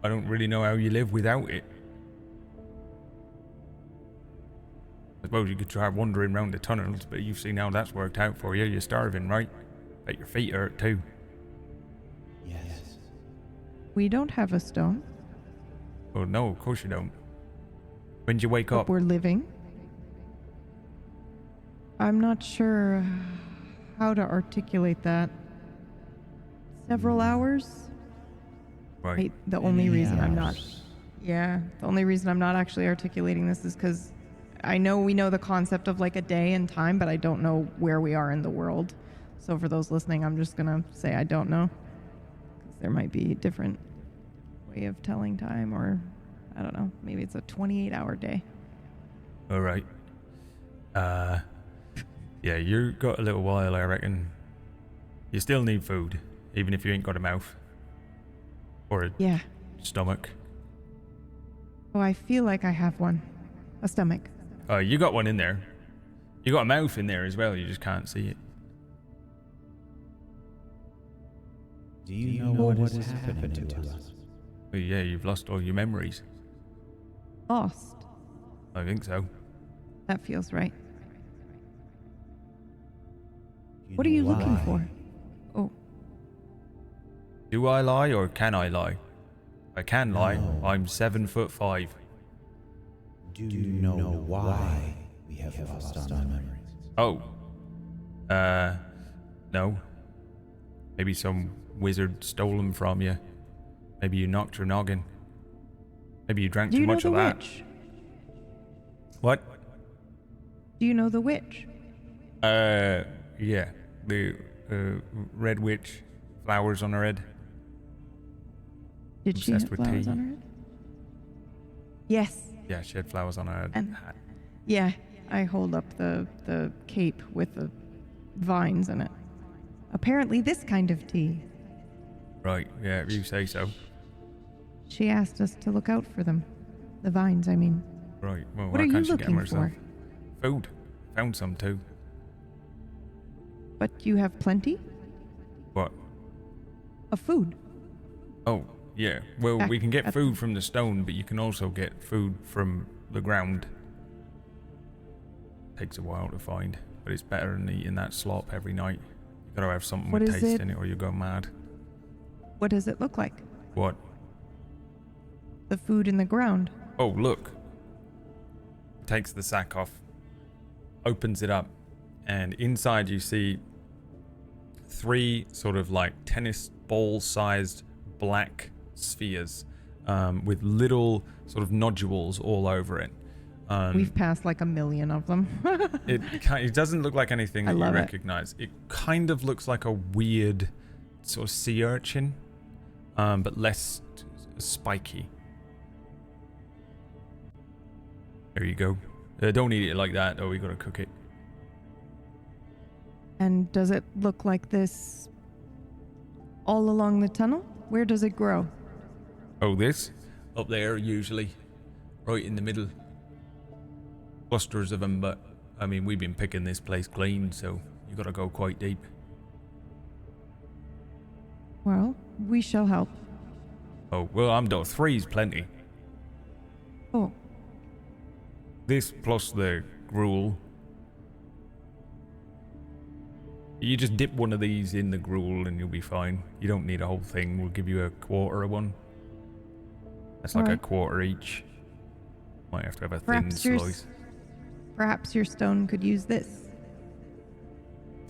I don't really know how you live without it. I suppose you could try wandering around the tunnels, but you've seen how that's worked out for you. You're starving, right? Bet your feet hurt too. Yes. We don't have a stone, Well, no, of course you don't. When'd you wake but up? we're living. I'm not sure how to articulate that. Several hours? Right. Wait, the only Many reason I'm not. hours. Yeah, the only reason I'm not actually articulating this is because I know we know the concept of like a day and time, but I don't know where we are in the world. So for those listening, I'm just gonna say I don't know, because there might be a different way of telling time, or I don't know. Maybe it's a 28-hour day. All right. Yeah, you got a little while, I reckon. You still need food, even if you ain't got a mouth. Or a Yeah. stomach. Oh, I feel like I have one. A stomach. You got one in there. You got a mouth in there as well, you just can't see it. Do you know what has happened to us? Oh, yeah, you've lost all your memories. Lost. I think so. That feels right. Do What are you know looking why? for? Oh, Do I lie or can I lie? I can lie. No. I'm 7'5". Do you know why we have lost our memories? Oh. No. Maybe some wizard stole them from you. Maybe you knocked your noggin. Maybe you drank do too you know much the of that. witch? What? Do you know the witch? Yeah. The red witch, flowers on her head. Did she Obsessed have with flowers tea. on her head? Yes. Yeah, she had flowers on her And- hat. Yeah, I hold up the cape with the vines in it. Apparently this kind of tea. Right, yeah, if you say so. She asked us to look out for them. The vines, I mean. Right, well, What why are you can't she get them looking herself? for? Food. Found some too. But you have plenty What? of food. Oh, yeah. Well, Back we can get at- food from the stone, but you can also get food from the ground. Takes a while to find, but it's better than eating that slop every night. You gotta have something What with is taste it? in it or you go mad. What does it look like? What? The food in the ground. Oh, look. Takes the sack off, opens it up, and inside you see 3 sort of like tennis ball sized black spheres with little sort of nodules all over it. We've passed like a million of them. It doesn't look like anything I that you love it. recognize. It kind of looks like a weird sort of sea urchin, but less spiky. There you go. Don't eat it like that, though. We gotta cook it. And does it look like this all along the tunnel? Where does it grow? Oh, this? Up there, usually. Right in the middle. Clusters of them, but, I mean, we've been picking this place clean, so you gotta go quite deep. Well, we shall help. Oh, well, I'm done. 3's plenty. Oh, This plus the gruel. You just dip one of these in the gruel and you'll be fine. You don't need a whole thing. We'll give you a quarter of one. That's like a Alright. quarter each. Might have to have a thin Perhaps yours- slice. perhaps your stone could use this.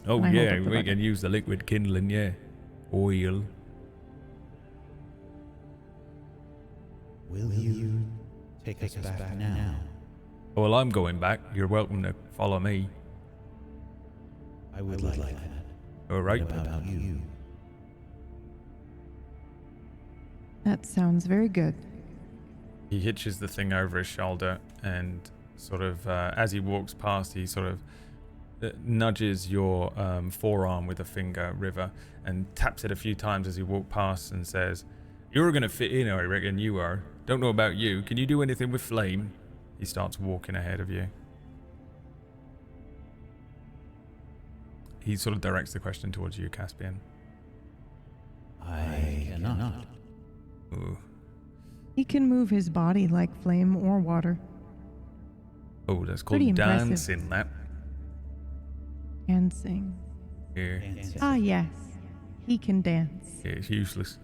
Oh I hold yeah, up the we bucket. can use the liquid kindling, yeah. Oil. Will you take us back now? Well, I'm going back. You're welcome to follow me. I would like that. Alright. What about you? That sounds very good. He hitches the thing over his shoulder and sort of, as he walks past, he sort of nudges your forearm with a finger, River, and taps it a few times as you walk past and says, "You're going to fit in, I reckon you are. Don't know about you. Can you do anything with flame?" He starts walking ahead of you. He sort of directs the question towards you, Caspian. I cannot. Ooh. He can move his body like flame or water. Oh, that's Pretty called impressive. dancing, that. And sing. Yeah, Ah, yes. He can dance. yeah, it's useless.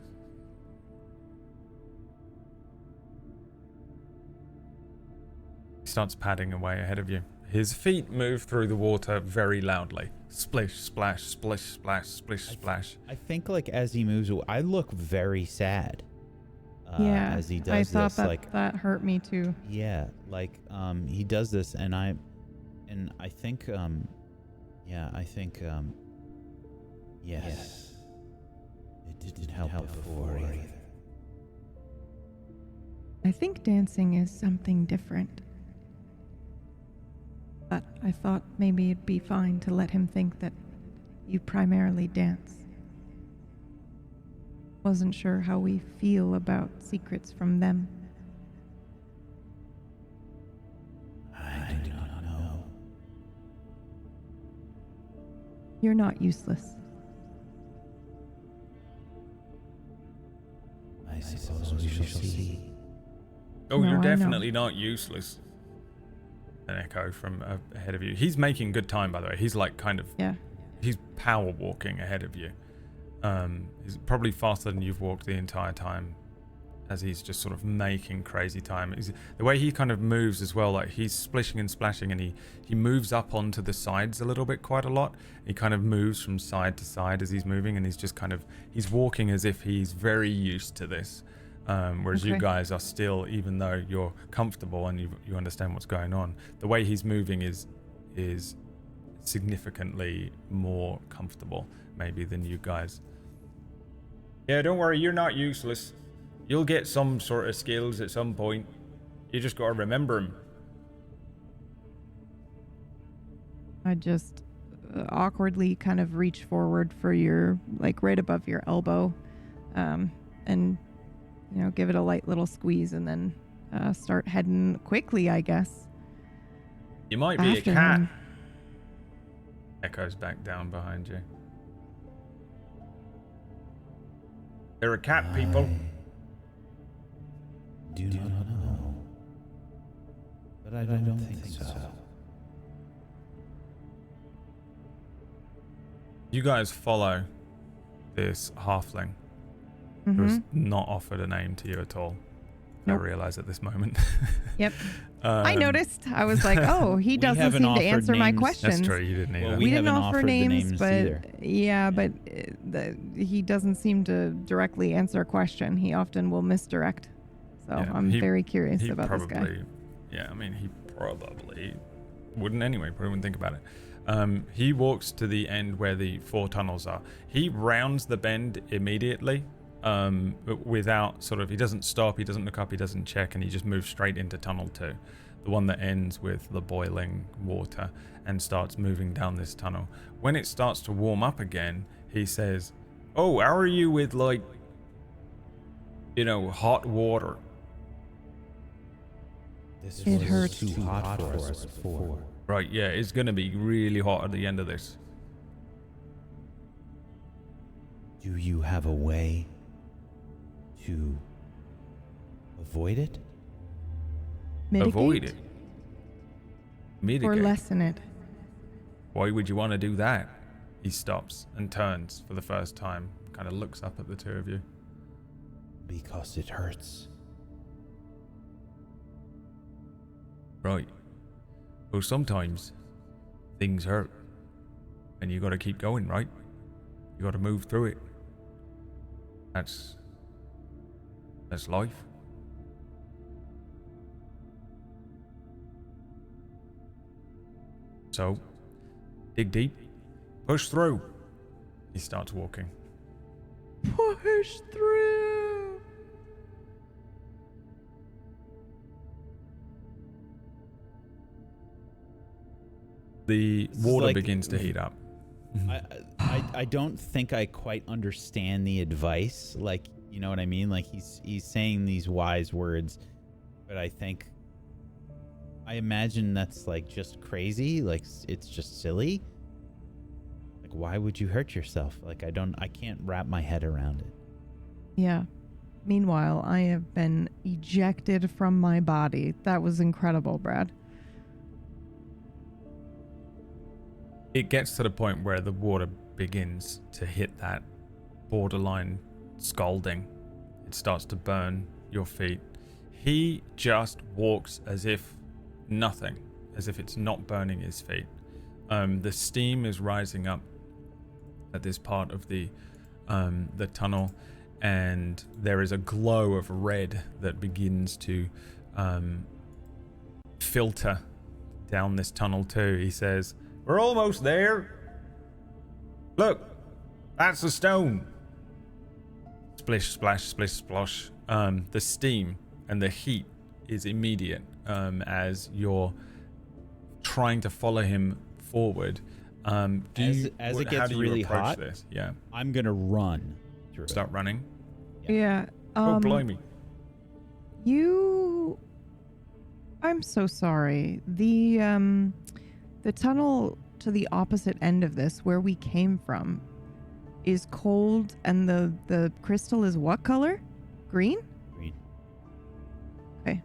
He starts padding away ahead of you. His feet move through the water very loudly. Splish, splash, splish, splash, splish, splash. I think like as he moves, I look very sad. Yeah, as he does I thought this, that that hurt me too. yeah, like he does this, and I think yes, it didn't help before either. I think dancing is something different. But I thought maybe it'd be fine to let him think that you primarily dance. Wasn't sure how we feel about secrets from them. I do not know. You're not useless. I suppose we shall see. Oh, No, you're I know. definitely not useless. An echo from ahead of you. He's making good time, by the way. He's like kind of, Yeah. he's power walking ahead of you. He's probably faster than you've walked the entire time, as he's just sort of making crazy time. The way he kind of moves as well, like he's splishing and splashing, and he moves up onto the sides a little bit, quite a lot. He kind of moves from side to side as he's moving, and he's just kind of, he's walking as if he's very used to this. Whereas you Okay. guys are still, even though you're comfortable and you understand what's going on, the way he's moving is significantly more comfortable, maybe, than you guys. Yeah, don't worry, you're not useless. You'll get some sort of skills at some point. You just gotta remember them. I just awkwardly kind of reach forward for your, like, right above your elbow, and, you know, give it a light little squeeze, and then start heading quickly, I guess. You might be After a cat. him. Echoes back down behind you. They're a cat, people. I do not know. But I don't think so. You guys follow this halfling Mm-hmm. who's not offered a name to you at all. Nope. I realize at this moment. Yep. I noticed. I was like, oh, he doesn't haven't seem to offered answer my names. questions. That's true. You didn't either. Well, We didn't haven't offer offered the names, names but either. yeah, but he doesn't seem to directly answer a question. He often will misdirect. So Yeah, I'm very curious he about probably, this guy. Yeah, I mean, he probably wouldn't anyway. Probably wouldn't think about it. He walks to the end where the 4 tunnels are. He rounds the bend immediately, but without sort of. He doesn't stop. He doesn't look up. He doesn't check, and he just moves straight into tunnel 2, the one that ends with the boiling water, and starts moving down this tunnel. When it starts to warm up again, he says, "Oh, how are you with, like, you know, hot water?" This It was hurts. too hot for us before. Right, yeah, it's gonna be really hot at the end of this. Do you have a way to avoid it? Mitigate Avoid it. or Mitigate. lessen it. Why would you want to do that? He stops and turns for the first time, kind of looks up at the two of you. Because it hurts. Right. Well, sometimes things hurt, and you got to keep going, right? You got to move through it. That's life. So, dig deep, push through. He starts walking. Push through. The is water like- begins to heat up. I don't think I quite understand the advice. Like, you know what I mean? Like, he's saying these wise words, but I imagine that's like just crazy. Like, it's just silly. Like, why would you hurt yourself? Like, I can't wrap my head around it. Yeah. Meanwhile, I have been ejected from my body. That was incredible, Brad. It gets to the point where the water begins to hit that borderline scalding. It starts to burn your feet. He just walks as if nothing, as if it's not burning his feet. The steam is rising up at this part of the tunnel, and there is a glow of red that begins to filter down this tunnel too. He says, "We're almost there. Look, that's the stone." Splish, splash, splish, splosh. The steam and the heat is immediate as you're trying to follow him forward. As it how gets do you really approach hot, this? Yeah, I'm gonna run through it. start running. Yeah. Oh, blimey. I'm so sorry. The tunnel to the opposite end of this, where we came from, is cold, and the crystal is what color? Green? Green. Okay.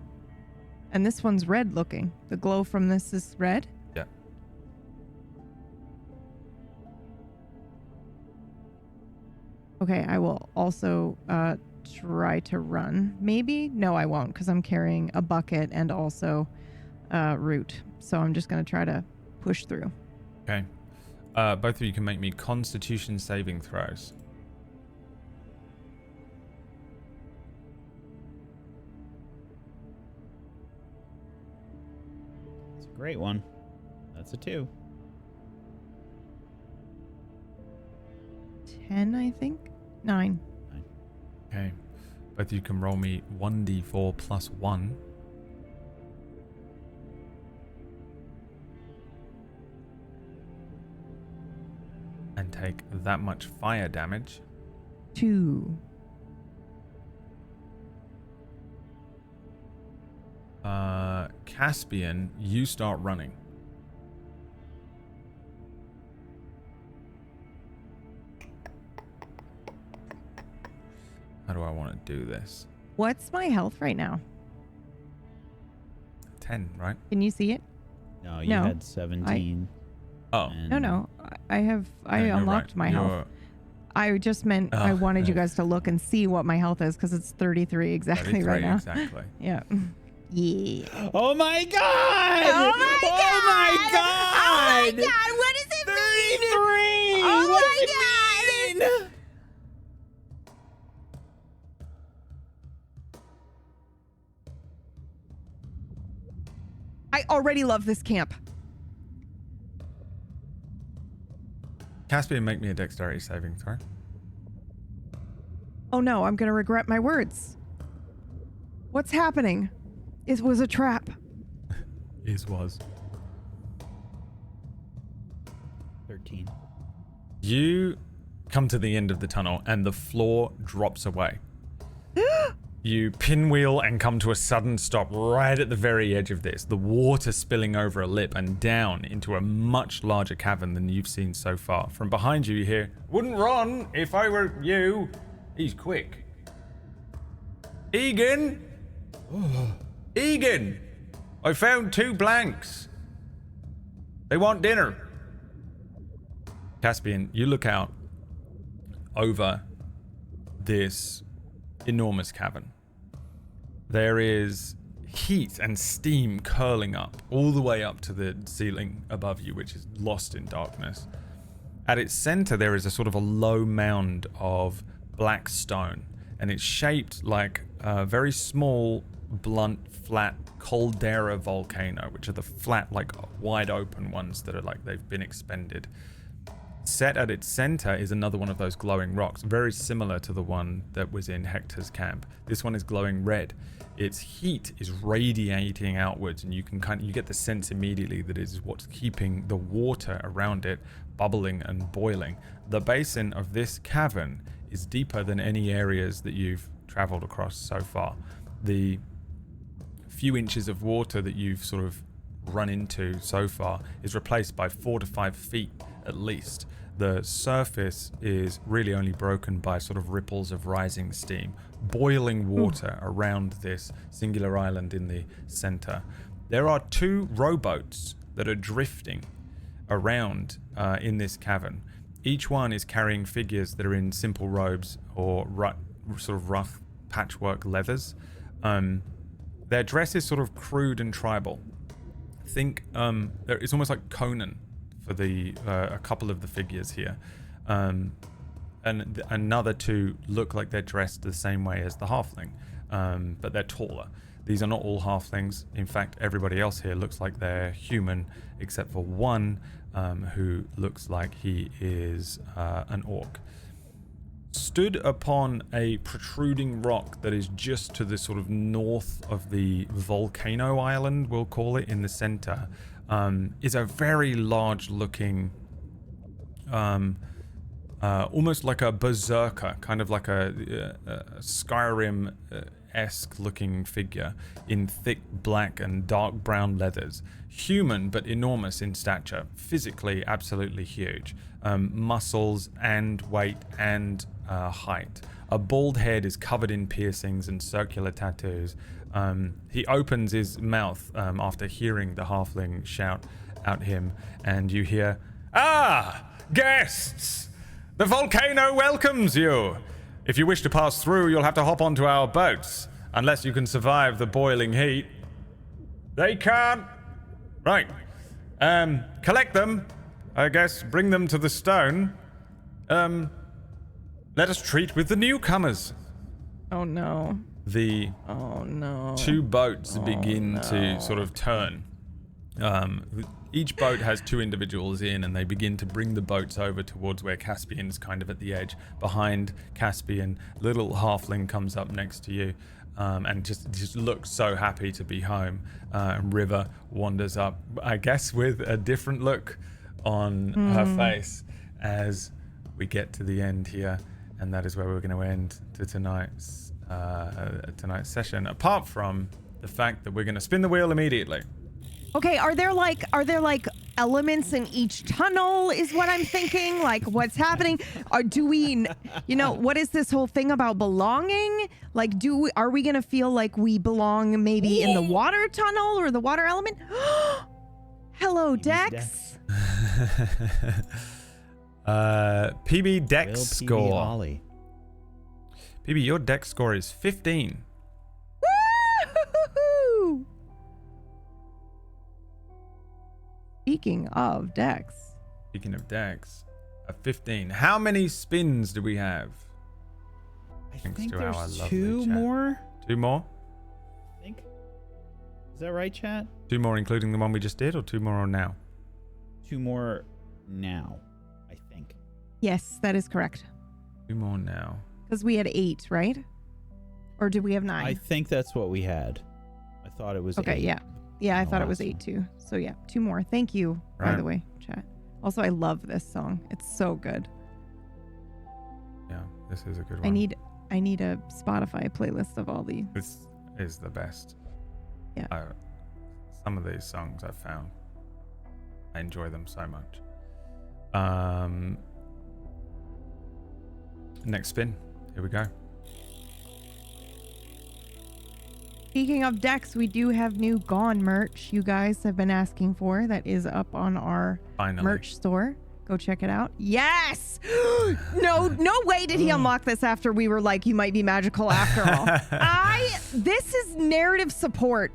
And this one's red looking. The glow from this is red? Yeah. Okay, I will also try to run. Maybe? No, I won't, because I'm carrying a bucket and also root. So I'm just going to try to push through. Okay. Both of you can make me Constitution saving throws. It's a great one. That's a 2. 10, I think? 9. Okay. Both of you can roll me 1d4 plus 1. And take that much fire damage. 2. Caspian, you start running. How do I want to do this? What's my health right now? 10, right? Can you see it? No, you No. had 17. Oh. No. I No, you're unlocked right. my health. You're I just meant I wanted you guys to look and see what my health is because it's 33 exactly 33, right now. Exactly. Yeah. Yeah. Oh my god! Oh my god! Oh my god! Oh my god! What does it 33! mean? Oh What my does it mean? I already love this camp. Caspian, make me a dexterity saving throw. Oh no, I'm gonna regret my words. What's happening? It was a trap. Was. 13. You come to the end of the tunnel and the floor drops away. You pinwheel and come to a sudden stop right at the very edge of this, the water spilling over a lip and down into a much larger cavern than you've seen so far. From behind you, you hear, "Wouldn't run if I were you. He's quick." Egan! Egan! I found 2 blanks. They want dinner. Caspian, you look out over this enormous cavern. There is heat and steam curling up all the way up to the ceiling above you, which is lost in darkness. At its center, there is a sort of a low mound of black stone, and it's shaped like a very small, blunt, flat caldera volcano, which are the flat, like wide open ones that are like they've been expended. Set at its center is another one of those glowing rocks, very similar to the one that was in Hector's camp. This one is glowing red. Its heat is radiating outwards, and you get the sense immediately that it is what's keeping the water around it bubbling and boiling. The basin of this cavern is deeper than any areas that you've traveled across so far. The few inches of water that you've sort of run into so far is replaced by 4 to 5 feet at least. The surface is really only broken by sort of ripples of rising steam, boiling water around this singular island in the center. There are 2 rowboats that are drifting around in this cavern. Each one is carrying figures that are in simple robes or sort of rough patchwork leathers. Their dress is sort of crude and tribal. Think it's almost like Conan for the a couple of the figures here, and another 2 look like they're dressed the same way as the halfling, but they're taller. These are not all halflings. In fact, everybody else here looks like they're human, except for one who looks like he is an orc. Stood upon a protruding rock that is just to the sort of north of the volcano island, we'll call it, in the center, is a very large looking, almost like a berserker, kind of like a Skyrim-esque looking figure in thick black and dark brown leathers. Human, but enormous in stature. Physically, absolutely huge. Muscles and weight and height. A bald head is covered in piercings and circular tattoos. He opens his mouth after hearing the halfling shout at him, and you hear, "Ah, guests! The volcano welcomes you! If you wish to pass through, you'll have to hop onto our boats, unless you can survive the boiling heat." "They can't." "Right. Collect them, I guess. Bring them to the stone. Let us treat with the newcomers." Oh no. The Oh no. 2 boats begin to sort of turn Each boat has 2 individuals in, and they begin to bring the boats over towards where Caspian's kind of at the edge. Behind Caspian, little halfling comes up next to you, and just looks so happy to be home. River wanders up, I guess with a different look on her face as we get to the end here, and that is where we're going to end to tonight's session. Apart from the fact that we're going to spin the wheel immediately. Okay, are there like elements in each tunnel is what I'm thinking? Like what's happening? Or do we, what is this whole thing about belonging? Like are we going to feel like we belong maybe in the water tunnel or the water element? Hello, Dex. PB Dex Will score. PB Ollie. PB, your Dex score is 15. Woo! Speaking of Dex. Speaking of Dex, a 15. How many spins do we have? I Thanks think to our there's lovely 2 chat. more. 2 more? I think. Is that right, chat? 2 more including the one we just did, or 2 more now? 2 more now, I think. Yes, that is correct. 2 more now. Because we had 8, right? Or did we have 9? I think that's what we had. I thought it was Okay, 8. yeah. Yeah, I The thought it was last 8 too. So yeah, 2 more. Thank you, by Right. the way, chat. Also, I love this song. It's so good. Yeah, this is a good one. I need a Spotify playlist of all the. This is the best. Yeah. Some of these songs I've found, I enjoy them so much. Next spin. Here we go. Speaking of Dex, we do have new Gone merch you guys have been asking for. That is up on our Finally. merch store. Go check it out. Yes! No way did he unlock this after we were like, you might be magical after all. This is narrative support.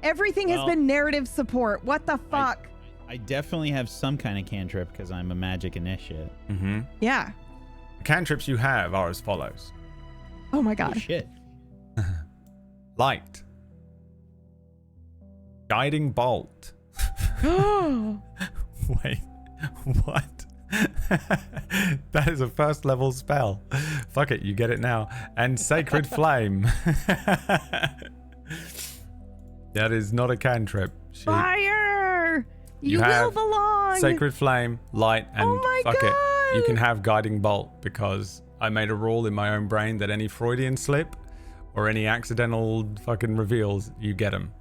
Everything has been narrative support. What the fuck? I definitely have some kind of cantrip because I'm a magic initiate. Mm-hmm. Yeah. The cantrips you have are as follows. Oh my Oh, god. shit. Light. Guiding bolt. Wait, what? That is a 1st level spell. Fuck it, you get it now. And Sacred Flame. That is not a cantrip. Fire! You will have belong! Sacred Flame, light, and Oh my fuck God! it. You can have Guiding Bolt because I made a rule in my own brain that any Freudian slip or any accidental fucking reveals, you get them.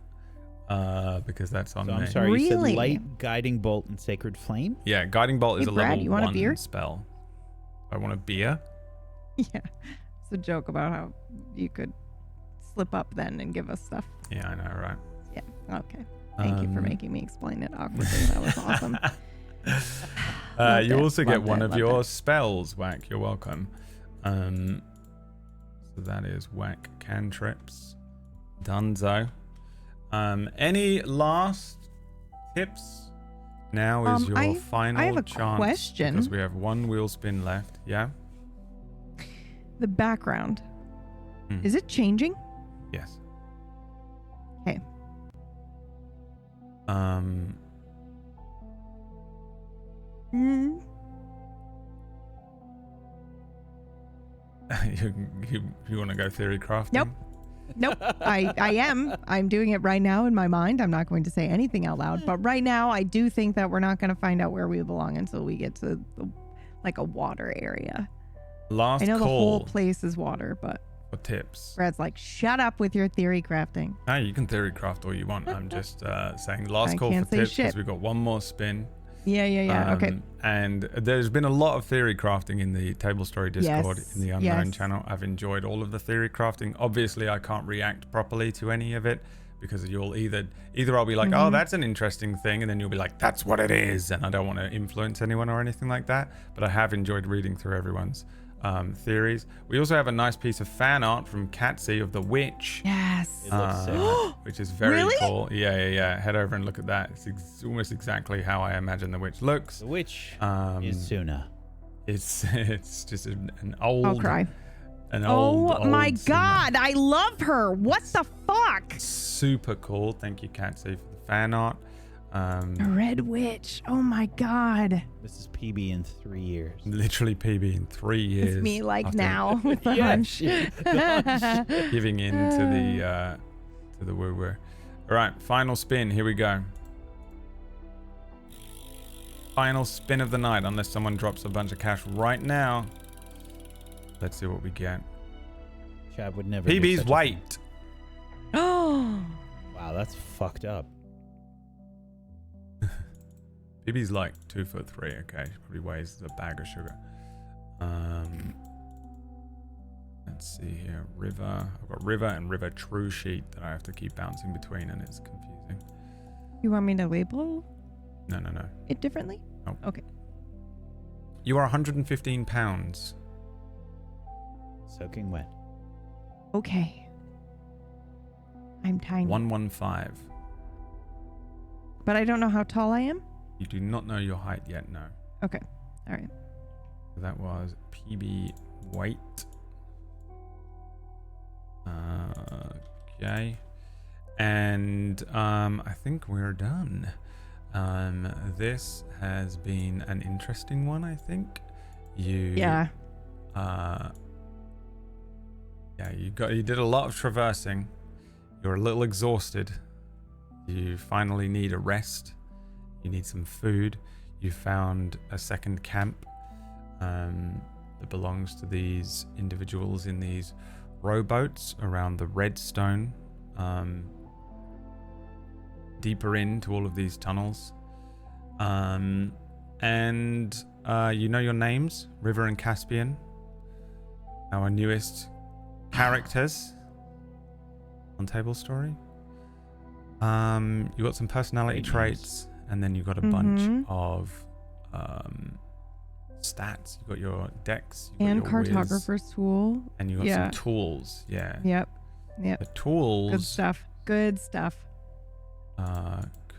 Because that's on So me. I'm sorry, you Really? said light, guiding bolt, and sacred flame? Yeah, Guiding Bolt is Hey, a Brad, level you want a 1 beer? spell. I want a beer. Yeah. It's a joke about how you could slip up then and give us stuff. Yeah, I know, right? Yeah. Okay. Thank you for making me explain it awkwardly. That was awesome. You it, also get loved one it, of loved your it. spells, Whack. You're welcome. So that is Whack cantrips. Dunzo. Any last tips? Now is your final I have a chance. question. Because we have 1 wheel spin left. Yeah? The background. Hmm. Is it changing? Yes. Okay. Mm. You want to go theory crafting? Nope. Nope. I am. I'm doing it right now in my mind. I'm not going to say anything out loud. But right now, I do think that we're not going to find out where we belong until we get to like a water area. Last I know the whole call place is water, but for tips. Brad's like, shut up with your theory crafting. No, you can theory craft all you want. I'm just saying last I call for can't say tips shit. because we've got 1 more spin. Yeah. Okay. And there's been a lot of theory crafting in the Tablestory Discord, Yes, in the Unknown yes. channel. I've enjoyed all of the theory crafting. Obviously, I can't react properly to any of it because you'll either I'll be like, oh, that's an interesting thing, and then you'll be like, that's what it is, and I don't want to influence anyone or anything like that. But I have enjoyed reading through everyone's theories. We also have a nice piece of fan art from Catsy of the Witch. Yes. It looks sick. Which is very Really? cool. Yeah. Head over and look at that. It's almost exactly how I imagine the witch looks. The witch is Suna. It's just an old. I'll cry. An old. Oh my old god, I love her. What the fuck? Super cool. Thank you, Catsy, for the fan art. A red witch. Oh my god. This is PB in 3 years. Literally PB in 3 years. It's me like after now with the hunch. giving in to the woo-woo. All right, final spin. Here we go. Final spin of the night, unless someone drops a bunch of cash right now. Let's see what we get. Chad would never. PB's weight. Oh. Wow, that's fucked up. PB's like 2'3". Okay, probably weighs a bag of sugar. Let's see here. River. I've got river and river true sheet that I have to keep bouncing between, and it's confusing. You want me to label No. it differently? Oh. Okay. You are 115 pounds. Soaking wet. Okay. I'm tiny. 115. But I don't know how tall I am? You do not know your height yet, no. Okay. All right. So that was PB weight. Okay. And I think we're done. This has been an interesting one, I think. Yeah. You did a lot of traversing. You're a little exhausted. You finally need a rest. You need some food. You found a second camp that belongs to these individuals in these rowboats around the redstone, deeper into all of these tunnels. And you know your names, River and Caspian, our newest characters on Tablestory. You got some personality traits, and then you got a bunch of stats. You got your dex, you got And your cartographer's whiz, tool. and you got some tools. Yeah. Yep. The tools Good stuff. Good stuff.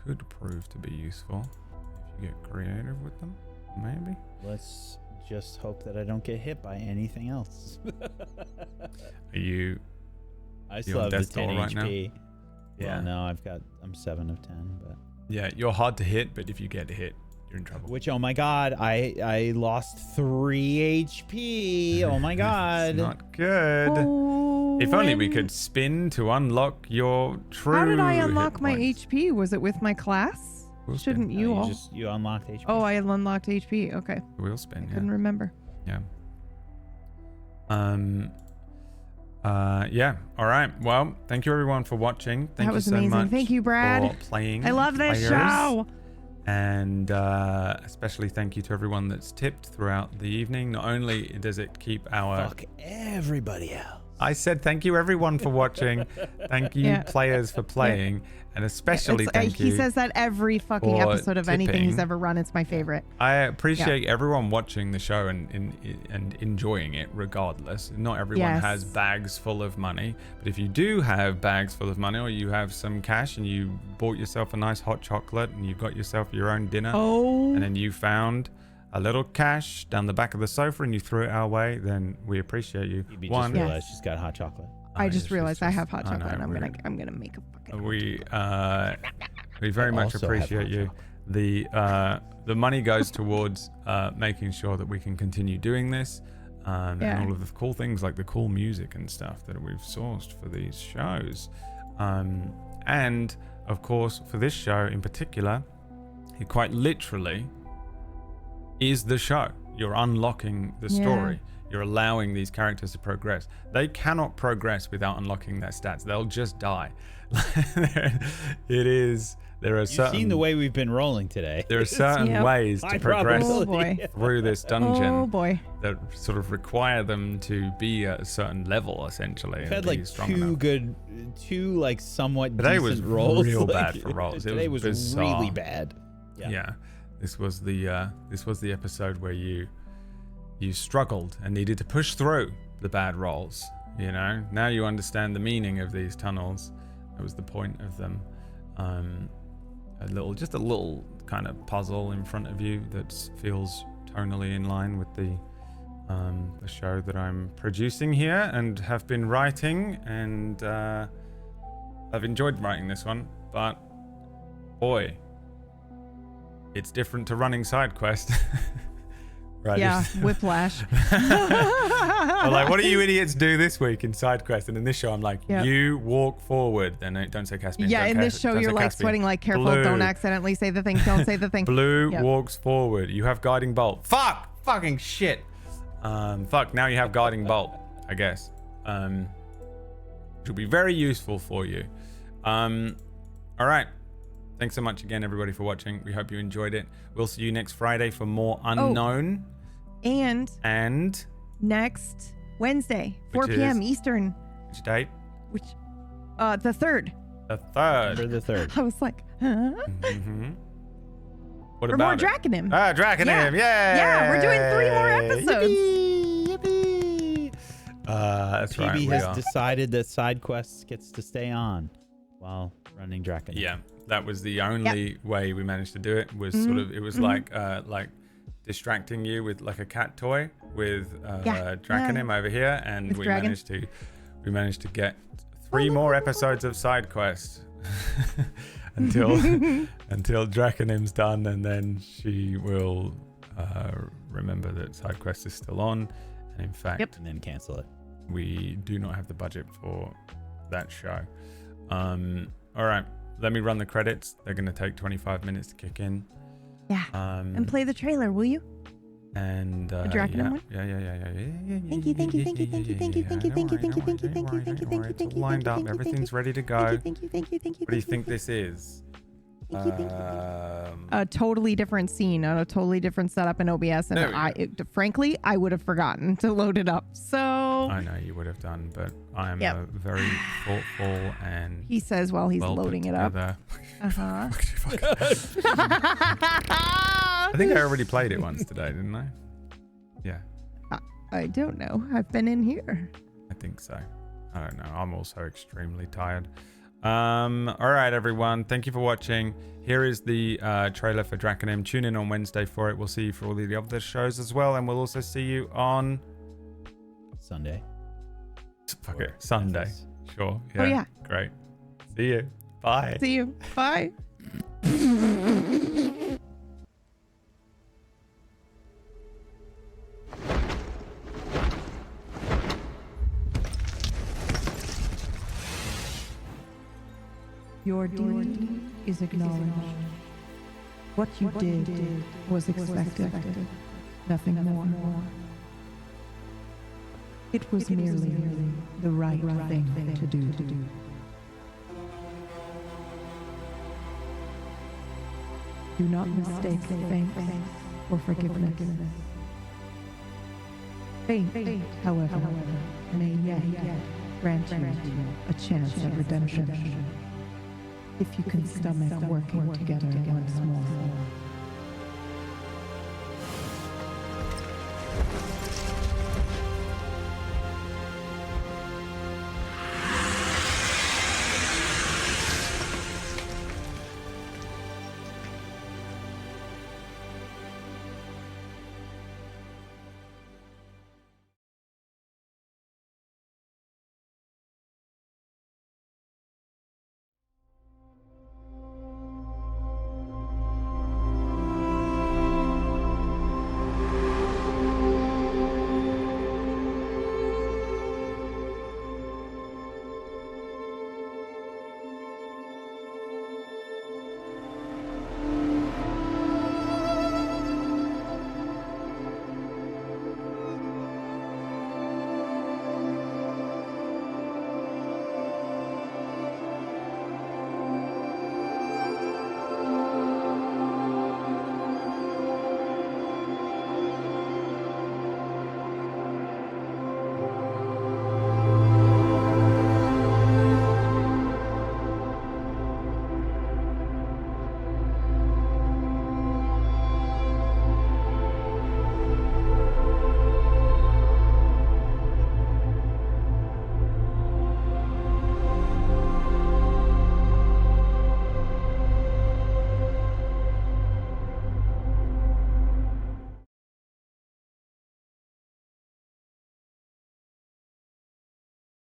could prove to be useful if you get creative with them. Maybe. Let's just hope that I don't get hit by anything else. Are you? I still have the 10 right HP. now? Yeah. Well, no, I'm 7 of 10, but. Yeah, you're hard to hit, but if you get hit, you're in trouble. Which, oh my god, I lost 3 HP. Oh my god. It's not good. Oh, If only we could spin to unlock your true. How did I unlock hit my points. HP? Was it with my class? We'll spin. Shouldn't you all? You unlocked HP. Oh, I unlocked HP. Okay. We'll spin. Yeah. Couldn't remember. Yeah. Yeah. All right. Well, thank you everyone for watching. Thank That was you so amazing. much. Thank you, Brad. For playing. I love this players. show. And especially thank you to everyone that's tipped throughout the evening. Not only does it keep our... Fuck everybody else. I said thank you everyone for watching. Thank you players for playing. And especially thank you. He says that every fucking for episode of anything he's tipping. ever run. It's my favorite. I appreciate everyone watching the show and enjoying it regardless. Not everyone has bags full of money. But if you do have bags full of money, or you have some cash and you bought yourself a nice hot chocolate and you got yourself your own dinner, and then you found a little cash down the back of the sofa and you threw it our way, then we appreciate you. You just realized she's got hot chocolate. I just realized I have hot I know, chocolate, and I'm gonna make a fucking. We very much also have appreciate hot you. The money goes towards making sure that we can continue doing this, and all of the cool things like the cool music and stuff that we've sourced for these shows, and of course for this show in particular, it quite literally is the show. You're unlocking the story. You're allowing these characters to progress. They cannot progress without unlocking their stats. They'll just die. There are certain... You've seen the way we've been rolling today. There are certain ways to progress through this dungeon that sort of require them to be at a certain level, essentially. We've had like two like somewhat today decent was rolls. real bad for rolls. Today was bizarre. really bad. Yeah. This was the episode where you struggled and needed to push through the bad rolls. You know, now you understand the meaning of these tunnels. That was the point of them. Just a little kind of puzzle in front of you that feels tonally in line with the show that I'm producing here and have been writing, and I've enjoyed writing this one, but boy, it's different to running side quest. Right? Yeah, whiplash. I'm like, what do you idiots do this week in side quest? And in this show, I'm like, Yep. you walk forward. Then don't say Caspian. Yeah, don't in ca- this show, don't you're say like Caspian. sweating like, careful, Blue. don't accidentally say the thing, don't say the thing. Blue Yep. walks forward. You have guiding bolt. Fucking shit. Fuck, now you have guiding bolt, I guess. Which will be very useful for you. All right. Thanks so much again, everybody, for watching. We hope you enjoyed it. We'll see you next Friday for more Unknown. And next Wednesday, 4 Which p.m. is- Eastern, Which date? the 3rd. The 3rd. For the 3rd. I was like, huh? Mm-hmm. What For about more it? Draconim. Ah, Draconim. Yeah. Yeah, we're doing 3 more episodes. Yippee. That's right. PB we has are. decided that side quests gets to stay on while running Draken. Yeah, that was the only way we managed to do it. Was sort of it was like distracting you with like a cat toy with Draconim over here, and With we Dragon. managed to get 3 more episodes of side quest until Draconim's done, and then she will remember that side quest is still on, and in fact, And then cancel it. we do not have the budget for that show. All right, let me run the credits. They're going to take 25 minutes to kick in. Yeah. And play the trailer, will you? And The Draconim one? Yeah. Thank you, thank you, thank you, thank you, thank you, thank you, thank you, thank you, thank you, thank you, thank you, thank you, thank you, Lined thank up, you, thank you, everything's ready to go. thank you, thank you, thank you. What do you think this is? Thank you, thank you. A totally different scene on a totally different setup in OBS, and There we frankly, I would have forgotten to load it up. So I know you would have done, but I am a very thoughtful and he says while he's well loading put it up. together- Uh-huh. I think I already played it once today, didn't I? Yeah, I don't know. I've been in here. I think so. I don't know. I'm also extremely tired. All right, everyone. Thank you for watching. Here is the trailer for Draconim. Tune in on Wednesday for it. We'll see you for all the other shows as well, and we'll also see you on Sunday. fuck it, Sunday. Memphis. Sure. Oh, yeah. Great. See you. Bye. See you. Bye. Your deed is acknowledged. What you did was expected, nothing more. It was merely the right thing to do. Do not mistake thanks for forgiveness. Fate, however, may yet grant you a chance at redemption if you can stomach working together once more.